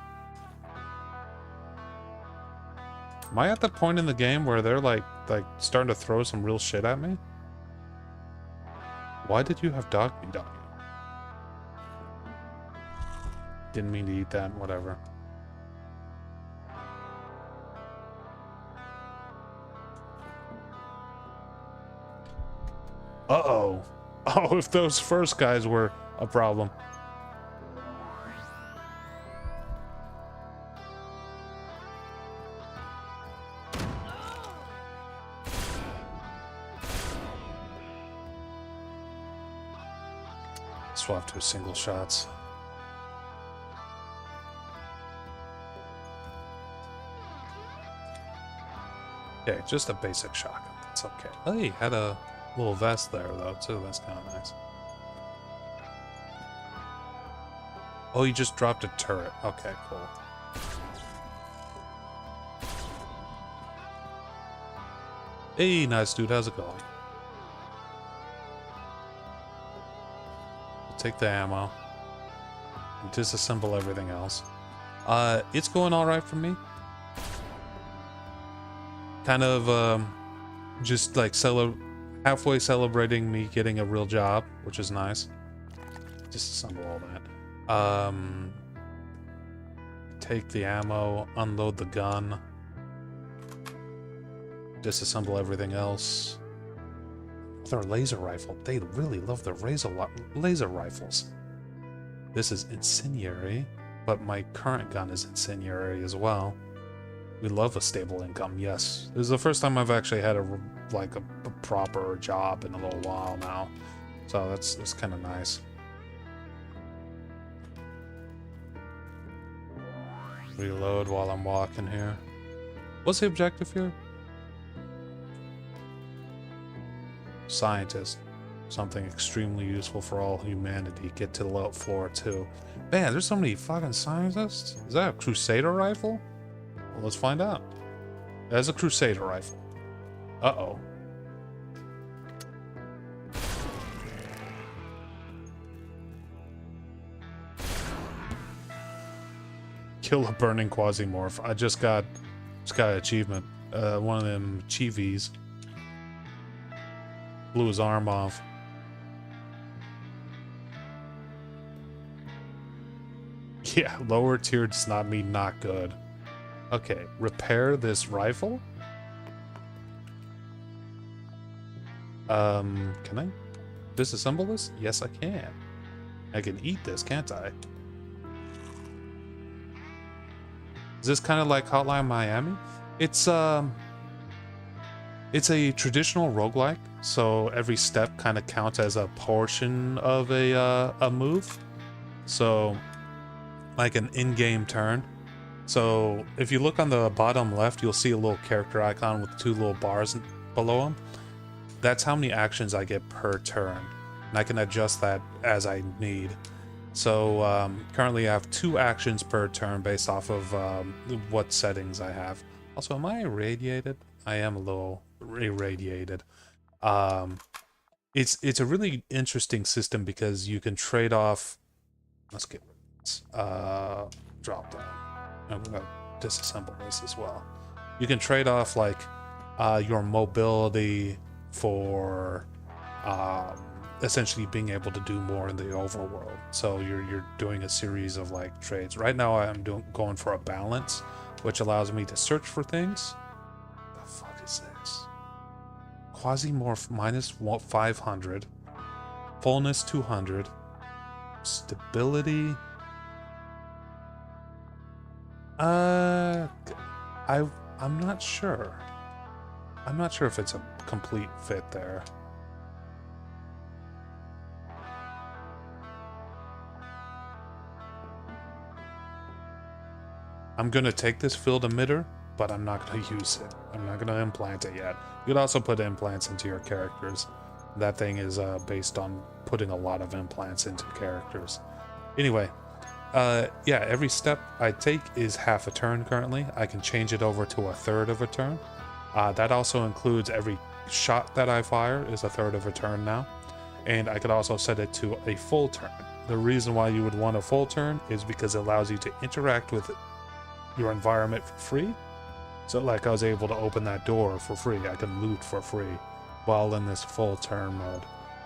[SPEAKER 1] Am I at the point in the game where they're like starting to throw some real shit at me? Why did you have dog meat on you? Didn't mean to eat that, whatever. Uh-oh. Oh, if those first guys were a problem. Swap to single shots. Okay, just a basic shotgun. That's okay. Oh, he had a little vest there, though, too. That's kind of nice. Oh, he just dropped a turret. Okay, cool. Hey, nice dude. How's it going? We'll take the ammo. And disassemble everything else. It's going alright for me. Kind of, just like halfway celebrating me getting a real job, which is nice. Disassemble all that. Take the ammo, unload the gun. Disassemble everything else. Their laser rifle. They really love their laser rifles. This is incendiary, but my current gun is incendiary as well. We love a stable income, yes. This is the first time I've actually had a proper job in a little while now. So that's kind of nice. Reload while I'm walking here. What's the objective here? Scientist. Something extremely useful for all humanity. Get to the floor 2. Man, there's so many fucking scientists. Is that a Crusader rifle? Well, let's find out. That's a Crusader rifle. Uh-oh. Kill a burning Quasimorph. I just got an achievement. One of them chivis. Blew his arm off. Yeah, lower tier does not mean not good. Okay, repair this rifle? Can I disassemble this? Yes, I can. I can eat this, can't I? Is this kind of like Hotline Miami? It's a traditional roguelike, so every step kind of counts as a portion of a move. So, like an in-game turn. So, if you look on the bottom left, you'll see a little character icon with 2 little bars below him. That's how many actions I get per turn. And I can adjust that as I need. So, currently I have 2 actions per turn based off of what settings I have. Also, am I irradiated? I am a little irradiated. It's a really interesting system because you can trade off. Let's get this. Drop down. I'm gonna disassemble this as well. You can trade off like your mobility for essentially being able to do more in the overworld. So you're doing a series of like trades. Right now I'm going for a balance, which allows me to search for things. What the fuck is this? Quasimorph minus 500, fullness 200, stability. I'm not sure. I'm not sure if it's a complete fit there. I'm gonna take this field emitter, but I'm not gonna use it. I'm not gonna implant it yet. You could also put implants into your characters. That thing is based on putting a lot of implants into characters. Anyway, yeah, every step I take is half a turn currently. I can change it over to a third of a turn. That also includes every shot that I fire is a third of a turn now. And I could also set it to a full turn. The reason why you would want a full turn is because it allows you to interact with your environment for free. So like I was able to open that door for free. I can loot for free while in this full turn mode.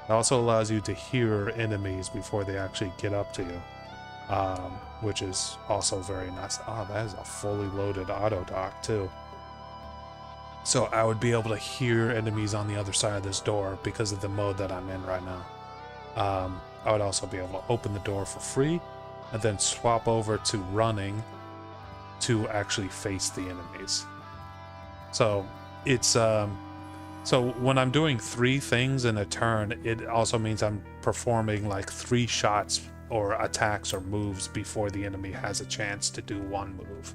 [SPEAKER 1] It also allows you to hear enemies before they actually get up to you. Which is also very nice. Oh, that is a fully loaded auto dock too. So I would be able to hear enemies on the other side of this door because of the mode that I'm in right now. I would also be able to open the door for free and then swap over to running to actually face the enemies. So it's so when I'm doing 3 things in a turn, it also means I'm performing like 3 shots or attacks or moves before the enemy has a chance to do 1 move.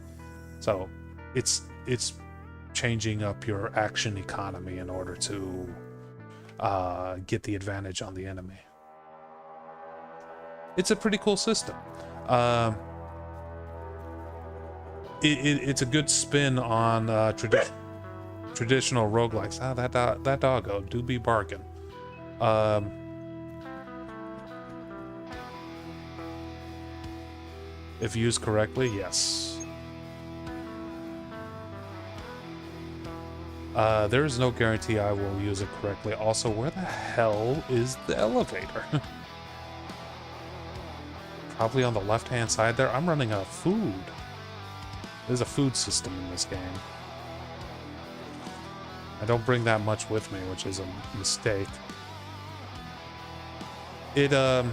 [SPEAKER 1] So it's changing up your action economy in order to get the advantage on the enemy. It's a pretty cool system. It's a good spin on traditional roguelikes. Ah, that doggo do be barking. If used correctly, yes. There is no guarantee I will use it correctly. Also, where the hell is the elevator? Probably on the left-hand side there. I'm running out of food. There's a food system in this game. I don't bring that much with me, which is a mistake. The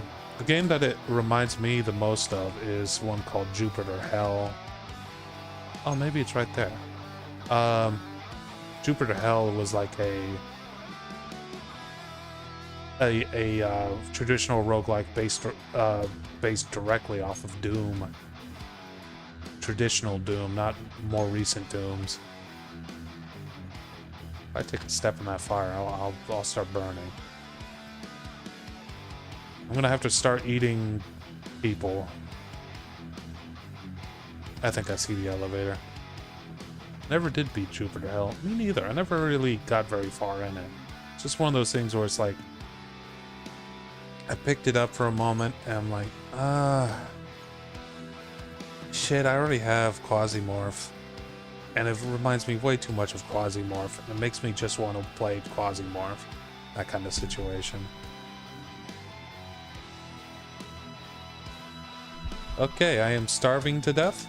[SPEAKER 1] game that it reminds me the most of is one called Jupiter Hell. Oh, maybe it's right there. Jupiter Hell was like a traditional roguelike based directly off of Doom. Traditional Doom, not more recent Dooms. If I take a step in that fire, I'll start burning. I'm gonna have to start eating people. I think I see the elevator. Never did beat Jupiter Hell. Me neither. I never really got very far in it. It's just one of those things where it's like, I picked it up for a moment and I'm like, shit, I already have Quisimorph. And it reminds me way too much of Quisimorph. And it makes me just want to play Quisimorph. That kind of situation. Okay, I am starving to death.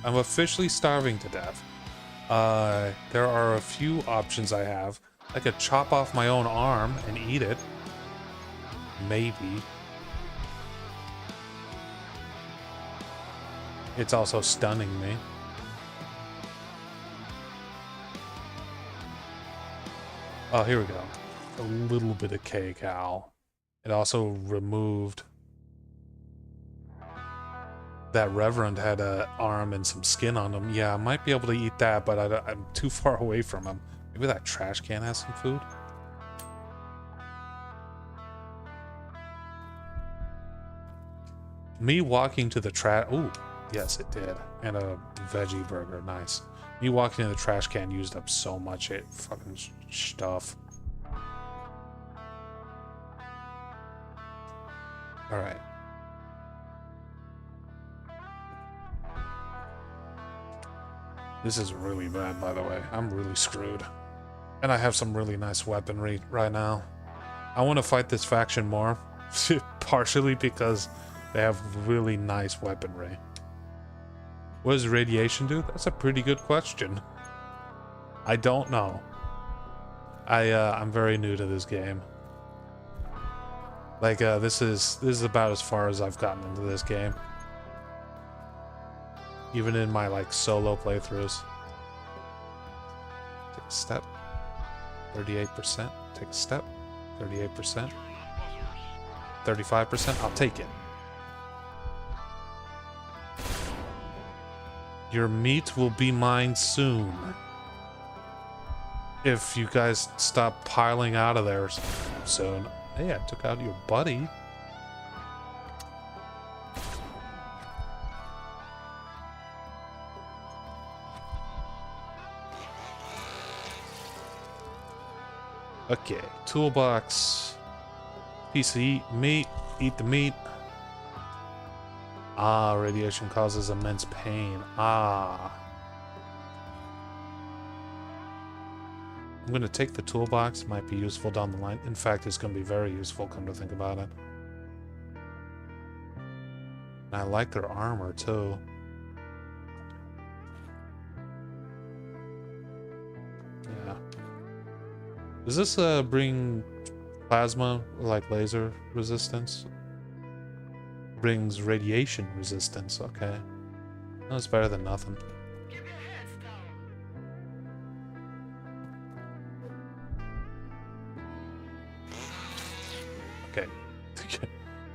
[SPEAKER 1] I'm officially starving to death. There are a few options I have. I could chop off my own arm and eat it. Maybe. It's also stunning me. Oh, here we go. A little bit of K-Cal. It also removed... That Reverend had an arm and some skin on him. Yeah, I might be able to eat that, but I'm too far away from him. Maybe that trash can has some food? Me walking to the trash... Ooh, yes, it did. And a veggie burger. Nice. Me walking to the trash can used up so much fucking stuff. Alright. This is really bad, by the way. I'm really screwed. And I have some really nice weaponry right now. I want to fight this faction more. Partially because they have really nice weaponry. What does radiation do? That's a pretty good question. I don't know. I'm very new to this game. Like, this is about as far as I've gotten into this game. Even in my, like, solo playthroughs. Take a step. 38%. Take a step. 38%. 35%. I'll take it. Your meat will be mine soon. If you guys stop piling out of there soon. Hey, I took out your buddy. Okay, toolbox. Piece of meat. Eat the meat. Ah, radiation causes immense pain. Ah. I'm going to take the toolbox. It might be useful down the line. In fact, it's going to be very useful, come to think about it. And I like their armor, too. Yeah. Does this bring plasma, like laser resistance? Brings radiation resistance, okay. That's better than nothing. Okay.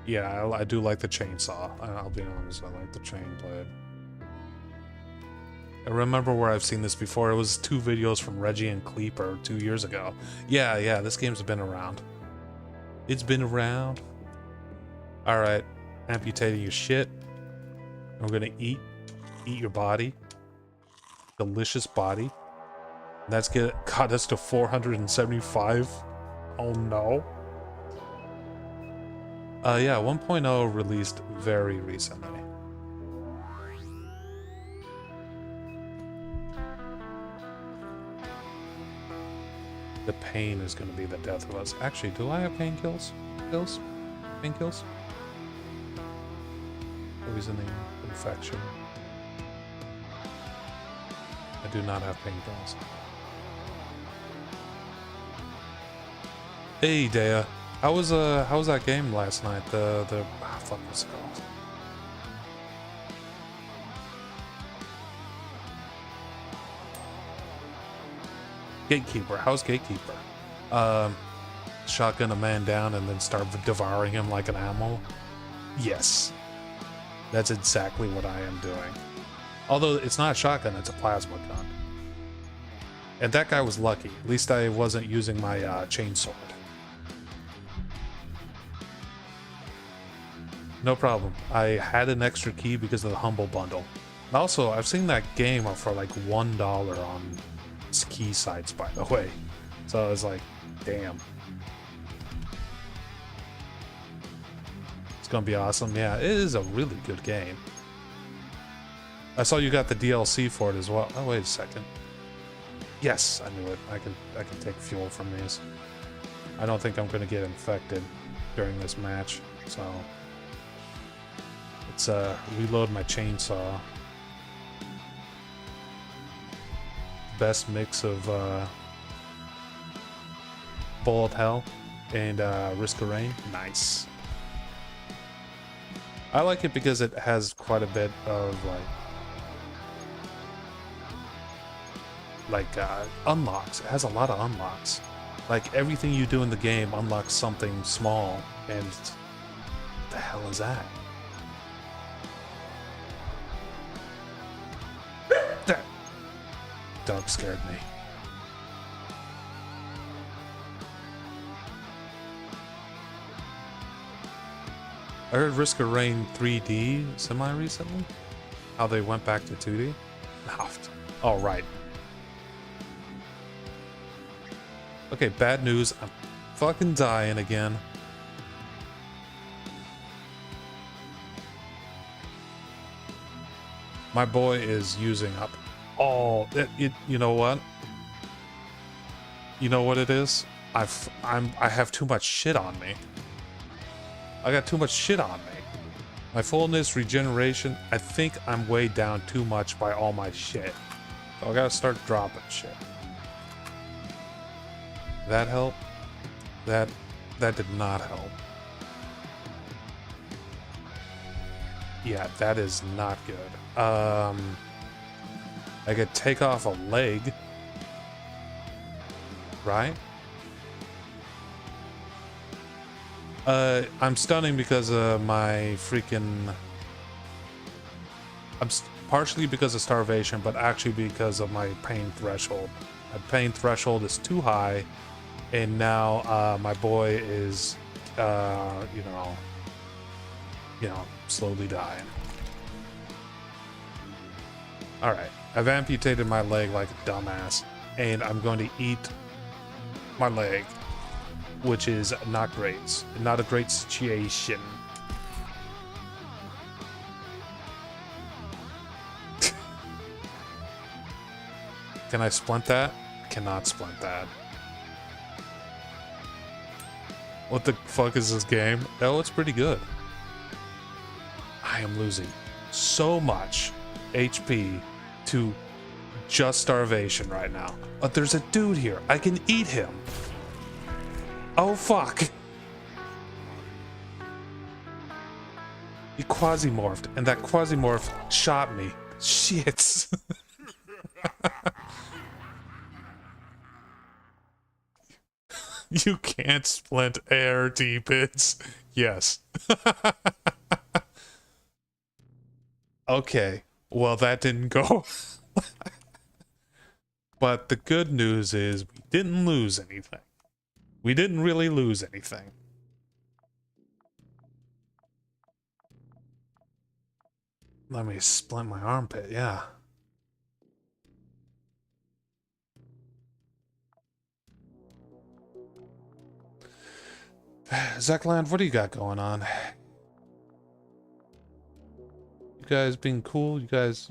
[SPEAKER 1] Yeah, I do like the chainsaw. I'll be honest, I like the chain blade. I remember where I've seen this before. It was 2 videos from Reggie and Cleeper 2 years ago. Yeah, this game's been around. It's been around. Alright. Amputating your shit. I'm gonna eat your body. Delicious body. That's got us to 475. Oh no. Yeah, 1.0 released very recently. The pain is gonna be the death of us. Actually, do I have pain kills? Pain kills? Poisoning, infection. I do not have pain kills. Hey, Dea. How was that game last night? Fuck, what's it called? Gatekeeper. How's Gatekeeper? Shotgun a man down and then start devouring him like an animal? Yes. That's exactly what I am doing. Although it's not a shotgun, it's a plasma gun. And that guy was lucky. At least I wasn't using my chainsword. No problem. I had an extra key because of the Humble Bundle. And also, I've seen that game for like $1 on key sites, by the way. So I was like, damn. It's gonna be awesome. Yeah, it is a really good game. I saw you got the DLC for it as well. Oh, wait a second. Yes, I knew it. I can take fuel from these. I don't think I'm gonna get infected during this match, so let's reload my chainsaw. Best mix of Bullet Hell and Risk of Rain. Nice. I like it because it has quite a bit of unlocks. It has a lot of unlocks. Like everything you do in the game unlocks something small, and what the hell is that? That dog scared me. I heard Risk of Rain 3D semi-recently. How they went back to 2D. Oh, right. Okay, bad news. I'm fucking dying again. My boy is using up all it. You know what? You know what it is? I have too much shit on me. I got too much shit on me. My fullness, regeneration. I think I'm weighed down too much by all my shit. So I gotta start dropping shit. That help? That did not help. Yeah, that is not good. I could take off a leg. Right? I'm stunning because of my freaking... partially because of starvation, but actually because of my pain threshold. My pain threshold is too high, and now my boy is, you know, slowly dying. All right, I've amputated my leg like a dumbass, and I'm going to eat my leg, which is not great. Not a great situation. Can I splint that? Cannot splint that. What the fuck is this game? Oh, it's pretty good. I am losing so much HP to just starvation right now. But there's a dude here. I can eat him. Oh, fuck. He Quisimorphed, and that Quisimorph shot me. Shit. You can't splint air, T-Bits. Yes. Okay. Well, that didn't go. But the good news is we didn't lose anything. We didn't really lose anything. Let me splint my armpit, yeah. Zekland, what do you got going on? You guys being cool? You guys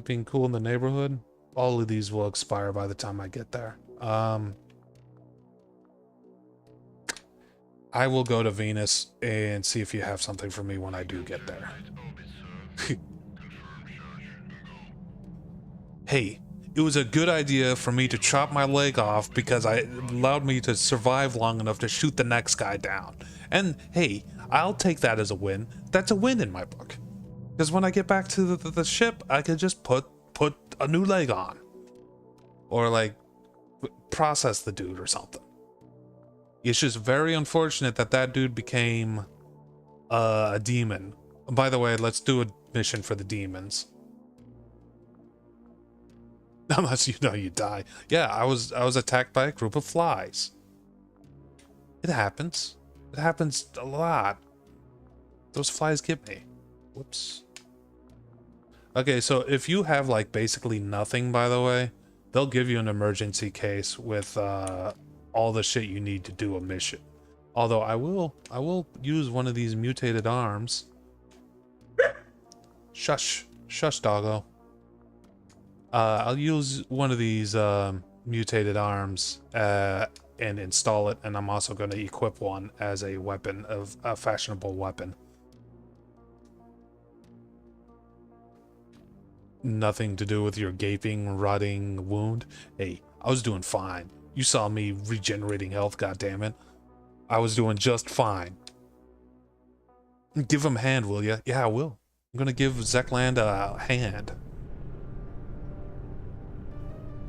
[SPEAKER 1] being cool in the neighborhood? All of these will expire by the time I get there. I will go to Venus and see if you have something for me when I do get there. Hey, it was a good idea for me to chop my leg off because it allowed me to survive long enough to shoot the next guy down. And hey, I'll take that as a win. That's a win in my book. Because when I get back to the ship, I could just put a new leg on. Or like, process the dude or something. It's just very unfortunate that dude became a demon. By the way, let's do a mission for the demons. Unless you know you die. Yeah, I was attacked by a group of flies. It happens. It happens a lot. Those flies get me. Whoops. Okay, so if you have like basically nothing, by the way, they'll give you an emergency case with all the shit you need to do a mission. Although I will use one of these mutated arms. Shush, shush, doggo. I'll use one of these mutated arms and install it, and I'm also going to equip one as a weapon, of a fashionable weapon. Nothing to do with your gaping, rotting wound. Hey, I was doing fine. You saw me regenerating health, goddammit. I was doing just fine. Give him a hand, will ya? Yeah, I will. I'm gonna give Zekland a hand.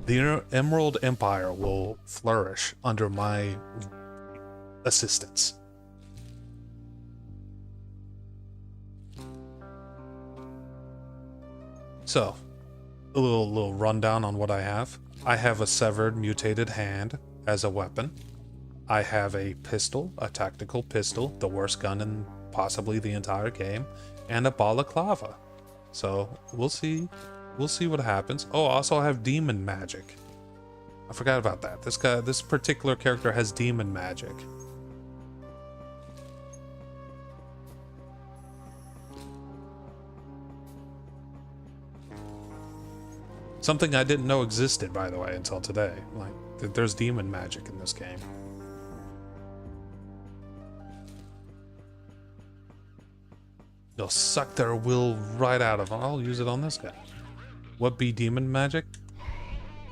[SPEAKER 1] The Emerald Empire will flourish under my assistance. So, a little rundown on what I have. I have a severed, mutated hand as a weapon. I have a pistol, a tactical pistol, the worst gun in possibly the entire game, and a balaclava. So, we'll see. We'll see what happens. Oh, I also have demon magic. I forgot about that. This particular character has demon magic. Something I didn't know existed, by the way, until today. Like, there's demon magic in this game. They'll suck their will right out of them. I'll use it on this guy. What be demon magic?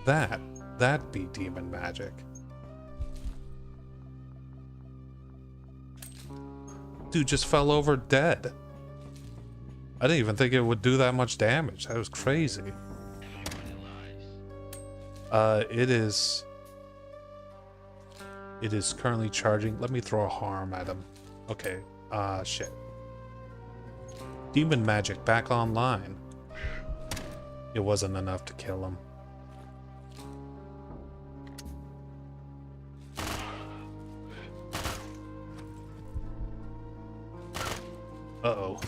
[SPEAKER 1] That be demon magic. Dude just fell over dead. I didn't even think it would do that much damage. That was crazy. It is currently charging. Let me throw a harm at him. Okay. Shit. Demon magic back online. It wasn't enough to kill him. Uh-oh.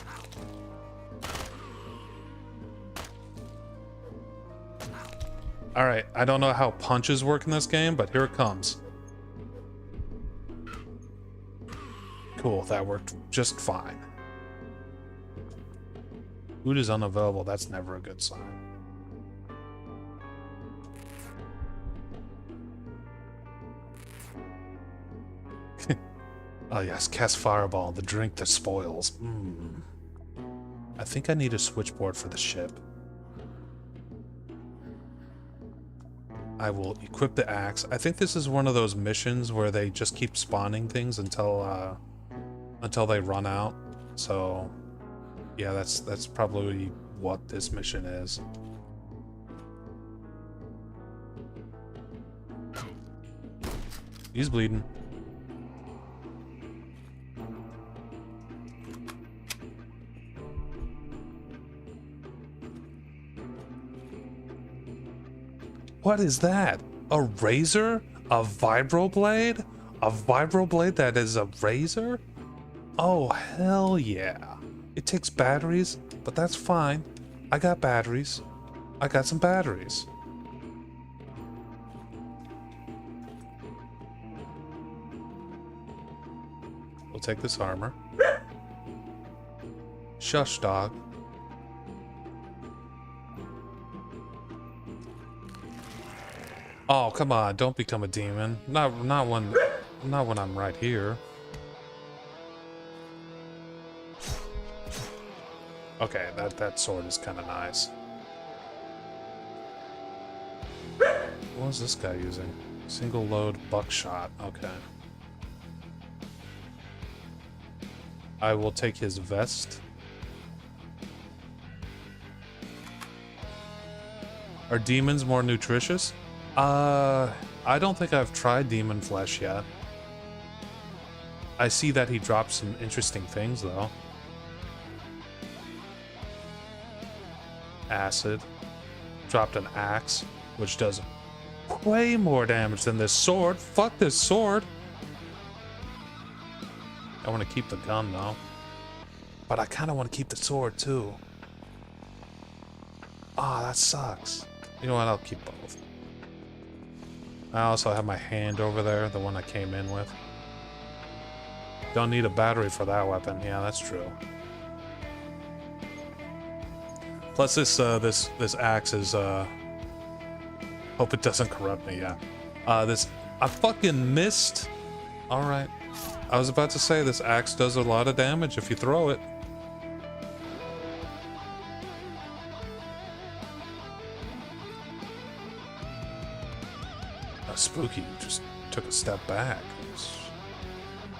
[SPEAKER 1] Alright, I don't know how punches work in this game, but here it comes. Cool, that worked just fine. Food is unavailable, that's never a good sign. Oh yes, cast Fireball, the drink that spoils. I think I need a switchboard for the ship. I will equip the axe. I think this is one of those missions where they just keep spawning things until they run out. So yeah, that's probably what this mission is. He's bleeding. What is that? A razor? A vibroblade? A vibroblade that is a razor? Oh, hell yeah. It takes batteries, but that's fine. I got batteries. I got some batteries. We'll take this armor. Shush, dog. Oh, come on, don't become a demon. Not when I'm right here. Okay, that sword is kind of nice. What was this guy using? Single load buckshot. Okay. I will take his vest. Are demons more nutritious? I don't think I've tried demon flesh yet. I see that he dropped some interesting things, though. Acid. Dropped an axe. which does way more damage than this sword. Fuck this sword. I want to keep the gun though, but I kind of want to keep the sword too. Ah, that sucks. You know what? I'll keep both. I also have my hand over there, the one I came in with. Don't need a battery for that weapon. Yeah, that's true. Plus this this axe is hope it doesn't corrupt me, yeah. I fucking missed. Alright. I was about to say this axe does a lot of damage if you throw it. Spooky just took a step back. It's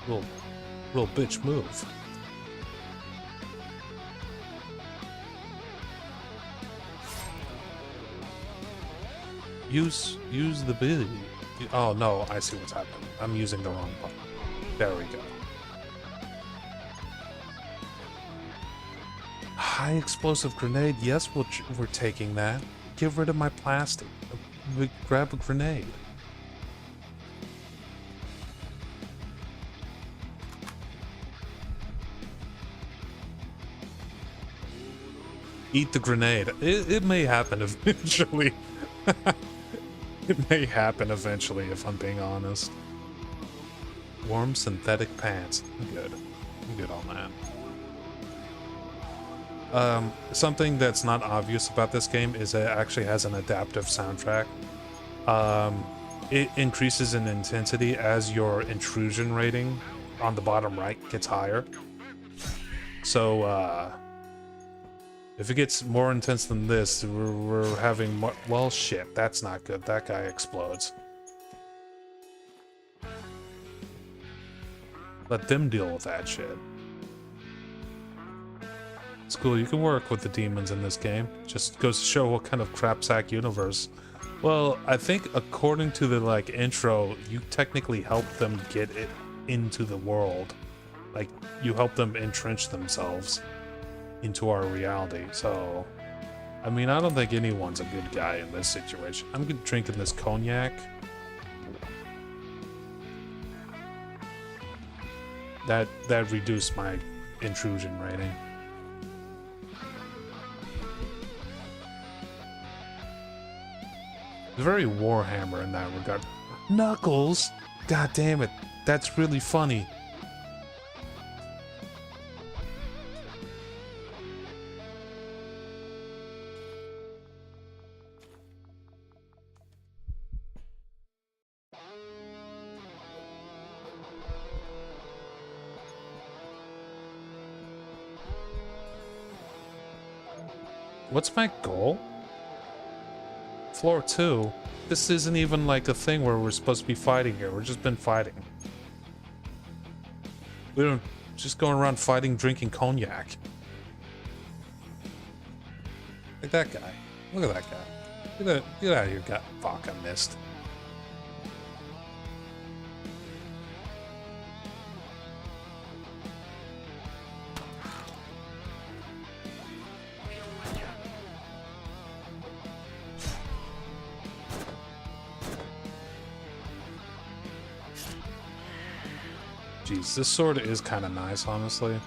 [SPEAKER 1] a little bitch move. Use the ability. Oh no, I see what's happening. I'm using the wrong button. There we go. High explosive grenade. Yes, we're taking that. Get rid of my plastic. Grab a grenade. Eat the grenade. It may happen eventually. It may happen eventually, if I'm being honest. Warm synthetic pants. I'm good. I'm good on that. Something that's not obvious about this game is it actually has an adaptive soundtrack. It increases in intensity as your intrusion rating on the bottom right gets higher. So, if it gets more intense than this, we're having more... Well, shit, that's not good. That guy explodes. Let them deal with that shit. It's cool, you can work with the demons in this game. Just goes to show what kind of crapsack universe. Well, I think according to the, like, intro, you technically help them get it into the world. Like, you help them entrench themselves into our reality. So, I mean, I don't think anyone's a good guy in this situation. I'm drinking this cognac. That reduced my intrusion rating. It's very Warhammer in that regard. Knuckles! God damn it. That's really funny. What's my goal? Floor 2? This isn't even like a thing where we're supposed to be fighting here. We've just been fighting. We don't just going around fighting, drinking cognac. Like that guy. Look at that guy. Get out of here, guy. Fuck, I missed. Jeez, this sword is kind of nice, honestly.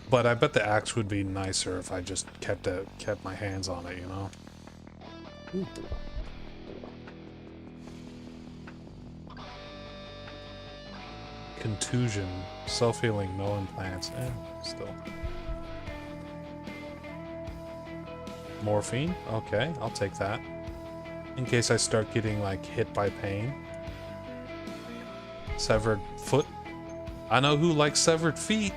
[SPEAKER 1] But I bet the axe would be nicer if I just kept my hands on it, you know? Ooh. Contusion. Self-healing, no implants. Still. Morphine? Okay, I'll take that. In case I start getting, like, hit by pain. Severed foot. I know who likes severed feet.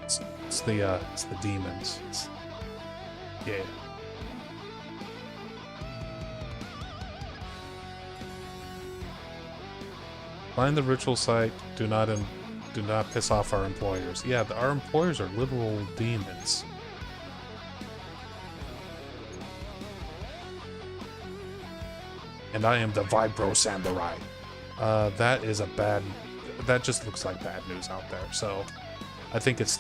[SPEAKER 1] It's the demons. Yeah. Find the ritual site. Do not piss off our employers. Yeah, our employers are literal demons. And I am the Vibro Samurai. That is a bad... That just looks like bad news out there, so... I think it's...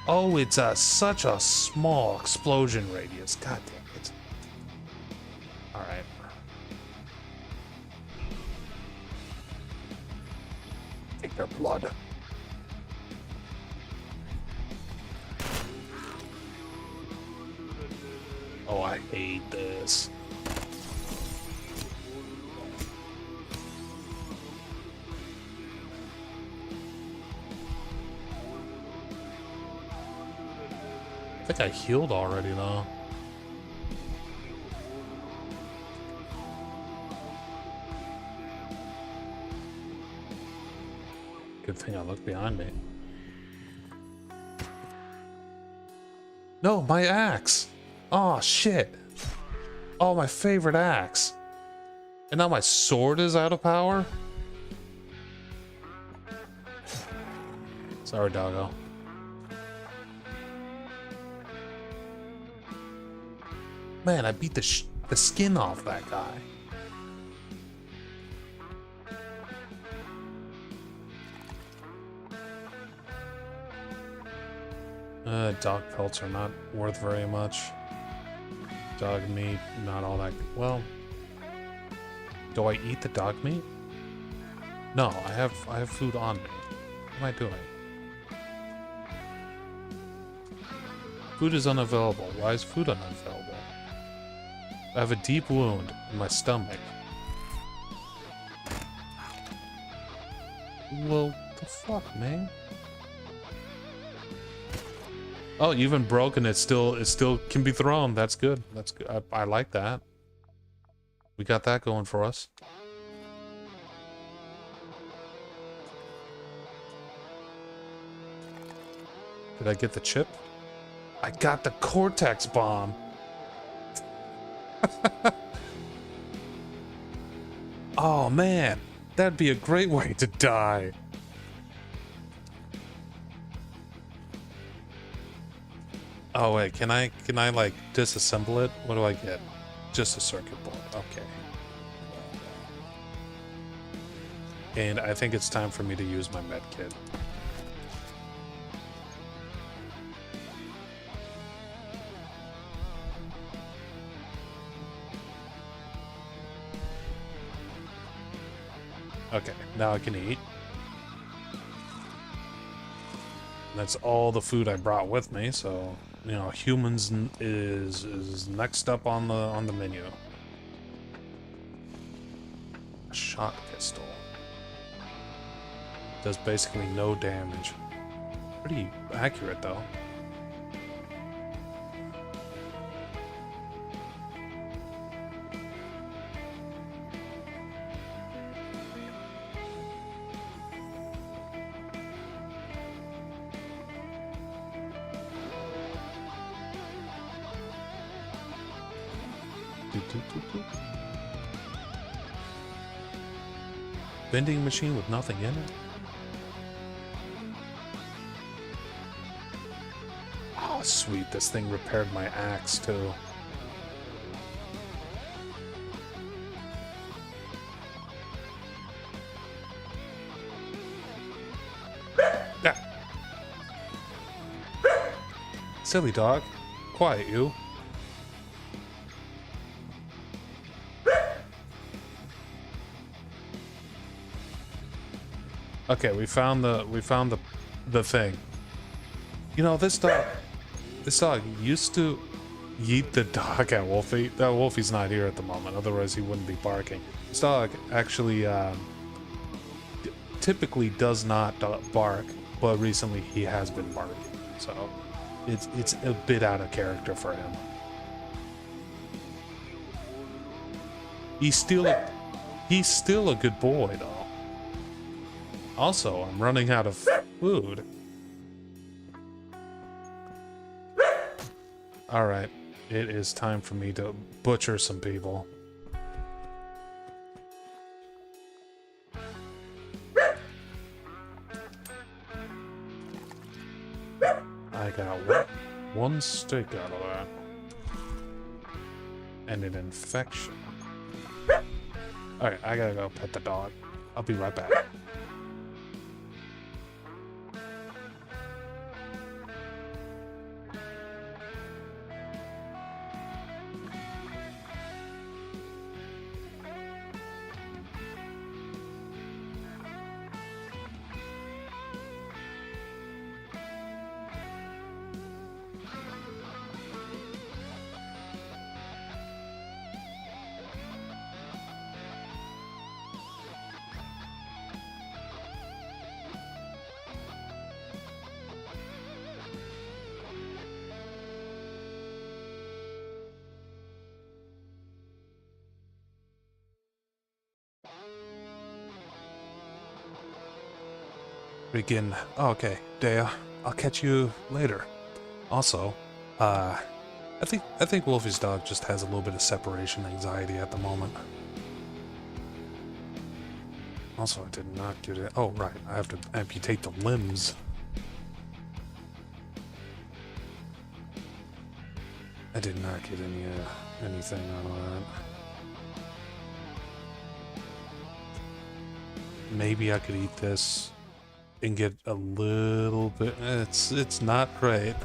[SPEAKER 1] Oh, it's such a small explosion radius. God damn it. drink their blood. Oh, I hate this. I think I healed already, though. Good thing I looked behind me. No, my axe! Oh, shit! Oh, my favorite axe! And now my sword is out of power? Sorry, doggo. Man, I beat the skin off that guy. Dog pelts are not worth very much. Dog meat, not all that. Well, do I eat the dog meat? No, I have food on me. What am I doing? Food is unavailable. Why is food unavailable? I have a deep wound in my stomach. Well, the fuck, man? Oh, even broken, it still can be thrown. That's good. That's good. I like that. We got that going for us. Did I get the chip? I got the Cortex bomb. Oh man, that'd be a great way to die. Oh wait, can I like disassemble it? What do I get? Just a circuit board. Okay. And I think it's time for me to use my med kit. Okay, now I can eat. That's all the food I brought with me, so you know, humans is next up on the menu. A shot pistol does basically no damage. Pretty accurate though. Vending machine with nothing in it? Oh, sweet. This thing repaired my axe, too. Ah. Silly dog. Quiet, you. Okay, we found the thing. You know, this dog used to yeet the dog at Wolfie. That Wolfie's not here at the moment, otherwise he wouldn't be barking. This dog actually typically does not bark, but recently he has been barking. So it's a bit out of character for him. He's still a good boy though. Also, I'm running out of food. Alright, it is time for me to butcher some people. I got one steak out of that. And an infection. Alright, I gotta go pet the dog. I'll be right back. Freaking. Oh, okay, Dea. I'll catch you later. Also, I think Wolfie's dog just has a little bit of separation anxiety at the moment. Also, I did not get it. Oh, right. I have to amputate the limbs. I did not get anything out of that. Maybe I could eat this and get a little bit. It's not great.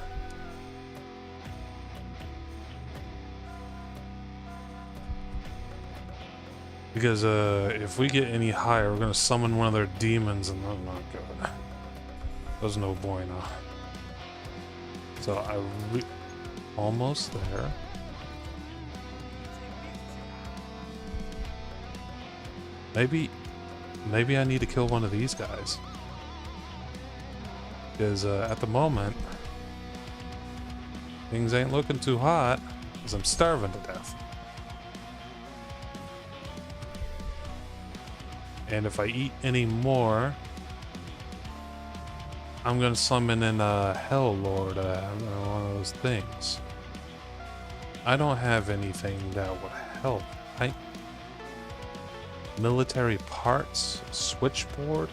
[SPEAKER 1] Because if we get any higher, we're gonna summon one of their demons, and that's not good. There's no bueno. So almost there. Maybe I need to kill one of these guys. Because at the moment, things ain't looking too hot, because I'm starving to death. And if I eat any more, I'm gonna summon in a Hell Lord, one of those things. I don't have anything that would help. Military parts, switchboard.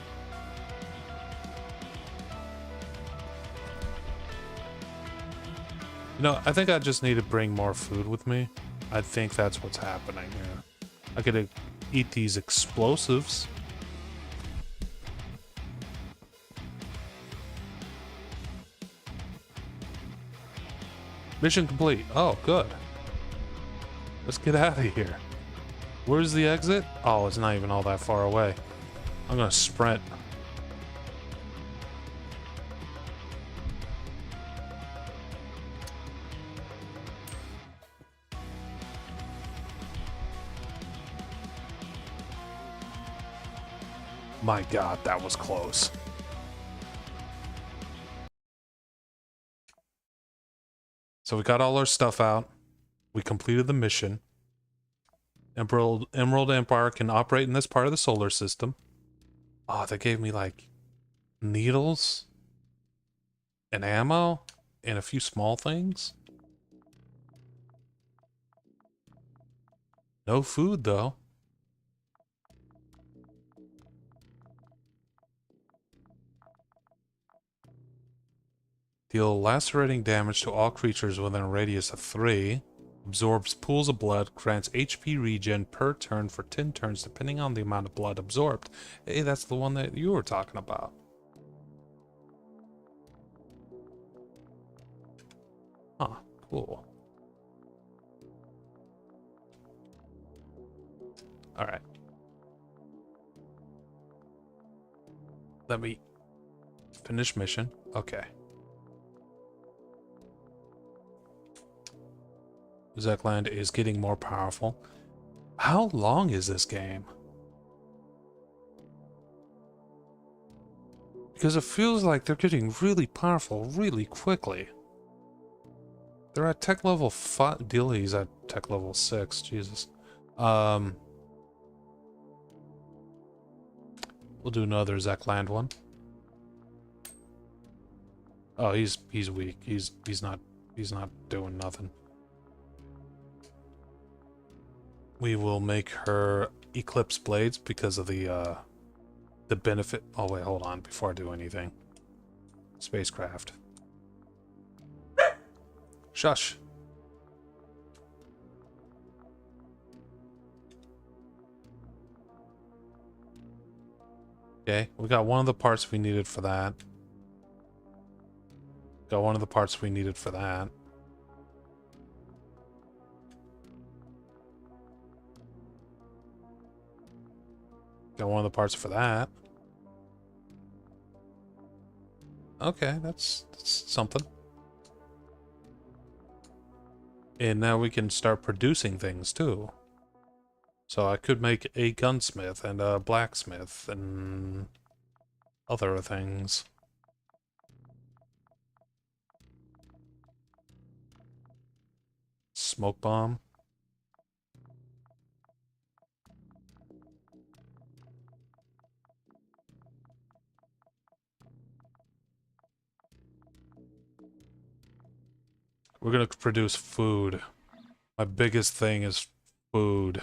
[SPEAKER 1] You know, I think I just need to bring more food with me. I think that's what's happening here. I could eat these explosives. Mission complete. Oh, good. Let's get out of here. Where's the exit? Oh, it's not even all that far away. I'm gonna sprint. My God, that was close. So we got all our stuff out. We completed the mission. Emerald Empire can operate in this part of the solar system. Oh, they gave me like needles and ammo and a few small things. No food though. Deal lacerating damage to all creatures within a radius of 3. Absorbs pools of blood. Grants HP regen per turn for 10 turns depending on the amount of blood absorbed. Hey, that's the one that you were talking about. Huh, cool. Alright. Let me finish mission. Okay. Zekland is getting more powerful. How long is this game? Because it feels like they're getting really powerful really quickly. They're at tech level 5. Dilly's at tech level 6. Jesus. We'll do another Zekland one. Oh, he's weak. He's not doing nothing. We will make her Eclipse Blades because of the benefit. Oh wait, hold on before I do anything. Spacecraft. Shush. Okay, we got one of the parts we needed for that. Got one of the parts we needed for that. Got one of the parts for that. Okay, that's something. And now we can start producing things too. So I could make a gunsmith and a blacksmith and other things. Smoke bomb. We're gonna produce food. My biggest thing is food.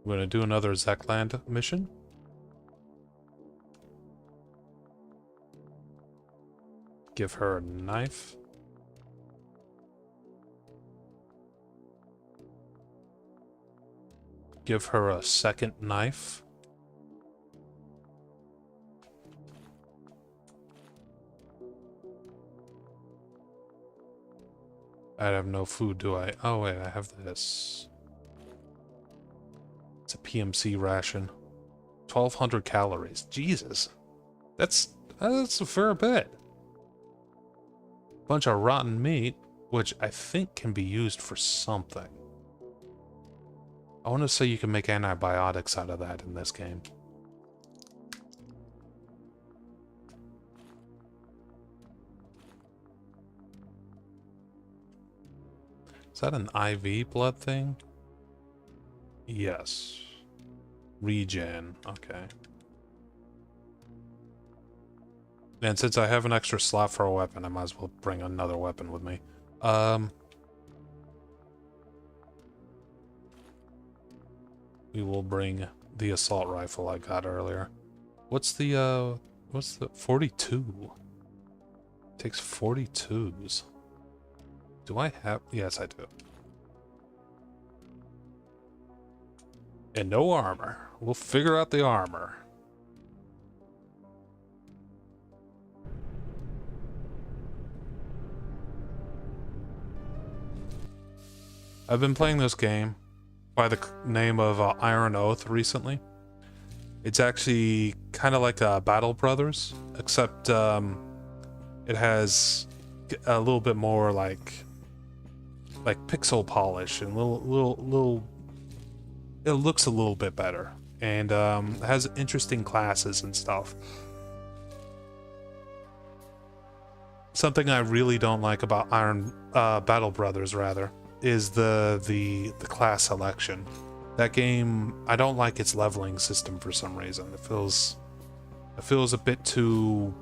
[SPEAKER 1] We're gonna do another Zekland mission. Give her a knife. Give her a second knife. I have no food, do I? Oh wait, I have this. It's a PMC ration. 1,200 calories. Jesus. That's a fair bit. Bunch of rotten meat, which I think can be used for something. I want to say you can make antibiotics out of that in this game. Is that an IV blood thing? Yes. Regen. Okay. And since I have an extra slot for a weapon, I might as well bring another weapon with me. We will bring the assault rifle I got earlier. What's the 42? Takes 42s. Do I have? Yes, I do. And no armor. We'll figure out the armor. I've been playing this game by the name of Iron Oath recently. It's actually kind of like Battle Brothers, except it has a little bit more like pixel polish and little. It looks a little bit better and has interesting classes and stuff. Something I really don't like about Battle Brothers rather is the class selection. That game, I don't like its leveling system for some reason. It feels a bit too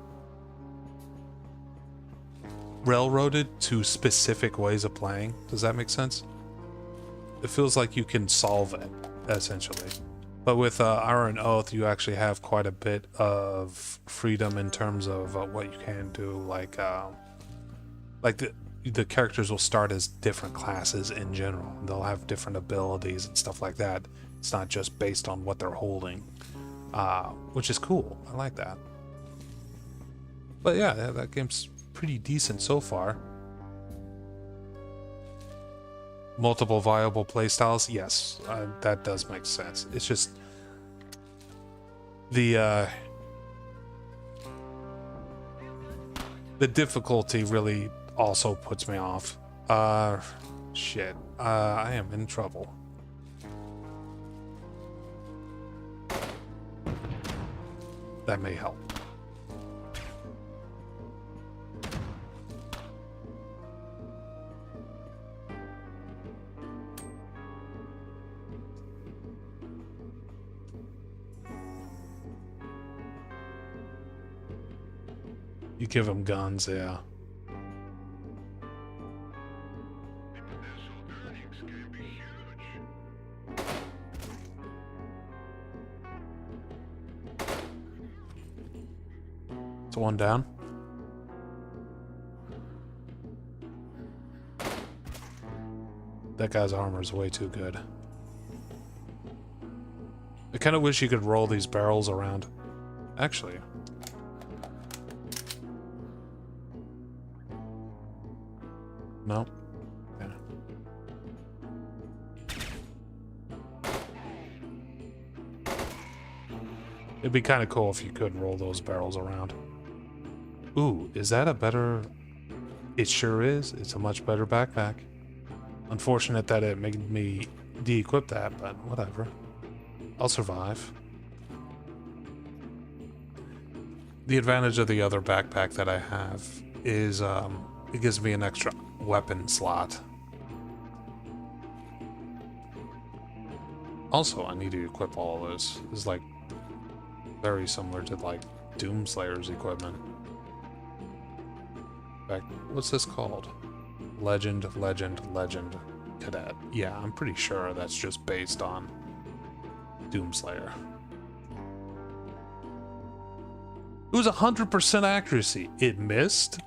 [SPEAKER 1] railroaded to specific ways of playing. Does that make sense? It feels like you can solve it, essentially. But with Iron Oath, you actually have quite a bit of freedom in terms of what you can do. Like the characters will start as different classes in general. They'll have different abilities and stuff like that. It's not just based on what they're holding, which is cool. I like that. But yeah, that game's pretty decent so far. Multiple viable playstyles, yes, that does make sense. It's just the difficulty really also puts me off. Shit. I am in trouble. That may help. You give them guns, yeah. It's one down. That guy's armor is way too good. I kind of wish you could roll these barrels around. Actually. No. Yeah. It'd be kind of cool if you could roll those barrels around. Ooh, is that a better... It sure is. It's a much better backpack. Unfortunate that it made me de-equip that, but whatever. I'll survive. The advantage of the other backpack that I have is it gives me an extra weapon slot. Also, I need to equip all of this. It's like very similar to like Doomslayer's equipment. In fact, what's this called? Legend Cadet. Yeah, I'm pretty sure that's just based on Doomslayer. It was 100% accuracy. It missed?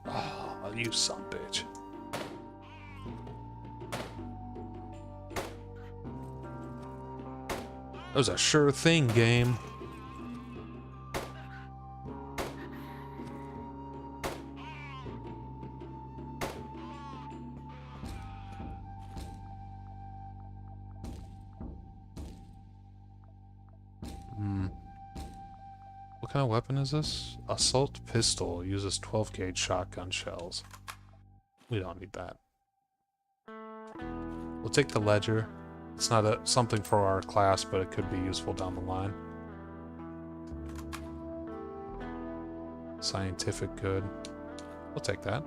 [SPEAKER 1] Oh, you son of a bitch. That was a sure thing game. What kind of weapon is this? Assault pistol. Uses 12 gauge shotgun shells. We don't need that. We'll take the ledger. It's not something for our class, but it could be useful down the line. Scientific good. We'll take that.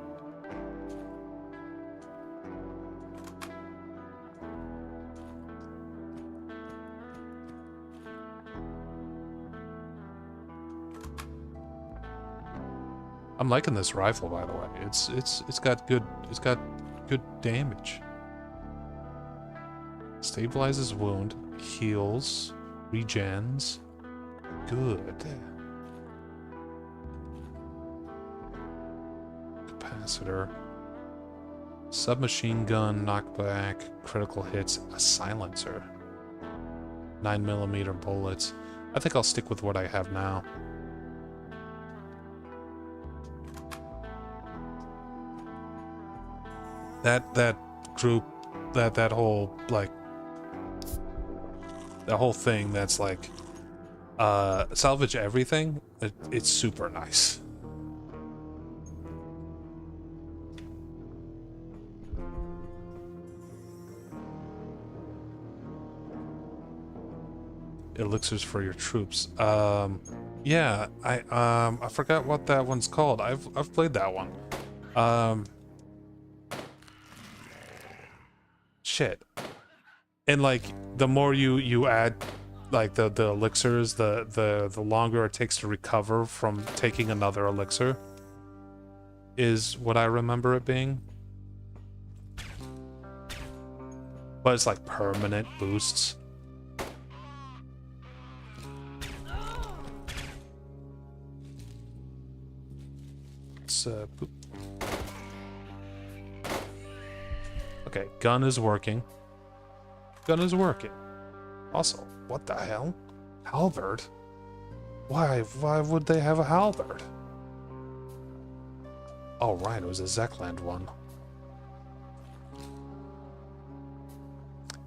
[SPEAKER 1] I'm liking this rifle, by the way. It's got good damage. Stabilizes wound, heals, regens. Good. Capacitor. Submachine gun, knockback, critical hits, a silencer. 9mm bullets. I think I'll stick with what I have now. That group, that whole, like, that whole thing that's like, salvage everything, it's super nice. Elixirs for your troops. Yeah, I forgot what that one's called. I've played that one. Shit. And like the more you add like the elixirs, the longer it takes to recover from taking another elixir is what I remember it being. But it's like permanent boosts. It's boop. Okay, gun is working. Gun is working. Also, what the hell? Halberd? Why would they have a halberd? Oh, right, it was a Zekland one.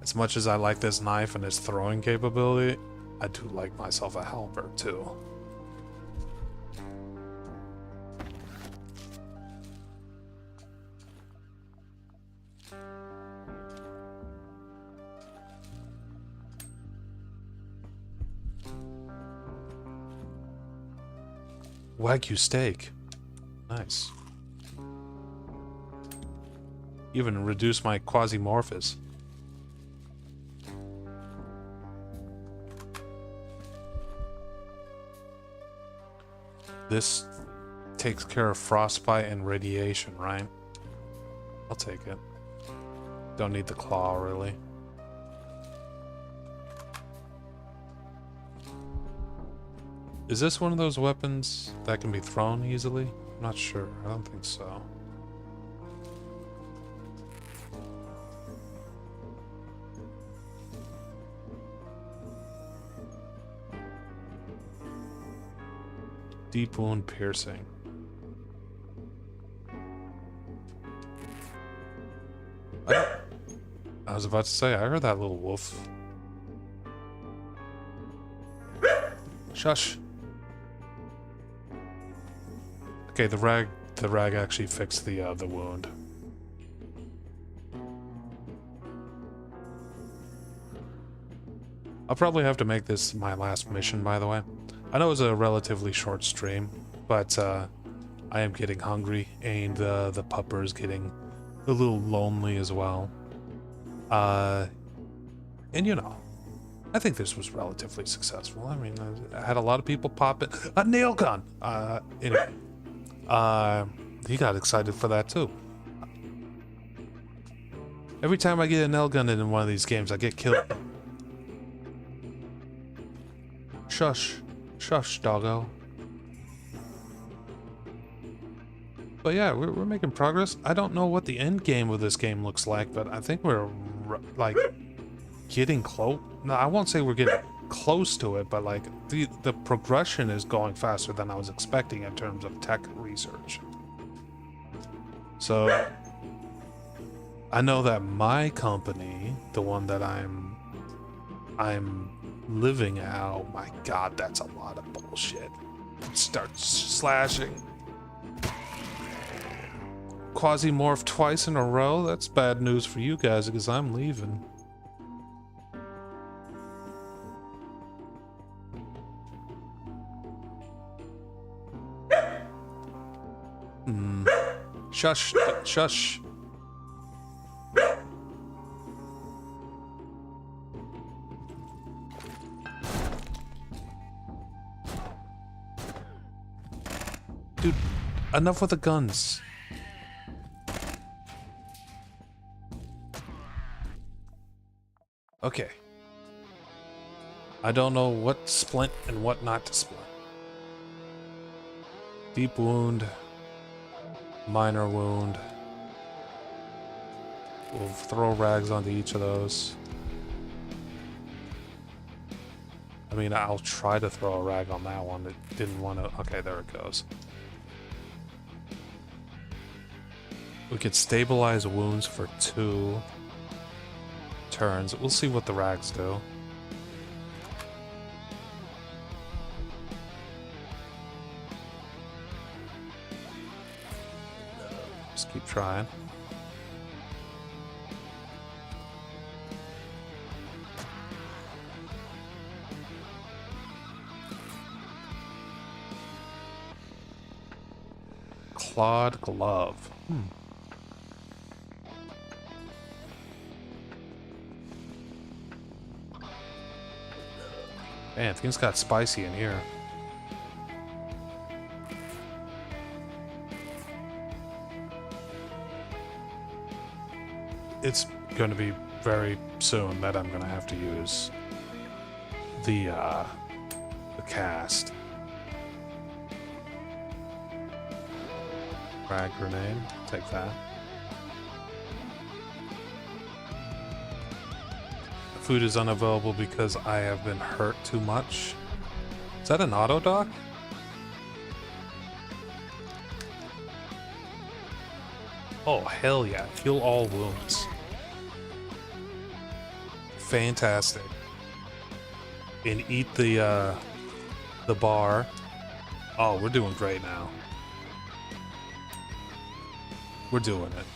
[SPEAKER 1] As much as I like this knife and its throwing capability, I do like myself a halberd too. Wagyu steak. Nice. Even reduce my Quisimorph. This takes care of frostbite and radiation, right? I'll take it. Don't need the claw, really. Is this one of those weapons that can be thrown easily? I'm not sure. I don't think so. Deep wound piercing. I was about to say, I heard that little wolf. Shush. Okay, the rag actually fixed the wound. I'll probably have to make this my last mission, by the way. I know it was a relatively short stream, but I am getting hungry, and the pupper is getting a little lonely as well. And you know, I think this was relatively successful. I mean, I had a lot of people pop it. A nail gun! Anyway. He got excited for that too. Every time I get a nail gun in one of these games, I get killed. Shush. Shush, doggo. But yeah, we're making progress. I don't know what the end game of this game looks like, but I think we're, like, getting close. No, I won't say we're getting close to it, but, like, the progression is going faster than I was expecting in terms of tech research. So, I know that my company, the one that I'm living at, oh my god, that's a lot of bullshit. Start slashing. Quisimorph twice in a row? That's bad news for you guys because I'm leaving. Shush, shush. Dude, enough with the guns. Okay. I don't know what to splint and what not to splint. Deep wound. Minor wound. We'll throw rags onto each of those. I mean, I'll try to throw a rag on that one. It didn't want to... Okay, there it goes. We could stabilize wounds for 2 turns. We'll see what the rags do. Just keep trying. Clawed glove. Man, things got spicy in here. It's going to be very soon that I'm going to have to use the cast. Frag grenade, take that. Food is unavailable because I have been hurt too much. Is that an auto dock? Oh, hell yeah. Heal all wounds. Fantastic. And eat the bar. Oh, we're doing great now. We're doing it.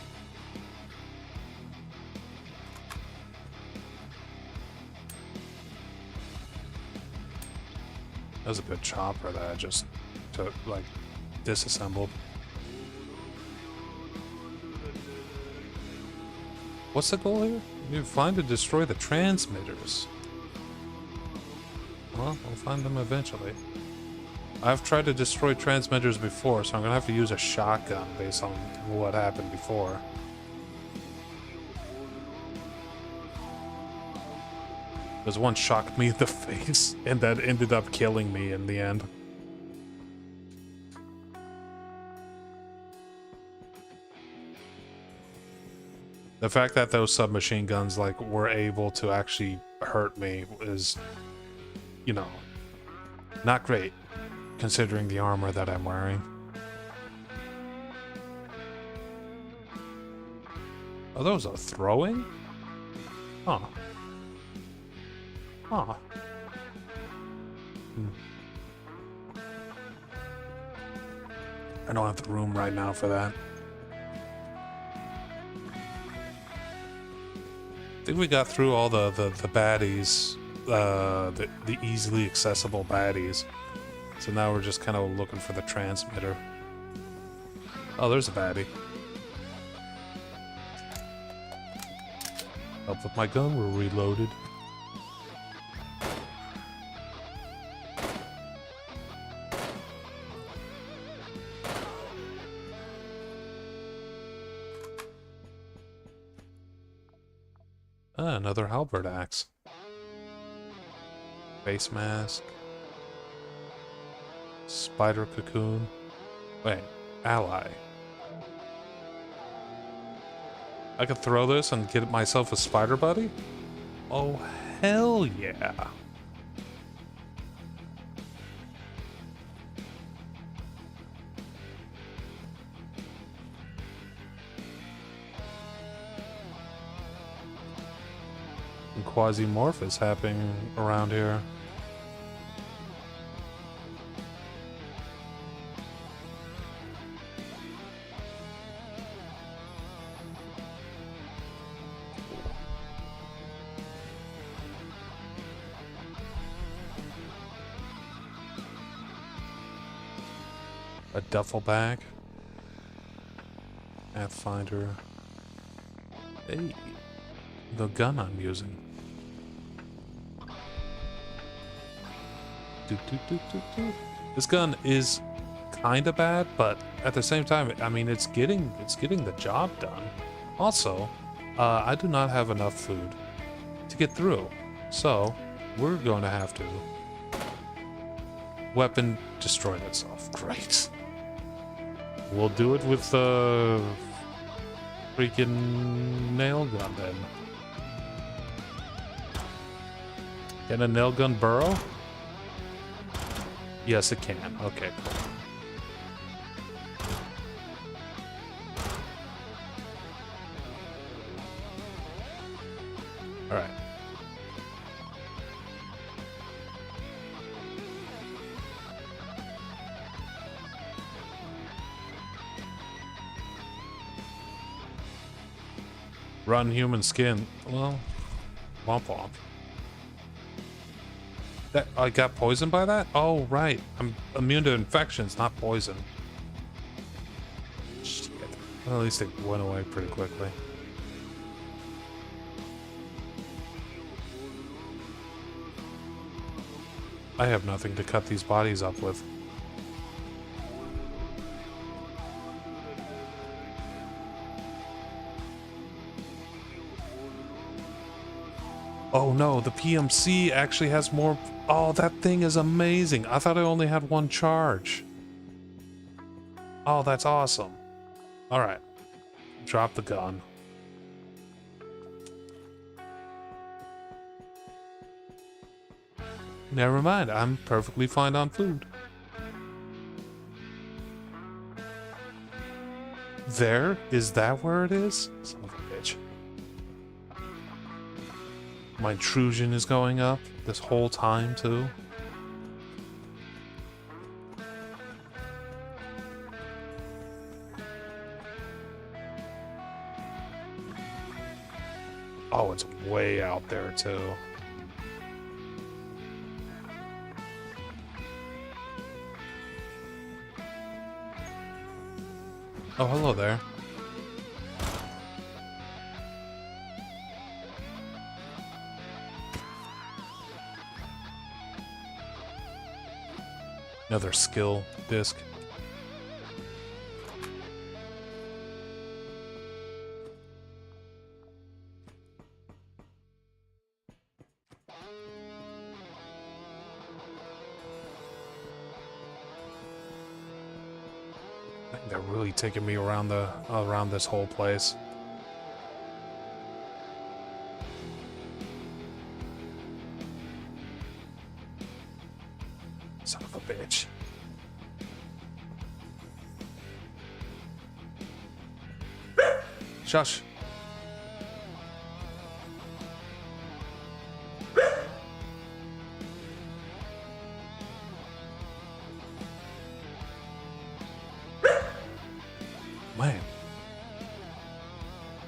[SPEAKER 1] That was a good chopper that I just took, like, disassembled. What's the goal here? You find and destroy the transmitters. Well, we'll find them eventually. I've tried to destroy transmitters before, so I'm gonna have to use a shotgun based on what happened before. Because one shocked me in the face, and that ended up killing me in the end. The fact that those submachine guns, like, were able to actually hurt me is, you know, not great, considering the armor that I'm wearing. Oh, those are throwing? Huh. Huh. I don't have the room right now for that. I think we got through all the baddies, the easily accessible baddies. So now we're just kind of looking for the transmitter. Oh, there's a baddie. Help with my gun, we're reloaded. Ah, another halberd axe. Face mask. Spider cocoon. Wait, ally. I could throw this and get myself a spider buddy? Oh, hell yeah. And Quisimorph is happening around here. A duffel bag. Pathfinder. Hey, the gun I'm using. This gun is kind of bad, but at the same time, I mean, it's getting the job done. Also, I do not have enough food to get through, so we're going to have to weapon destroyed itself. Great. We'll do it with the freaking nail gun then. Can a nail gun burrow? Yes, it can. Okay, cool. All right. Rotten human skin. Well, womp womp. That I got poisoned by that? Oh, right. I'm immune to infections, not poison. Shit. Well, at least it went away pretty quickly. I have nothing to cut these bodies up with. Oh no, the PMC actually has more. Oh, that thing is amazing. I thought I only had one charge. Oh, that's awesome. All right. Drop the gun. Never mind. I'm perfectly fine on food. There? Is that where it is? Son of a bitch. My intrusion is going up this whole time, too. Oh, it's way out there, too. Oh, hello there. Another skill disc. They're really taking me around this whole place. Son of a bitch. Shush. Man.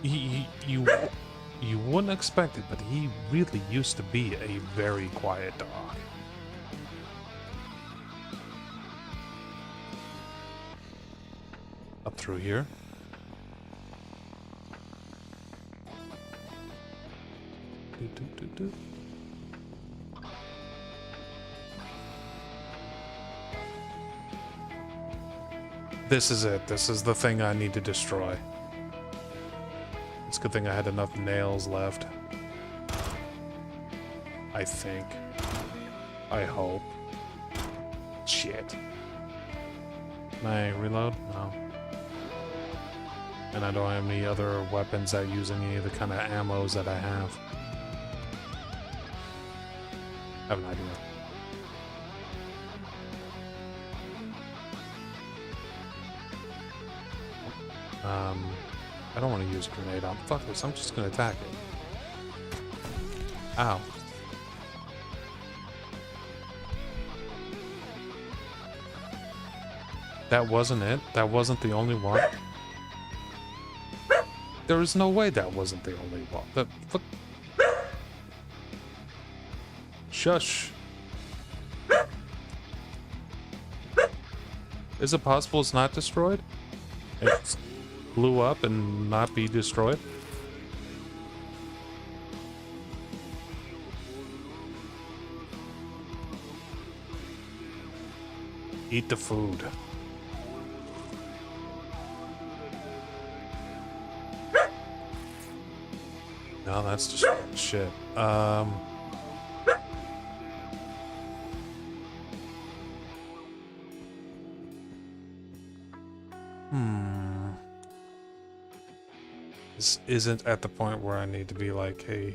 [SPEAKER 1] You wouldn't expect it, but he really used to be a very quiet dog. Up through here. Do. This is it. This is the thing I need to destroy. It's a good thing I had enough nails left. I think. I hope. Shit. Can I reload? No. And I don't have any other weapons that use any of the kind of ammos that I have. I have an idea. I don't want to use a grenade on. Fuck this, I'm just gonna attack it. Ow. That wasn't it? That wasn't the only one? There is no way that wasn't the only one. That fuck. Shush. Is it possible it's not destroyed? It blew up and not be destroyed? Eat the food. No, that's just shit. This isn't at the point where I need to be like, hey,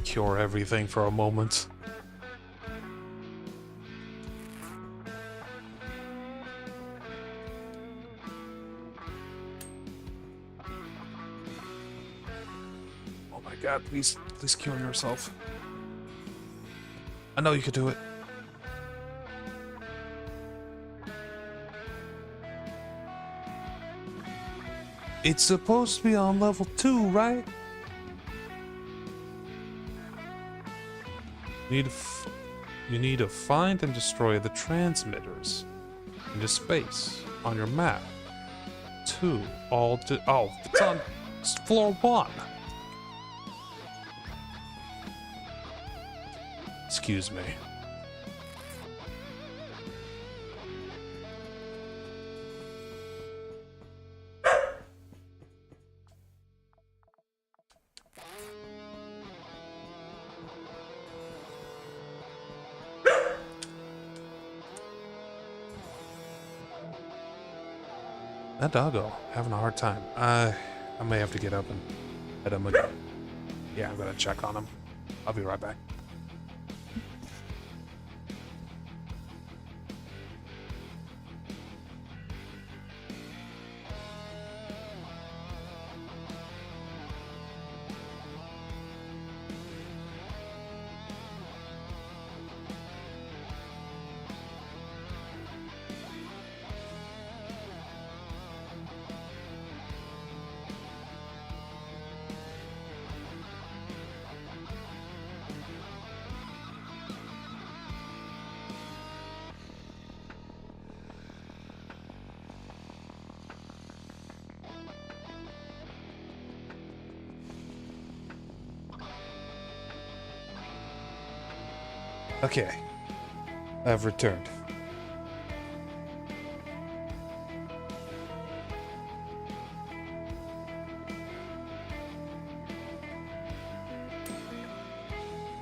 [SPEAKER 1] cure everything for a moment. Oh my god, please cure yourself. I know you could do it. It's supposed to be on level 2, right? You need to find and destroy the transmitters into space on your map. 2. Oh, it's on floor 1. Excuse me. That doggo having a hard time. I may have to get up and head him again. Yeah, I'm gonna check on him. I'll be right back. Okay, I've returned.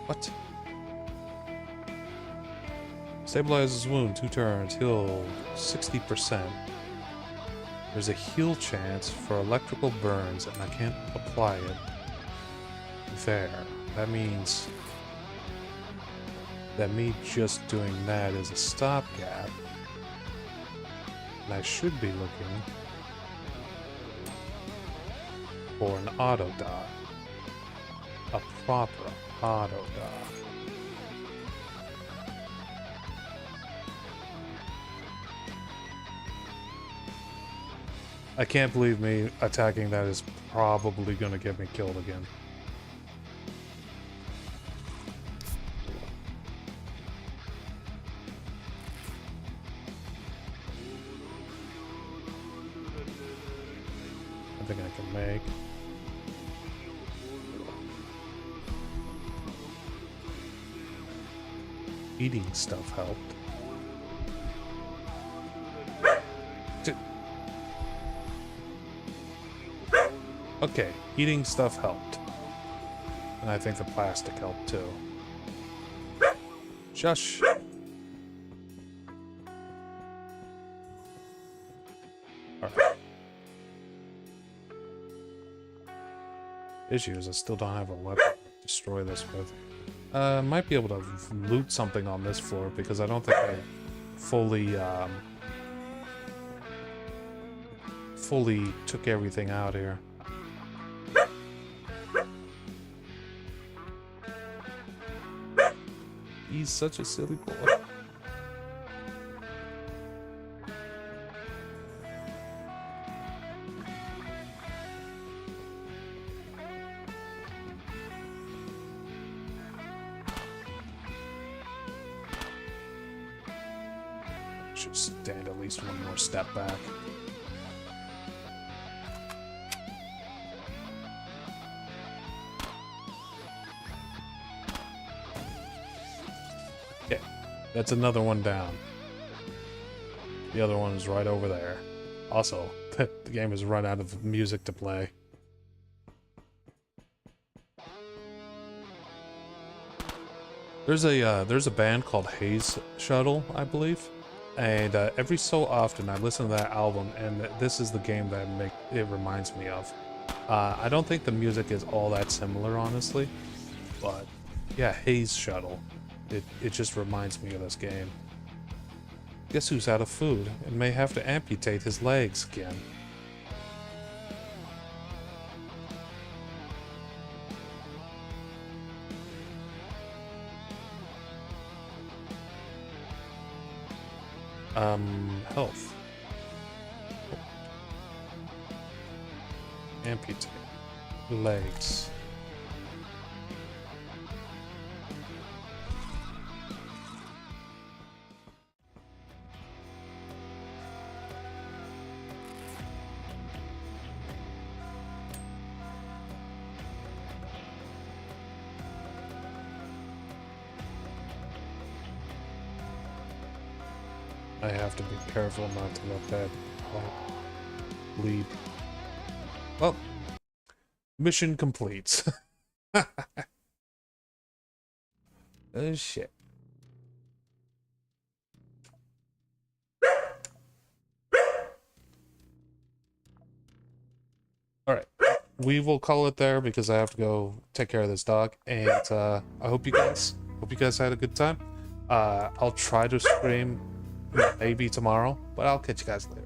[SPEAKER 1] What? Stabilizes wound, 2 turns, heal 60%. There's a heal chance for electrical burns, and I can't apply it there. That means that me just doing that is a stopgap, and I should be looking for an auto dot, a proper auto dot. I can't believe me attacking that is probably going to get me killed again. I think I can make. Eating stuff helped. Okay, eating stuff helped. And I think the plastic helped too. Shush. Alright. Issue is I still don't have a weapon to destroy this with. Might be able to loot something on this floor because I don't think I fully took everything out here. He's such a silly boy. Should stand at least one more step back. Okay, that's another one down. The other one is right over there. Also, the game has run out of music to play. There's a band called Haze Shuttle, I believe. And every so often I listen to that album, and this is the game that it reminds me of. I don't think the music is all that similar, honestly, but yeah, Haze Shuttle. It just reminds me of this game. Guess who's out of food and may have to amputate his legs again? Health. Amputate. Legs. I have to be careful not to let that bleed. Well, mission complete. Oh shit. Alright, we will call it there because I have to go take care of this dog, and I hope you guys had a good time. I'll try to stream maybe tomorrow, but I'll catch you guys later.